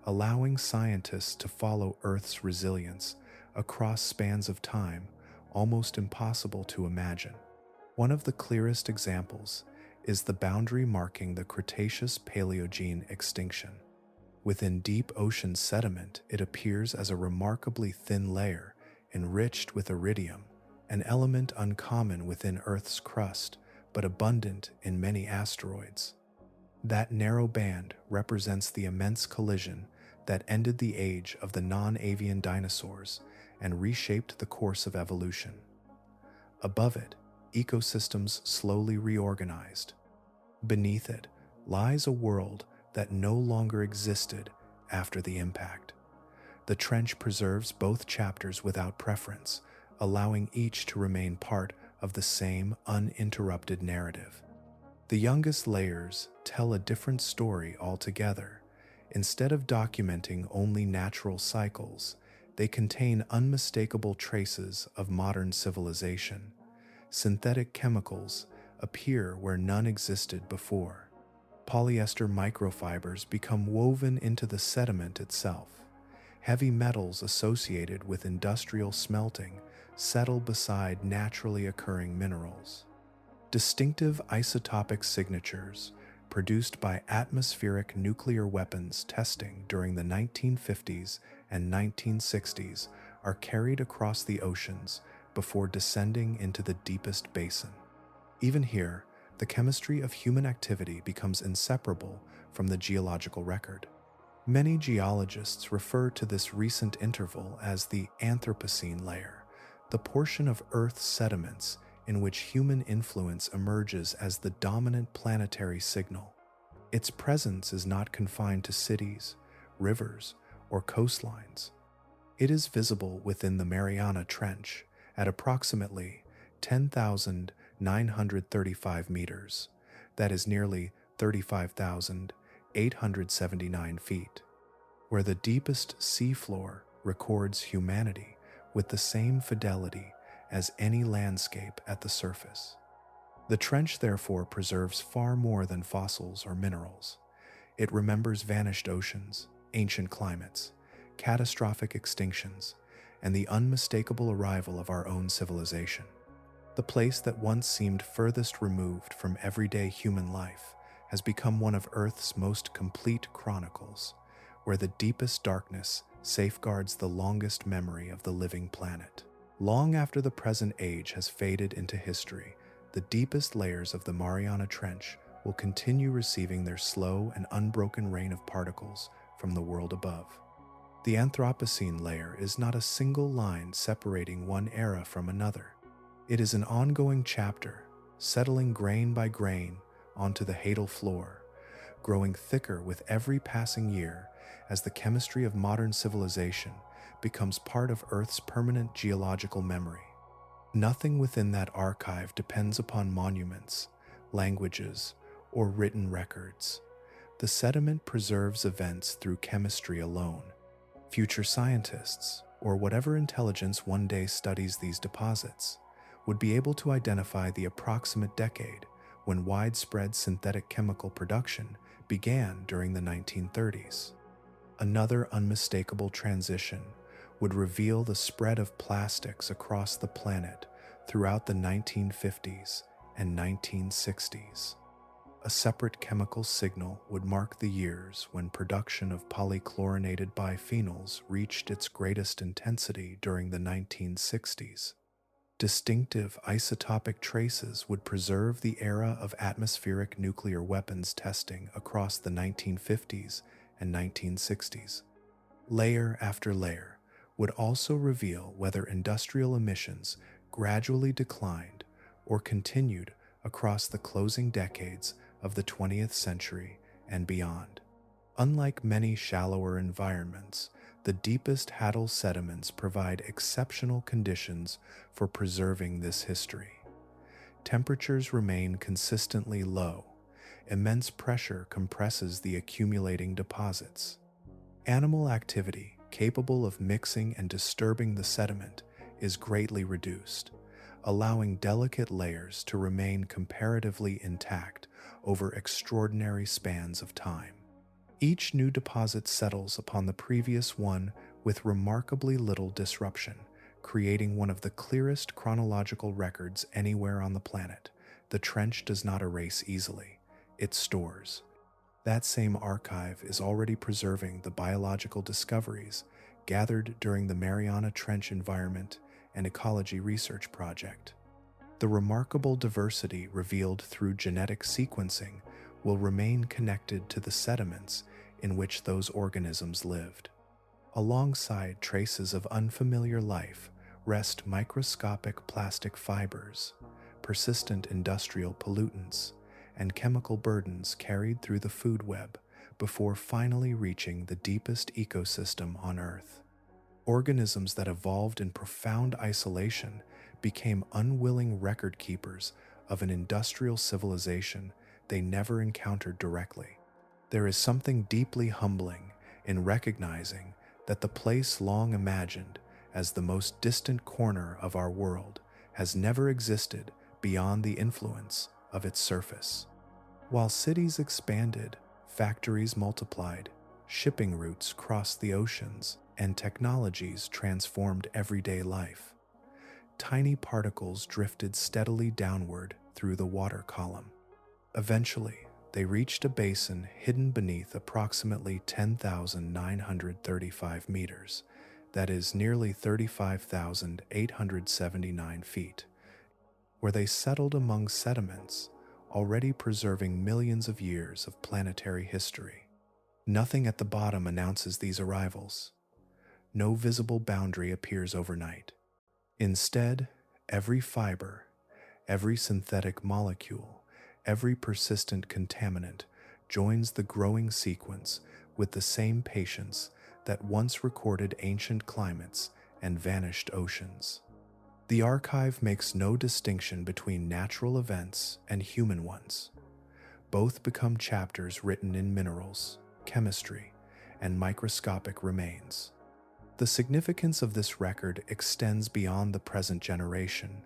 allowing scientists to follow Earth's resilience across spans of time almost impossible to imagine. One of the clearest examples is the boundary marking the Cretaceous-Paleogene extinction. Within deep ocean sediment, it appears as a remarkably thin layer, enriched with iridium, an element uncommon within Earth's crust, but abundant in many asteroids. That narrow band represents the immense collision that ended the age of the non-avian dinosaurs and reshaped the course of evolution. Above it, ecosystems slowly reorganized. Beneath it lies a world that no longer existed after the impact. The trench preserves both chapters without preference, allowing each to remain part of the same uninterrupted narrative. The youngest layers tell a different story altogether. Instead of documenting only natural cycles, they contain unmistakable traces of modern civilization. Synthetic chemicals appear where none existed before. Polyester microfibers become woven into the sediment itself. Heavy metals associated with industrial smelting settle beside naturally occurring minerals. Distinctive isotopic signatures produced by atmospheric nuclear weapons testing during the 1950s and 1960s are carried across the oceans before descending into the deepest basin. Even here, the chemistry of human activity becomes inseparable from the geological record. Many geologists refer to this recent interval as the Anthropocene layer, the portion of Earth's sediments in which human influence emerges as the dominant planetary signal. Its presence is not confined to cities, rivers, or coastlines. It is visible within the Mariana Trench at approximately 10,935 meters, that is nearly 35,879 feet, where the deepest seafloor records humanity with the same fidelity as any landscape at the surface. The trench therefore preserves far more than fossils or minerals. It remembers vanished oceans, ancient climates, catastrophic extinctions, and the unmistakable arrival of our own civilization. The place that once seemed furthest removed from everyday human life has become one of Earth's most complete chronicles, where the deepest darkness safeguards the longest memory of the living planet. Long after the present age has faded into history, the deepest layers of the Mariana Trench will continue receiving their slow and unbroken rain of particles from the world above. The Anthropocene layer is not a single line separating one era from another. It is an ongoing chapter, settling grain by grain onto the hadal floor, growing thicker with every passing year as the chemistry of modern civilization becomes part of Earth's permanent geological memory. Nothing within that archive depends upon monuments, languages, or written records. The sediment preserves events through chemistry alone. Future scientists, or whatever intelligence one day studies these deposits, would be able to identify the approximate decade when widespread synthetic chemical production began during the 1930s. Another unmistakable transition would reveal the spread of plastics across the planet throughout the 1950s and 1960s. A separate chemical signal would mark the years when production of polychlorinated biphenyls reached its greatest intensity during the 1960s. Distinctive isotopic traces would preserve the era of atmospheric nuclear weapons testing across the 1950s and 1960s. Layer after layer would also reveal whether industrial emissions gradually declined or continued across the closing decades of the 20th century and beyond. Unlike many shallower environments, the deepest hadal sediments provide exceptional conditions for preserving this history. Temperatures remain consistently low. Immense pressure compresses the accumulating deposits. Animal activity, capable of mixing and disturbing the sediment, is greatly reduced, allowing delicate layers to remain comparatively intact over extraordinary spans of time. Each new deposit settles upon the previous one with remarkably little disruption, creating one of the clearest chronological records anywhere on the planet. The trench does not erase easily, it stores. That same archive is already preserving the biological discoveries gathered during the Mariana Trench Environment and Ecology Research Project. The remarkable diversity revealed through genetic sequencing will remain connected to the sediments in which those organisms lived. Alongside traces of unfamiliar life rest microscopic plastic fibers, persistent industrial pollutants, and chemical burdens carried through the food web before finally reaching the deepest ecosystem on Earth. Organisms that evolved in profound isolation became unwilling record keepers of an industrial civilization they never encountered directly. There is something deeply humbling in recognizing that the place long imagined as the most distant corner of our world has never existed beyond the influence of its surface. While cities expanded, factories multiplied, shipping routes crossed the oceans, and technologies transformed everyday life, tiny particles drifted steadily downward through the water column. Eventually, they reached a basin hidden beneath approximately 10,935 meters, that is nearly 35,879 feet, where they settled among sediments already preserving millions of years of planetary history. Nothing at the bottom announces these arrivals. No visible boundary appears overnight. Instead, every fiber, every synthetic molecule, every persistent contaminant joins the growing sequence with the same patience that once recorded ancient climates and vanished oceans. The archive makes no distinction between natural events and human ones. Both become chapters written in minerals, chemistry, and microscopic remains. The significance of this record extends beyond the present generation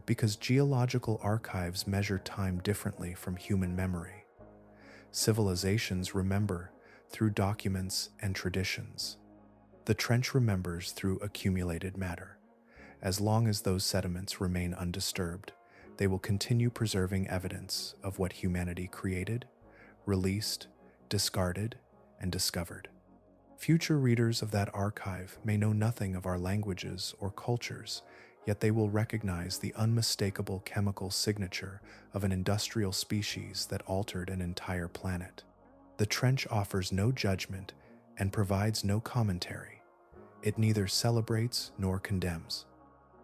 because geological archives measure time differently from human memory. Civilizations remember through documents and traditions. The trench remembers through accumulated matter. As long as those sediments remain undisturbed, they will continue preserving evidence of what humanity created, released, discarded, and discovered. Future readers of that archive may know nothing of our languages or cultures, yet they will recognize the unmistakable chemical signature of an industrial species that altered an entire planet. The trench offers no judgment and provides no commentary. It neither celebrates nor condemns.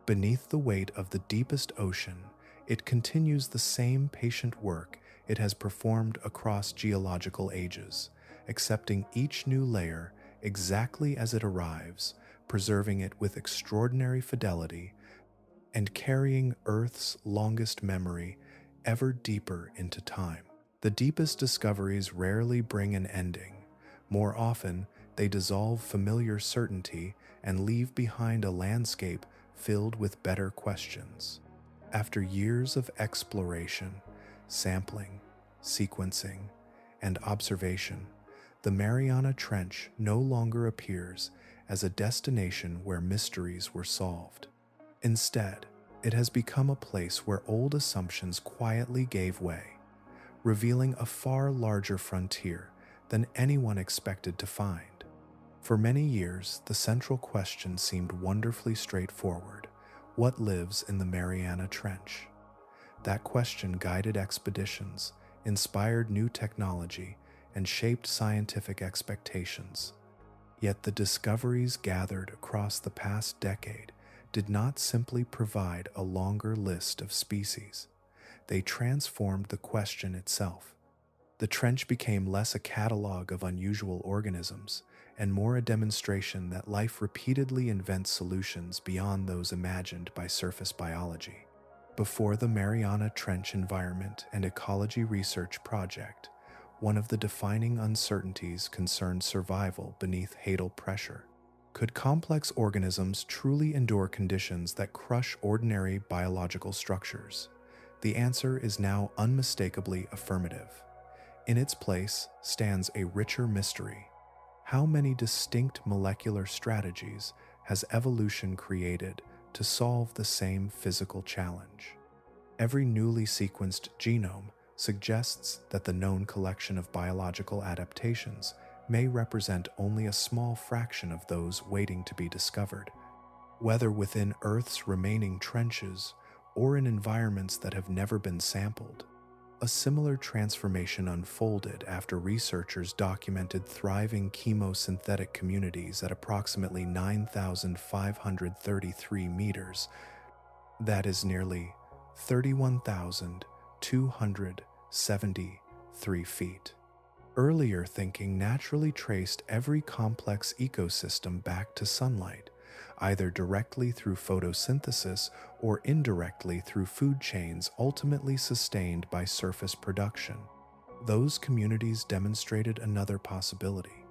Beneath the weight of the deepest ocean, it continues the same patient work it has performed across geological ages, accepting each new layer exactly as it arrives, preserving it with extraordinary fidelity, and carrying Earth's longest memory ever deeper into time. The deepest discoveries rarely bring an ending. More often, they dissolve familiar certainty and leave behind a landscape filled with better questions. After years of exploration, sampling, sequencing, and observation, the Mariana Trench no longer appears as a destination where mysteries were solved. Instead, it has become a place where old assumptions quietly gave way, revealing a far larger frontier than anyone expected to find. For many years, the central question seemed wonderfully straightforward: what lives in the Mariana Trench? That question guided expeditions, inspired new technology, and shaped scientific expectations. Yet the discoveries gathered across the past decade did not simply provide a longer list of species. They transformed the question itself. The trench became less a catalog of unusual organisms and more a demonstration that life repeatedly invents solutions beyond those imagined by surface biology. Before the Mariana Trench Environment and Ecology Research Project, one of the defining uncertainties concerned survival beneath hadal pressure. Could complex organisms truly endure conditions that crush ordinary biological structures? The answer is now unmistakably affirmative. In its place stands a richer mystery. How many distinct molecular strategies has evolution created to solve the same physical challenge? Every newly sequenced genome suggests that the known collection of biological adaptations may represent only a small fraction of those waiting to be discovered. Whether within Earth's remaining trenches or in environments that have never been sampled, a similar transformation unfolded after researchers documented thriving chemosynthetic communities at approximately 9,533 meters, that is nearly 31,273 feet. Earlier thinking naturally traced every complex ecosystem back to sunlight, either directly through photosynthesis or indirectly through food chains ultimately sustained by surface production. Those communities demonstrated another possibility.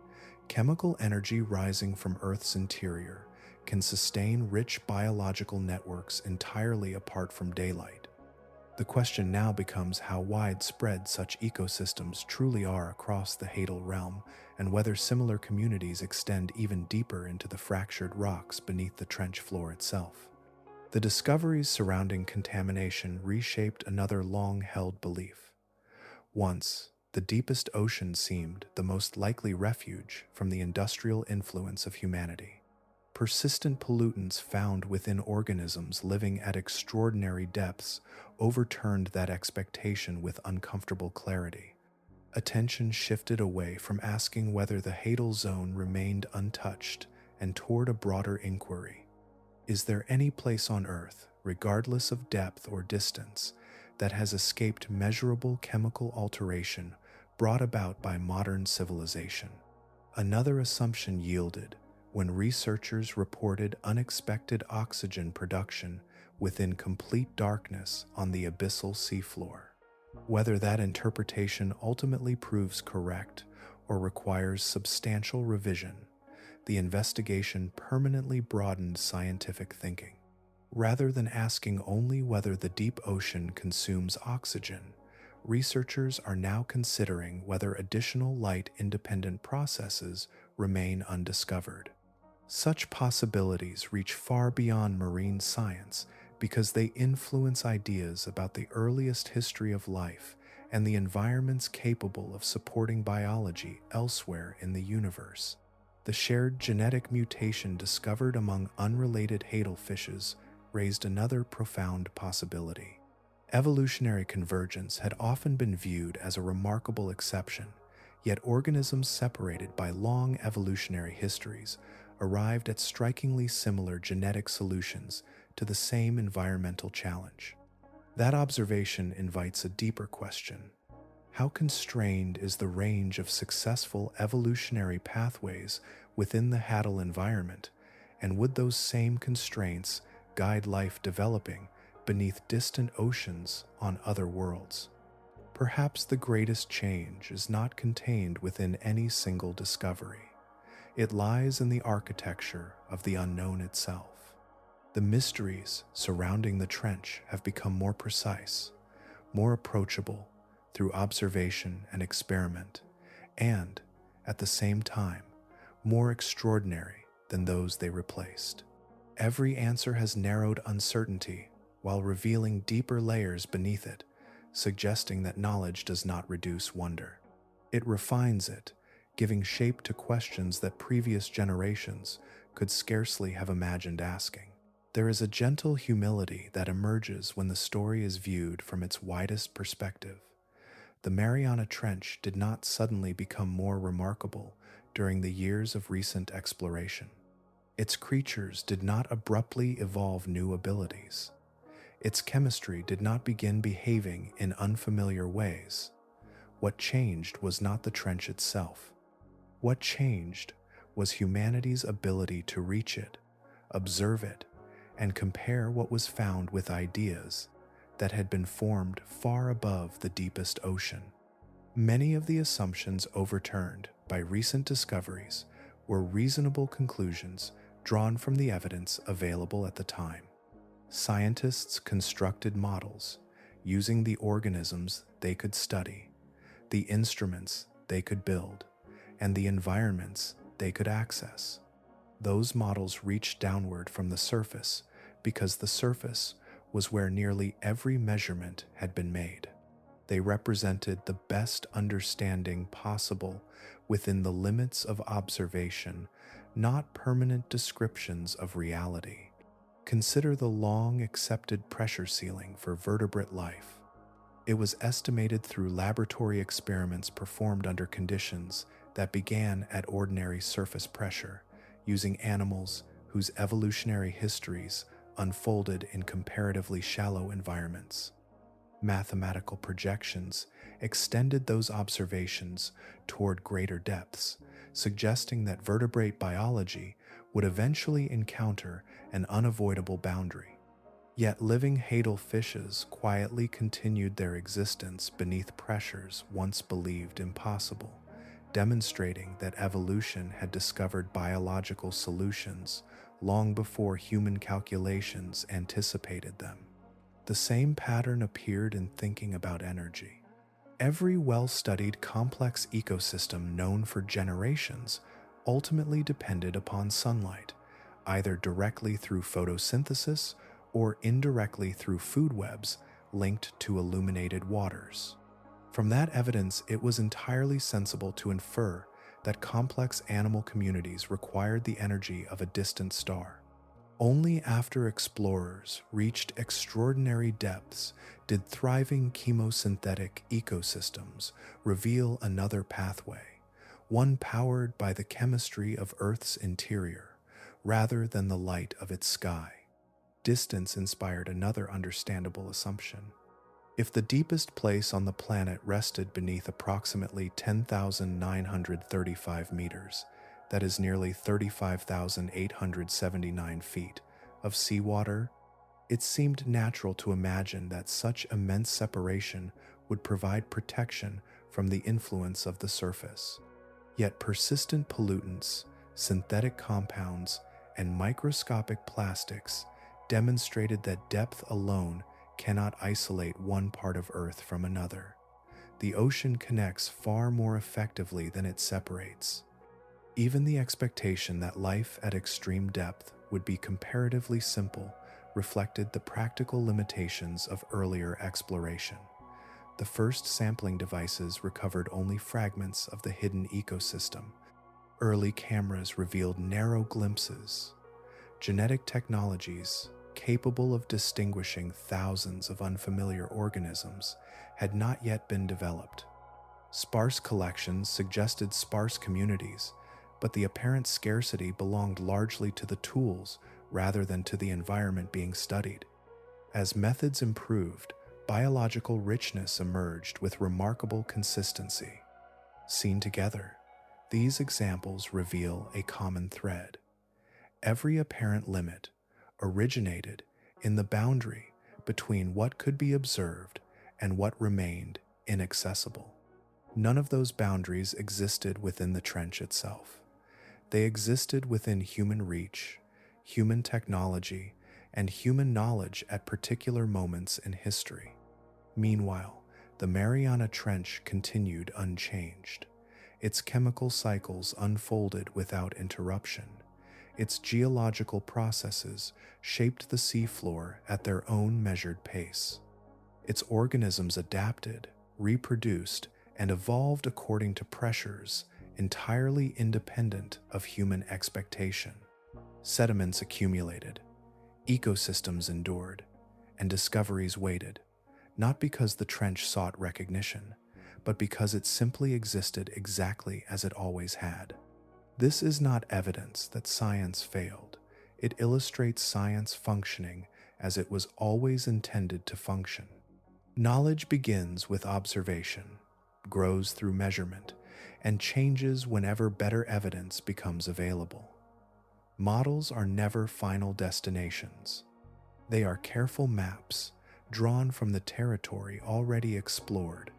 Chemical energy rising from Earth's interior can sustain rich biological networks entirely apart from daylight. The question now becomes how widespread such ecosystems truly are across the hadal realm, and whether similar communities extend even deeper into the fractured rocks beneath the trench floor itself. The discoveries surrounding contamination reshaped another long-held belief. Once, the deepest ocean seemed the most likely refuge from the industrial influence of humanity. Persistent pollutants found within organisms living at extraordinary depths overturned that expectation with uncomfortable clarity. Attention shifted away from asking whether the hadal zone remained untouched and toward a broader inquiry. Is there any place on Earth, regardless of depth or distance, that has escaped measurable chemical alteration brought about by modern civilization? Another assumption yielded when researchers reported unexpected oxygen production within complete darkness on the abyssal seafloor. Whether that interpretation ultimately proves correct or requires substantial revision, the investigation permanently broadened scientific thinking. Rather than asking only whether the deep ocean consumes oxygen, researchers are now considering whether additional light-independent processes remain undiscovered. Such possibilities reach far beyond marine science because they influence ideas about the earliest history of life and the environments capable of supporting biology elsewhere in the universe. The shared genetic mutation discovered among unrelated hadal fishes raised another profound possibility. Evolutionary convergence had often been viewed as a remarkable exception, yet organisms separated by long evolutionary histories arrived at strikingly similar genetic solutions to the same environmental challenge. That observation invites a deeper question. How constrained is the range of successful evolutionary pathways within the hadal environment, and would those same constraints guide life developing beneath distant oceans on other worlds? Perhaps the greatest change is not contained within any single discovery. It lies in the architecture of the unknown itself. The mysteries surrounding the trench have become more precise, more approachable through observation and experiment, and, at the same time, more extraordinary than those they replaced. Every answer has narrowed uncertainty while revealing deeper layers beneath it, suggesting that knowledge does not reduce wonder. It refines it, giving shape to questions that previous generations could scarcely have imagined asking. There is a gentle humility that emerges when the story is viewed from its widest perspective. The Mariana Trench did not suddenly become more remarkable during the years of recent exploration. Its creatures did not abruptly evolve new abilities. Its chemistry did not begin behaving in unfamiliar ways. What changed was not the trench itself. What changed was humanity's ability to reach it, observe it, and compare what was found with ideas that had been formed far above the deepest ocean. Many of the assumptions overturned by recent discoveries were reasonable conclusions drawn from the evidence available at the time. Scientists constructed models using the organisms they could study, the instruments they could build, and the environments they could access. Those models reached downward from the surface because the surface was where nearly every measurement had been made. They represented the best understanding possible within the limits of observation, not permanent descriptions of reality. Consider the long-accepted pressure ceiling for vertebrate life. It was estimated through laboratory experiments performed under conditions that began at ordinary surface pressure, using animals whose evolutionary histories unfolded in comparatively shallow environments. Mathematical projections extended those observations toward greater depths, suggesting that vertebrate biology would eventually encounter an unavoidable boundary. Yet living hadal fishes quietly continued their existence beneath pressures once believed impossible, demonstrating that evolution had discovered biological solutions long before human calculations anticipated them. The same pattern appeared in thinking about energy. Every well-studied complex ecosystem known for generations ultimately depended upon sunlight, either directly through photosynthesis or indirectly through food webs linked to illuminated waters. From that evidence, it was entirely sensible to infer that complex animal communities required the energy of a distant star. Only after explorers reached extraordinary depths did thriving chemosynthetic ecosystems reveal another pathway, one powered by the chemistry of Earth's interior, rather than the light of its sky. Distance inspired another understandable assumption. If the deepest place on the planet rested beneath approximately 10,935 meters, that is nearly 35,879 feet, of seawater, it seemed natural to imagine that such immense separation would provide protection from the influence of the surface. Yet persistent pollutants, synthetic compounds, and microscopic plastics demonstrated that depth alone cannot isolate one part of Earth from another. The ocean connects far more effectively than it separates. Even the expectation that life at extreme depth would be comparatively simple reflected the practical limitations of earlier exploration. The first sampling devices recovered only fragments of the hidden ecosystem. Early cameras revealed narrow glimpses. Genetic technologies, capable of distinguishing thousands of unfamiliar organisms, had not yet been developed. Sparse collections suggested sparse communities, but the apparent scarcity belonged largely to the tools rather than to the environment being studied. As methods improved, biological richness emerged with remarkable consistency. Seen together, these examples reveal a common thread. Every apparent limit originated in the boundary between what could be observed and what remained inaccessible. None of those boundaries existed within the trench itself. They existed within human reach, human technology, and human knowledge at particular moments in history. Meanwhile, the Mariana Trench continued unchanged. Its chemical cycles unfolded without interruption. Its geological processes shaped the seafloor at their own measured pace. Its organisms adapted, reproduced, and evolved according to pressures entirely independent of human expectation. Sediments accumulated, ecosystems endured, and discoveries waited, not because the trench sought recognition, but because it simply existed exactly as it always had. This is not evidence that science failed. It illustrates science functioning as it was always intended to function. Knowledge begins with observation, grows through measurement, and changes whenever better evidence becomes available. Models are never final destinations. They are careful maps drawn from the territory already explored,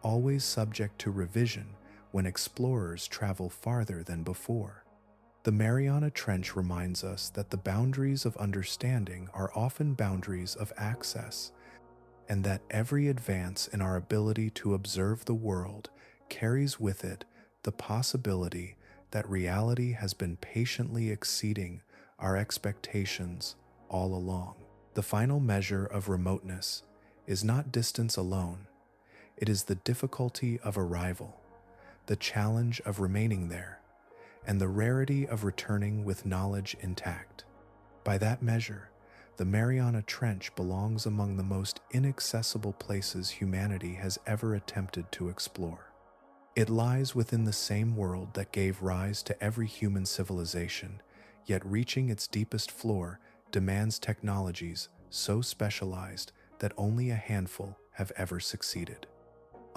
always subject to revision when explorers travel farther than before. The Mariana Trench reminds us that the boundaries of understanding are often boundaries of access, and that every advance in our ability to observe the world carries with it the possibility that reality has been patiently exceeding our expectations all along. The final measure of remoteness is not distance alone. It is the difficulty of arrival, the challenge of remaining there, and the rarity of returning with knowledge intact. By that measure, the Mariana Trench belongs among the most inaccessible places humanity has ever attempted to explore. It lies within the same world that gave rise to every human civilization, yet reaching its deepest floor demands technologies so specialized that only a handful have ever succeeded.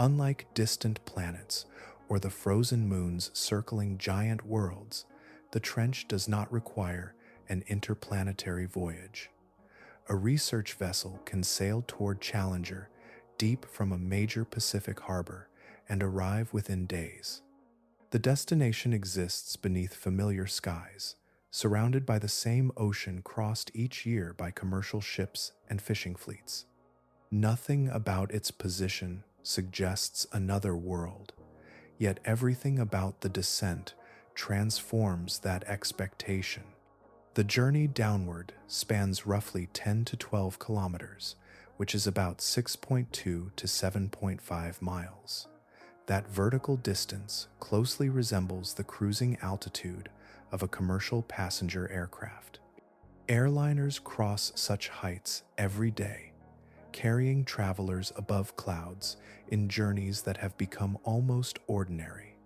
Unlike distant planets or the frozen moons circling giant worlds, the trench does not require an interplanetary voyage. A research vessel can sail toward Challenger deep from a major Pacific harbor and arrive within days. The destination exists beneath familiar skies, surrounded by the same ocean crossed each year by commercial ships and fishing fleets. Nothing about its position suggests another world, yet everything about the descent transforms that expectation. The journey downward spans roughly 10 to 12 kilometers, which is about 6.2 to 7.5 miles. That vertical distance closely resembles the cruising altitude of a commercial passenger aircraft. Airliners cross such heights every day, carrying travelers above clouds in journeys that have become almost ordinary.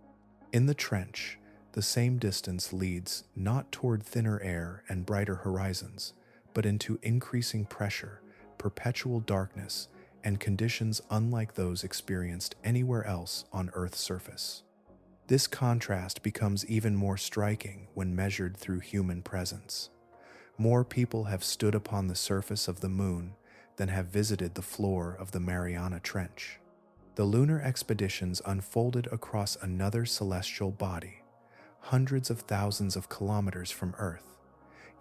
In the trench, the same distance leads not toward thinner air and brighter horizons, but into increasing pressure, perpetual darkness, and conditions unlike those experienced anywhere else on Earth's surface. This contrast becomes even more striking when measured through human presence. More people have stood upon the surface of the moon than have visited the floor of the Mariana Trench. The lunar expeditions unfolded across another celestial body, hundreds of thousands of kilometers from Earth,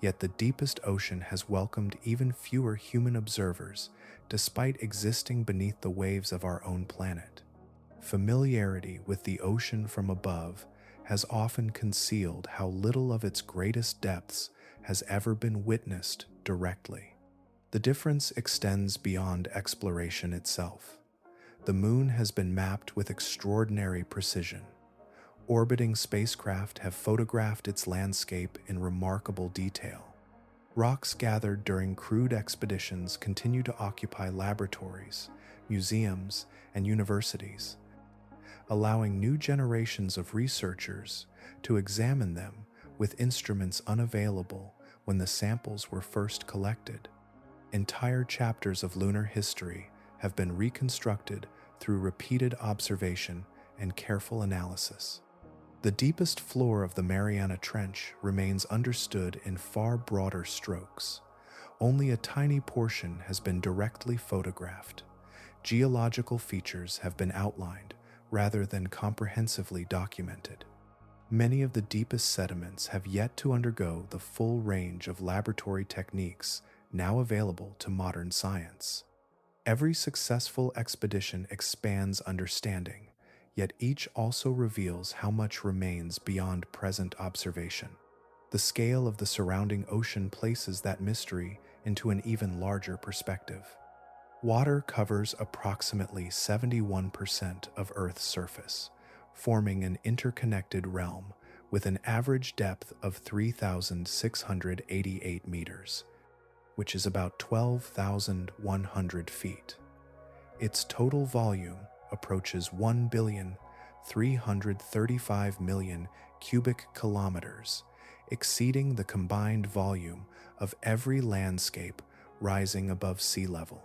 yet the deepest ocean has welcomed even fewer human observers despite existing beneath the waves of our own planet. Familiarity with the ocean from above has often concealed how little of its greatest depths has ever been witnessed directly. The difference extends beyond exploration itself. The moon has been mapped with extraordinary precision. Orbiting spacecraft have photographed its landscape in remarkable detail. Rocks gathered during crewed expeditions continue to occupy laboratories, museums, and universities, allowing new generations of researchers to examine them with instruments unavailable when the samples were first collected. Entire chapters of lunar history have been reconstructed through repeated observation and careful analysis. The deepest floor of the Mariana Trench remains understood in far broader strokes. Only a tiny portion has been directly photographed. Geological features have been outlined rather than comprehensively documented. Many of the deepest sediments have yet to undergo the full range of laboratory techniques now available to modern science. Every successful expedition expands understanding, yet each also reveals how much remains beyond present observation. The scale of the surrounding ocean places that mystery into an even larger perspective. Water covers approximately 71% of Earth's surface, forming an interconnected realm with an average depth of 3,688 meters, which is about 12,100 feet. Its total volume approaches 1,335,000,000 cubic kilometers, exceeding the combined volume of every landscape rising above sea level.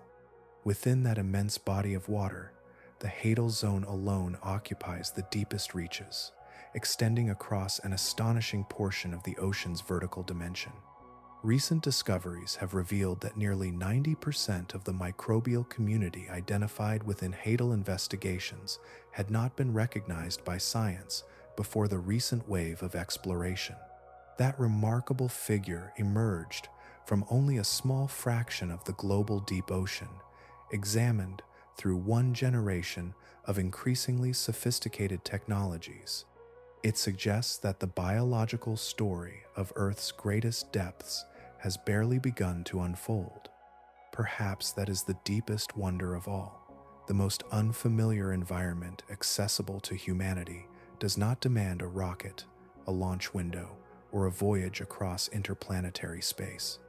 Within that immense body of water, the hadal zone alone occupies the deepest reaches, extending across an astonishing portion of the ocean's vertical dimension. Recent discoveries have revealed that nearly 90% of the microbial community identified within hadal investigations had not been recognized by science before the recent wave of exploration. That remarkable figure emerged from only a small fraction of the global deep ocean, examined through one generation of increasingly sophisticated technologies. It suggests that the biological story of Earth's greatest depths has barely begun to unfold. Perhaps that is the deepest wonder of all. The most unfamiliar environment accessible to humanity does not demand a rocket, a launch window, or a voyage across interplanetary space.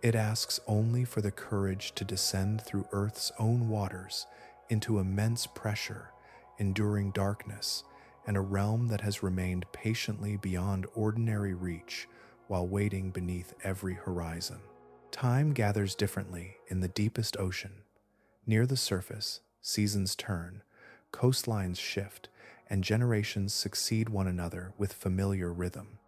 It asks only for the courage to descend through Earth's own waters into immense pressure, enduring darkness, and a realm that has remained patiently beyond ordinary reach while waiting beneath every horizon. Time gathers differently in the deepest ocean. Near the surface, seasons turn, coastlines shift, and generations succeed one another with familiar rhythm.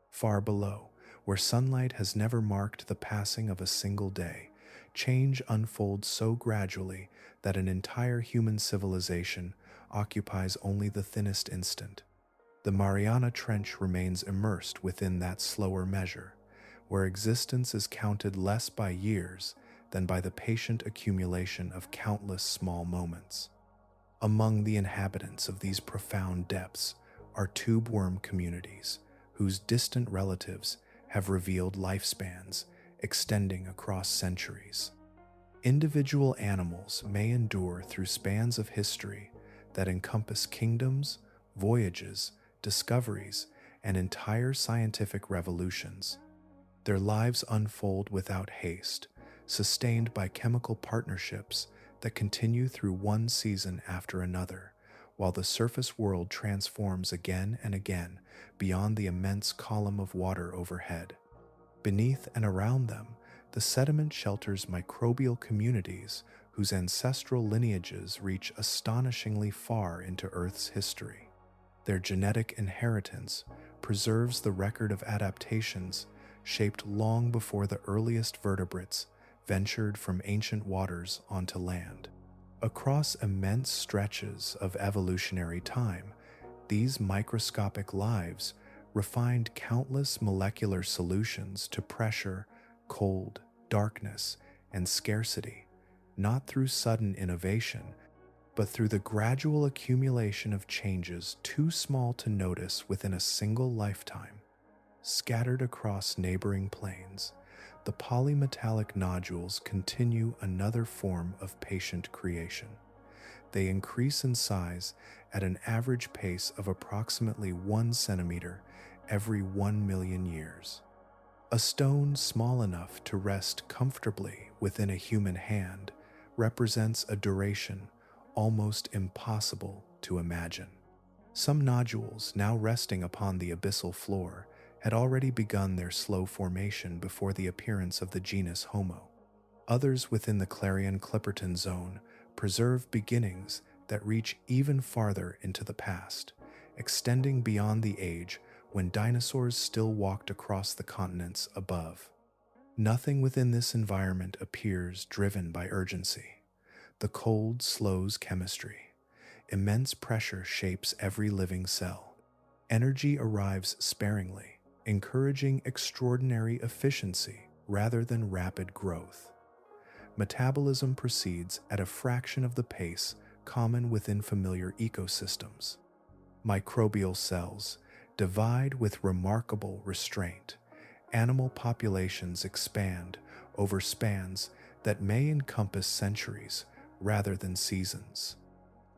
Far below, where sunlight has never marked the passing of a single day, change unfolds so gradually that an entire human civilization occupies only the thinnest instant. The Mariana Trench remains immersed within that slower measure, where existence is counted less by years than by the patient accumulation of countless small moments. Among the inhabitants of these profound depths are tube worm communities, whose distant relatives have revealed lifespans extending across centuries. Individual animals may endure through spans of history that encompass kingdoms, voyages, discoveries, and entire scientific revolutions. Their lives unfold without haste, sustained by chemical partnerships that continue through one season after another, while the surface world transforms again and again beyond the immense column of water overhead. Beneath and around them, the sediment shelters microbial communities whose ancestral lineages reach astonishingly far into Earth's history. Their genetic inheritance preserves the record of adaptations shaped long before the earliest vertebrates ventured from ancient waters onto land. Across immense stretches of evolutionary time, these microscopic lives refined countless molecular solutions to pressure, cold, darkness, and scarcity, not through sudden innovation, but through the gradual accumulation of changes too small to notice within a single lifetime. Scattered across neighboring plains, the polymetallic nodules continue another form of patient creation. They increase in size at an average pace of approximately 1 centimeter every 1 million years. A stone small enough to rest comfortably within a human hand represents a duration almost impossible to imagine. Some nodules now resting upon the abyssal floor had already begun their slow formation before the appearance of the genus Homo. Others within the Clarion-Clipperton zone preserve beginnings that reach even farther into the past, extending beyond the age when dinosaurs still walked across the continents above. Nothing within this environment appears driven by urgency. The cold slows chemistry. Immense pressure shapes every living cell. Energy arrives sparingly, encouraging extraordinary efficiency rather than rapid growth. Metabolism proceeds at a fraction of the pace common within familiar ecosystems. Microbial cells divide with remarkable restraint. Animal populations expand over spans that may encompass centuries rather than seasons.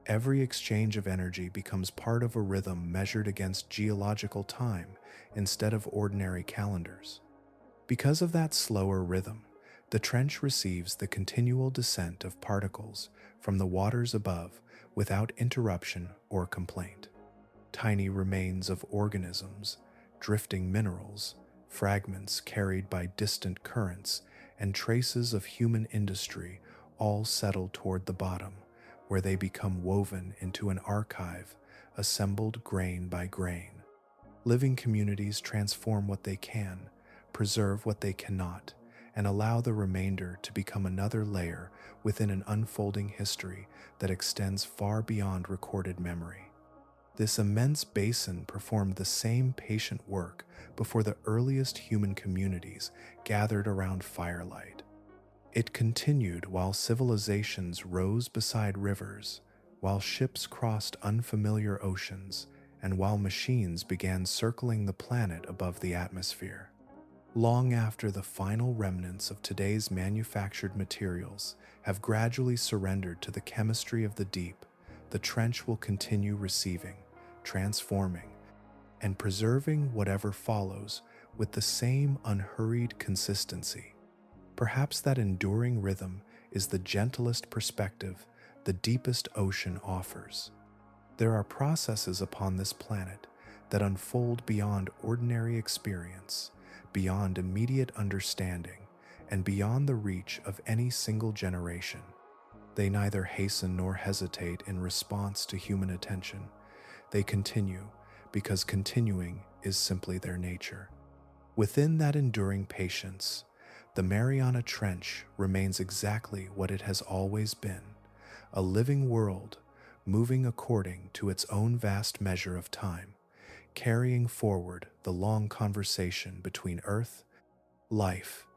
Every exchange of energy becomes part of a rhythm measured against geological time instead of ordinary calendars. Because of that slower rhythm, the trench receives the continual descent of particles from the waters above without interruption or complaint. Tiny remains of organisms, drifting minerals, fragments carried by distant currents, and traces of human industry all settle toward the bottom, where they become woven into an archive assembled grain by grain. Living communities transform what they can, preserve what they cannot, and allow the remainder to become another layer within an unfolding history that extends far beyond recorded memory. This immense basin performed the same patient work before the earliest human communities gathered around firelight. It continued while civilizations rose beside rivers, while ships crossed unfamiliar oceans, and while machines began circling the planet above the atmosphere. Long after the final remnants of today's manufactured materials have gradually surrendered to the chemistry of the deep, the trench will continue receiving, transforming, and preserving whatever follows with the same unhurried consistency. Perhaps that enduring rhythm is the gentlest perspective the deepest ocean offers. There are processes upon this planet that unfold beyond ordinary experience, beyond immediate understanding, and beyond the reach of any single generation. They neither hasten nor hesitate in response to human attention. They continue because continuing is simply their nature. Within that enduring patience, the Mariana Trench remains exactly what it has always been, a living world moving according to its own vast measure of time, carrying forward the long conversation between Earth, life,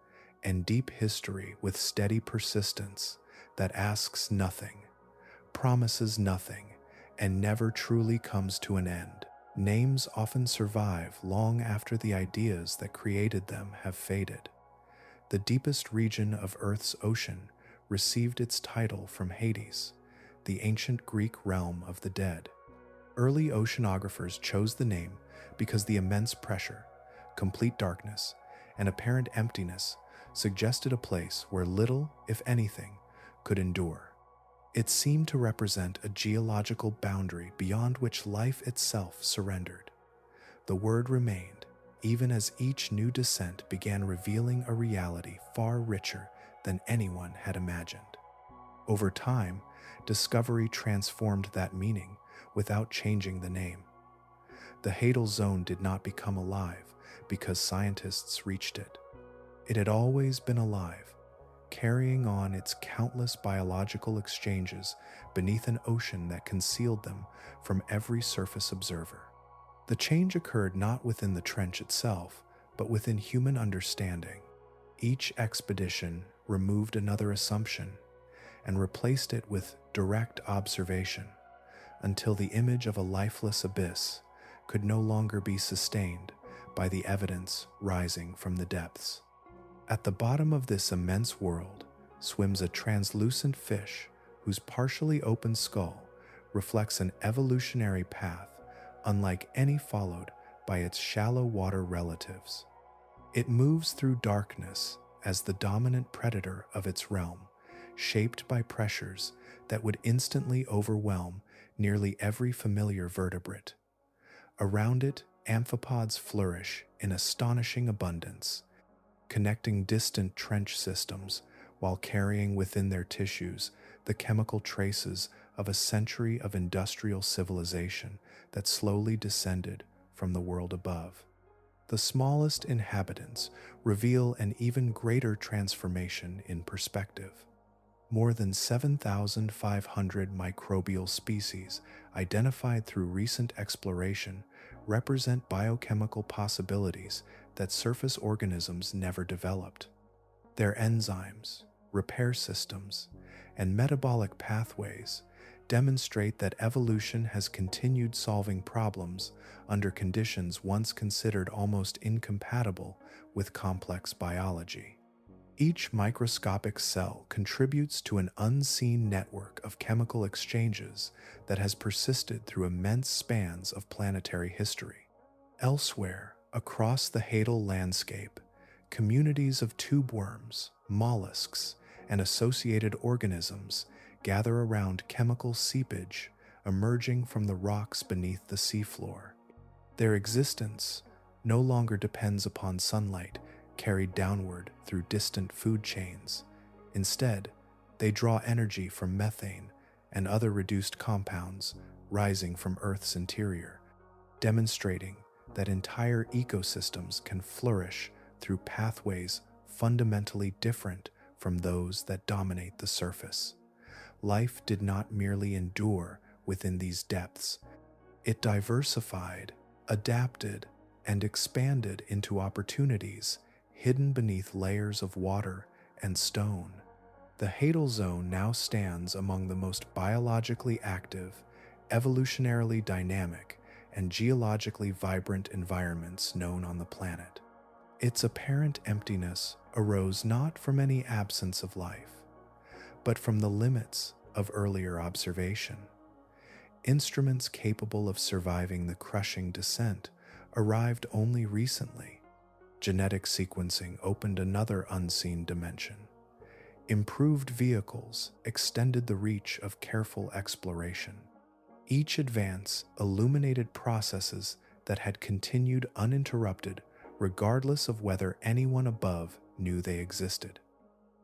and deep history with steady persistence that asks nothing, promises nothing, and never truly comes to an end. Names often survive long after the ideas that created them have faded. The deepest region of Earth's ocean received its title from Hades, the ancient Greek realm of the dead. Early oceanographers chose the name because the immense pressure, complete darkness, and apparent emptiness suggested a place where little, if anything, could endure. It seemed to represent a geological boundary beyond which life itself surrendered. The word remained, even as each new descent began revealing a reality far richer than anyone had imagined. Over time, discovery transformed that meaning without changing the name. The hadal zone did not become alive because scientists reached it. It had always been alive, carrying on its countless biological exchanges beneath an ocean that concealed them from every surface observer. The change occurred not within the trench itself, but within human understanding. Each expedition removed another assumption and replaced it with direct observation, until the image of a lifeless abyss could no longer be sustained by the evidence rising from the depths. At the bottom of this immense world swims a translucent fish whose partially open skull reflects an evolutionary path unlike any followed by its shallow water relatives. It moves through darkness as the dominant predator of its realm, shaped by pressures that would instantly overwhelm nearly every familiar vertebrate. Around it, amphipods flourish in astonishing abundance, connecting distant trench systems while carrying within their tissues the chemical traces of a century of industrial civilization that slowly descended from the world above. The smallest inhabitants reveal an even greater transformation in perspective. More than 7,500 microbial species identified through recent exploration represent biochemical possibilities that surface organisms never developed. Their enzymes, repair systems, and metabolic pathways demonstrate that evolution has continued solving problems under conditions once considered almost incompatible with complex biology. Each microscopic cell contributes to an unseen network of chemical exchanges that has persisted through immense spans of planetary history. Elsewhere, across the hadal landscape, communities of tube worms, mollusks, and associated organisms gather around chemical seepage emerging from the rocks beneath the seafloor. Their existence no longer depends upon sunlight carried downward through distant food chains. Instead, they draw energy from methane and other reduced compounds rising from Earth's interior, demonstrating that entire ecosystems can flourish through pathways fundamentally different from those that dominate the surface. Life did not merely endure within these depths. It diversified, adapted, and expanded into opportunities hidden beneath layers of water and stone. The hadal zone now stands among the most biologically active, evolutionarily dynamic, and geologically vibrant environments known on the planet. Its apparent emptiness arose not from any absence of life, but from the limits of earlier observation. Instruments capable of surviving the crushing descent arrived only recently. Genetic sequencing opened another unseen dimension. Improved vehicles extended the reach of careful exploration. Each advance illuminated processes that had continued uninterrupted regardless of whether anyone above knew they existed.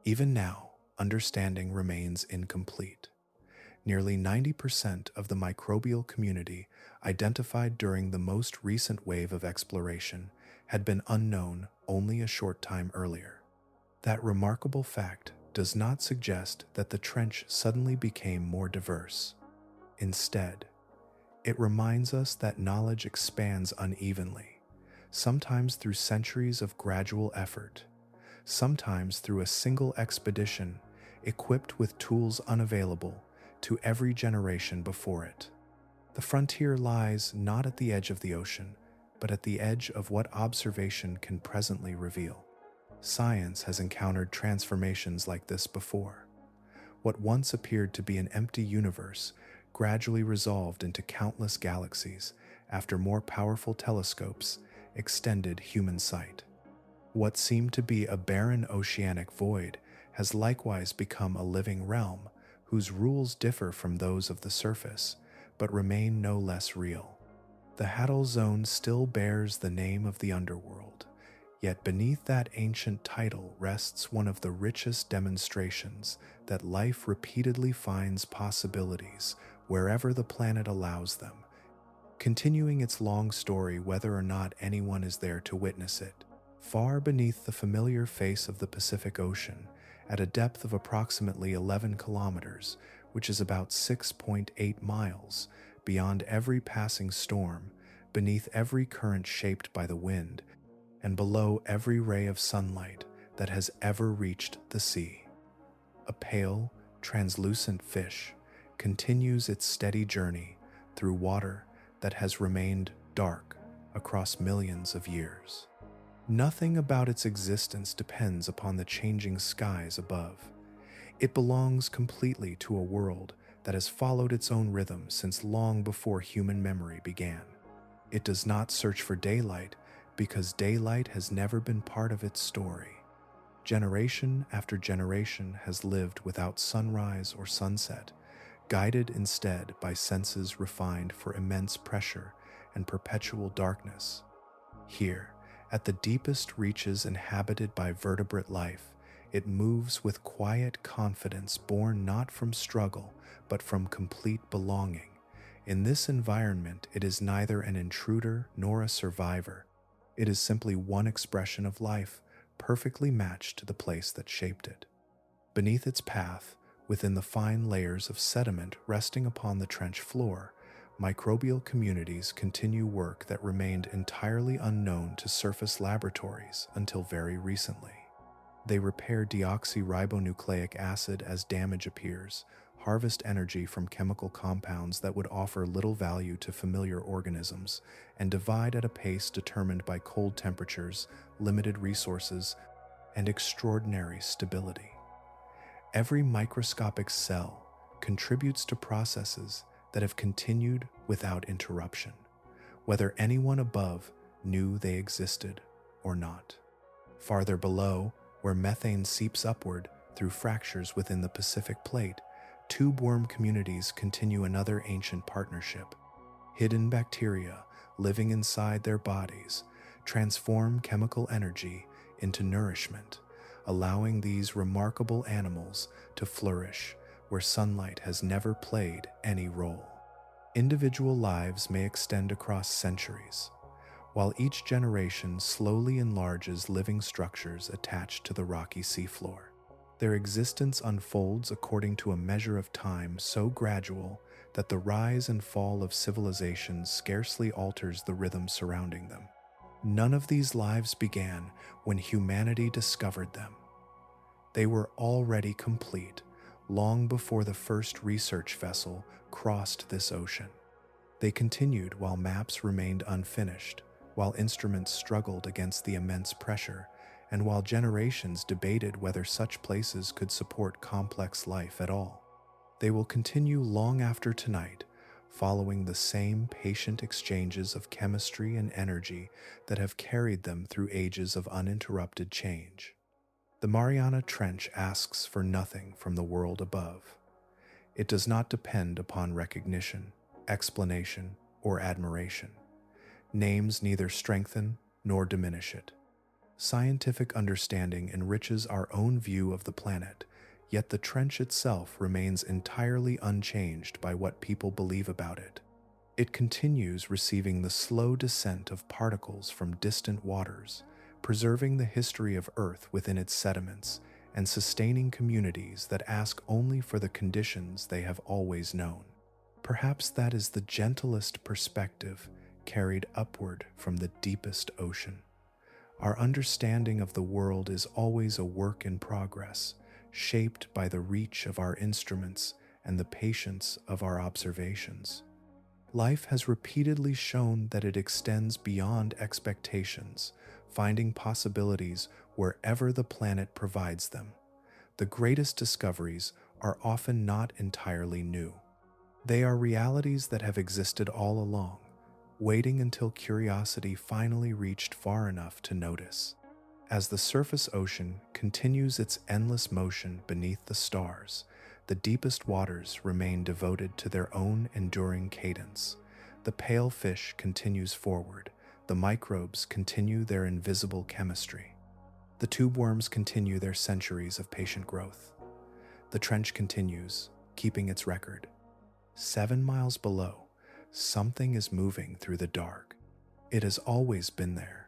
Even now, understanding remains incomplete. Nearly 90% of the microbial community identified during the most recent wave of exploration had been unknown only a short time earlier. That remarkable fact does not suggest that the trench suddenly became more diverse. Instead, it reminds us that knowledge expands unevenly, sometimes through centuries of gradual effort, sometimes through a single expedition equipped with tools unavailable to every generation before it. The frontier lies not at the edge of the ocean, but at the edge of what observation can presently reveal. Science has encountered transformations like this before. What once appeared to be an empty universe gradually resolved into countless galaxies after more powerful telescopes extended human sight. What seemed to be a barren oceanic void has likewise become a living realm whose rules differ from those of the surface, but remain no less real. The hadal zone still bears the name of the underworld, yet beneath that ancient title rests one of the richest demonstrations that life repeatedly finds possibilities wherever the planet allows them, continuing its long story whether or not anyone is there to witness it. Far beneath the familiar face of the Pacific Ocean, at a depth of approximately 11 kilometers, which is about 6.8 miles, beyond every passing storm, beneath every current shaped by the wind, and below every ray of sunlight that has ever reached the sea. A pale, translucent fish continues its steady journey through water that has remained dark across millions of years. Nothing about its existence depends upon the changing skies above. It belongs completely to a world that has followed its own rhythm since long before human memory began. It does not search for daylight because daylight has never been part of its story. Generation after generation has lived without sunrise or sunset, guided instead by senses refined for immense pressure and perpetual darkness. Here, at the deepest reaches inhabited by vertebrate life, it moves with quiet confidence born not from struggle, but from complete belonging. In this environment, it is neither an intruder nor a survivor. It is simply one expression of life, perfectly matched to the place that shaped it. Beneath its path, within the fine layers of sediment resting upon the trench floor, microbial communities continue work that remained entirely unknown to surface laboratories until very recently. They repair deoxyribonucleic acid as damage appears, harvest energy from chemical compounds that would offer little value to familiar organisms, and divide at a pace determined by cold temperatures, limited resources, and extraordinary stability. Every microscopic cell contributes to processes that have continued without interruption, whether anyone above knew they existed or not. Farther below, where methane seeps upward through fractures within the Pacific Plate, tube worm communities continue another ancient partnership. Hidden bacteria living inside their bodies transform chemical energy into nourishment, allowing these remarkable animals to flourish where sunlight has never played any role. Individual lives may extend across centuries, while each generation slowly enlarges living structures attached to the rocky seafloor. Their existence unfolds according to a measure of time so gradual that the rise and fall of civilizations scarcely alters the rhythm surrounding them. None of these lives began when humanity discovered them. They were already complete long before the first research vessel crossed this ocean. They continued while maps remained unfinished, while instruments struggled against the immense pressure, and while generations debated whether such places could support complex life at all. They will continue long after tonight, following the same patient exchanges of chemistry and energy that have carried them through ages of uninterrupted change. The Mariana Trench asks for nothing from the world above. It does not depend upon recognition, explanation, or admiration. Names neither strengthen nor diminish it. Scientific understanding enriches our own view of the planet, yet the trench itself remains entirely unchanged by what people believe about it. It continues receiving the slow descent of particles from distant waters, preserving the history of Earth within its sediments, and sustaining communities that ask only for the conditions they have always known. Perhaps that is the gentlest perspective carried upward from the deepest ocean. Our understanding of the world is always a work in progress, shaped by the reach of our instruments and the patience of our observations. Life has repeatedly shown that it extends beyond expectations, finding possibilities wherever the planet provides them. The greatest discoveries are often not entirely new. They are realities that have existed all along, waiting until curiosity finally reached far enough to notice. As the surface ocean continues its endless motion beneath the stars, the deepest waters remain devoted to their own enduring cadence. The pale fish continues forward, the microbes continue their invisible chemistry. The tube worms continue their centuries of patient growth. The trench continues, keeping its record. 7 miles below, something is moving through the dark. It has always been there,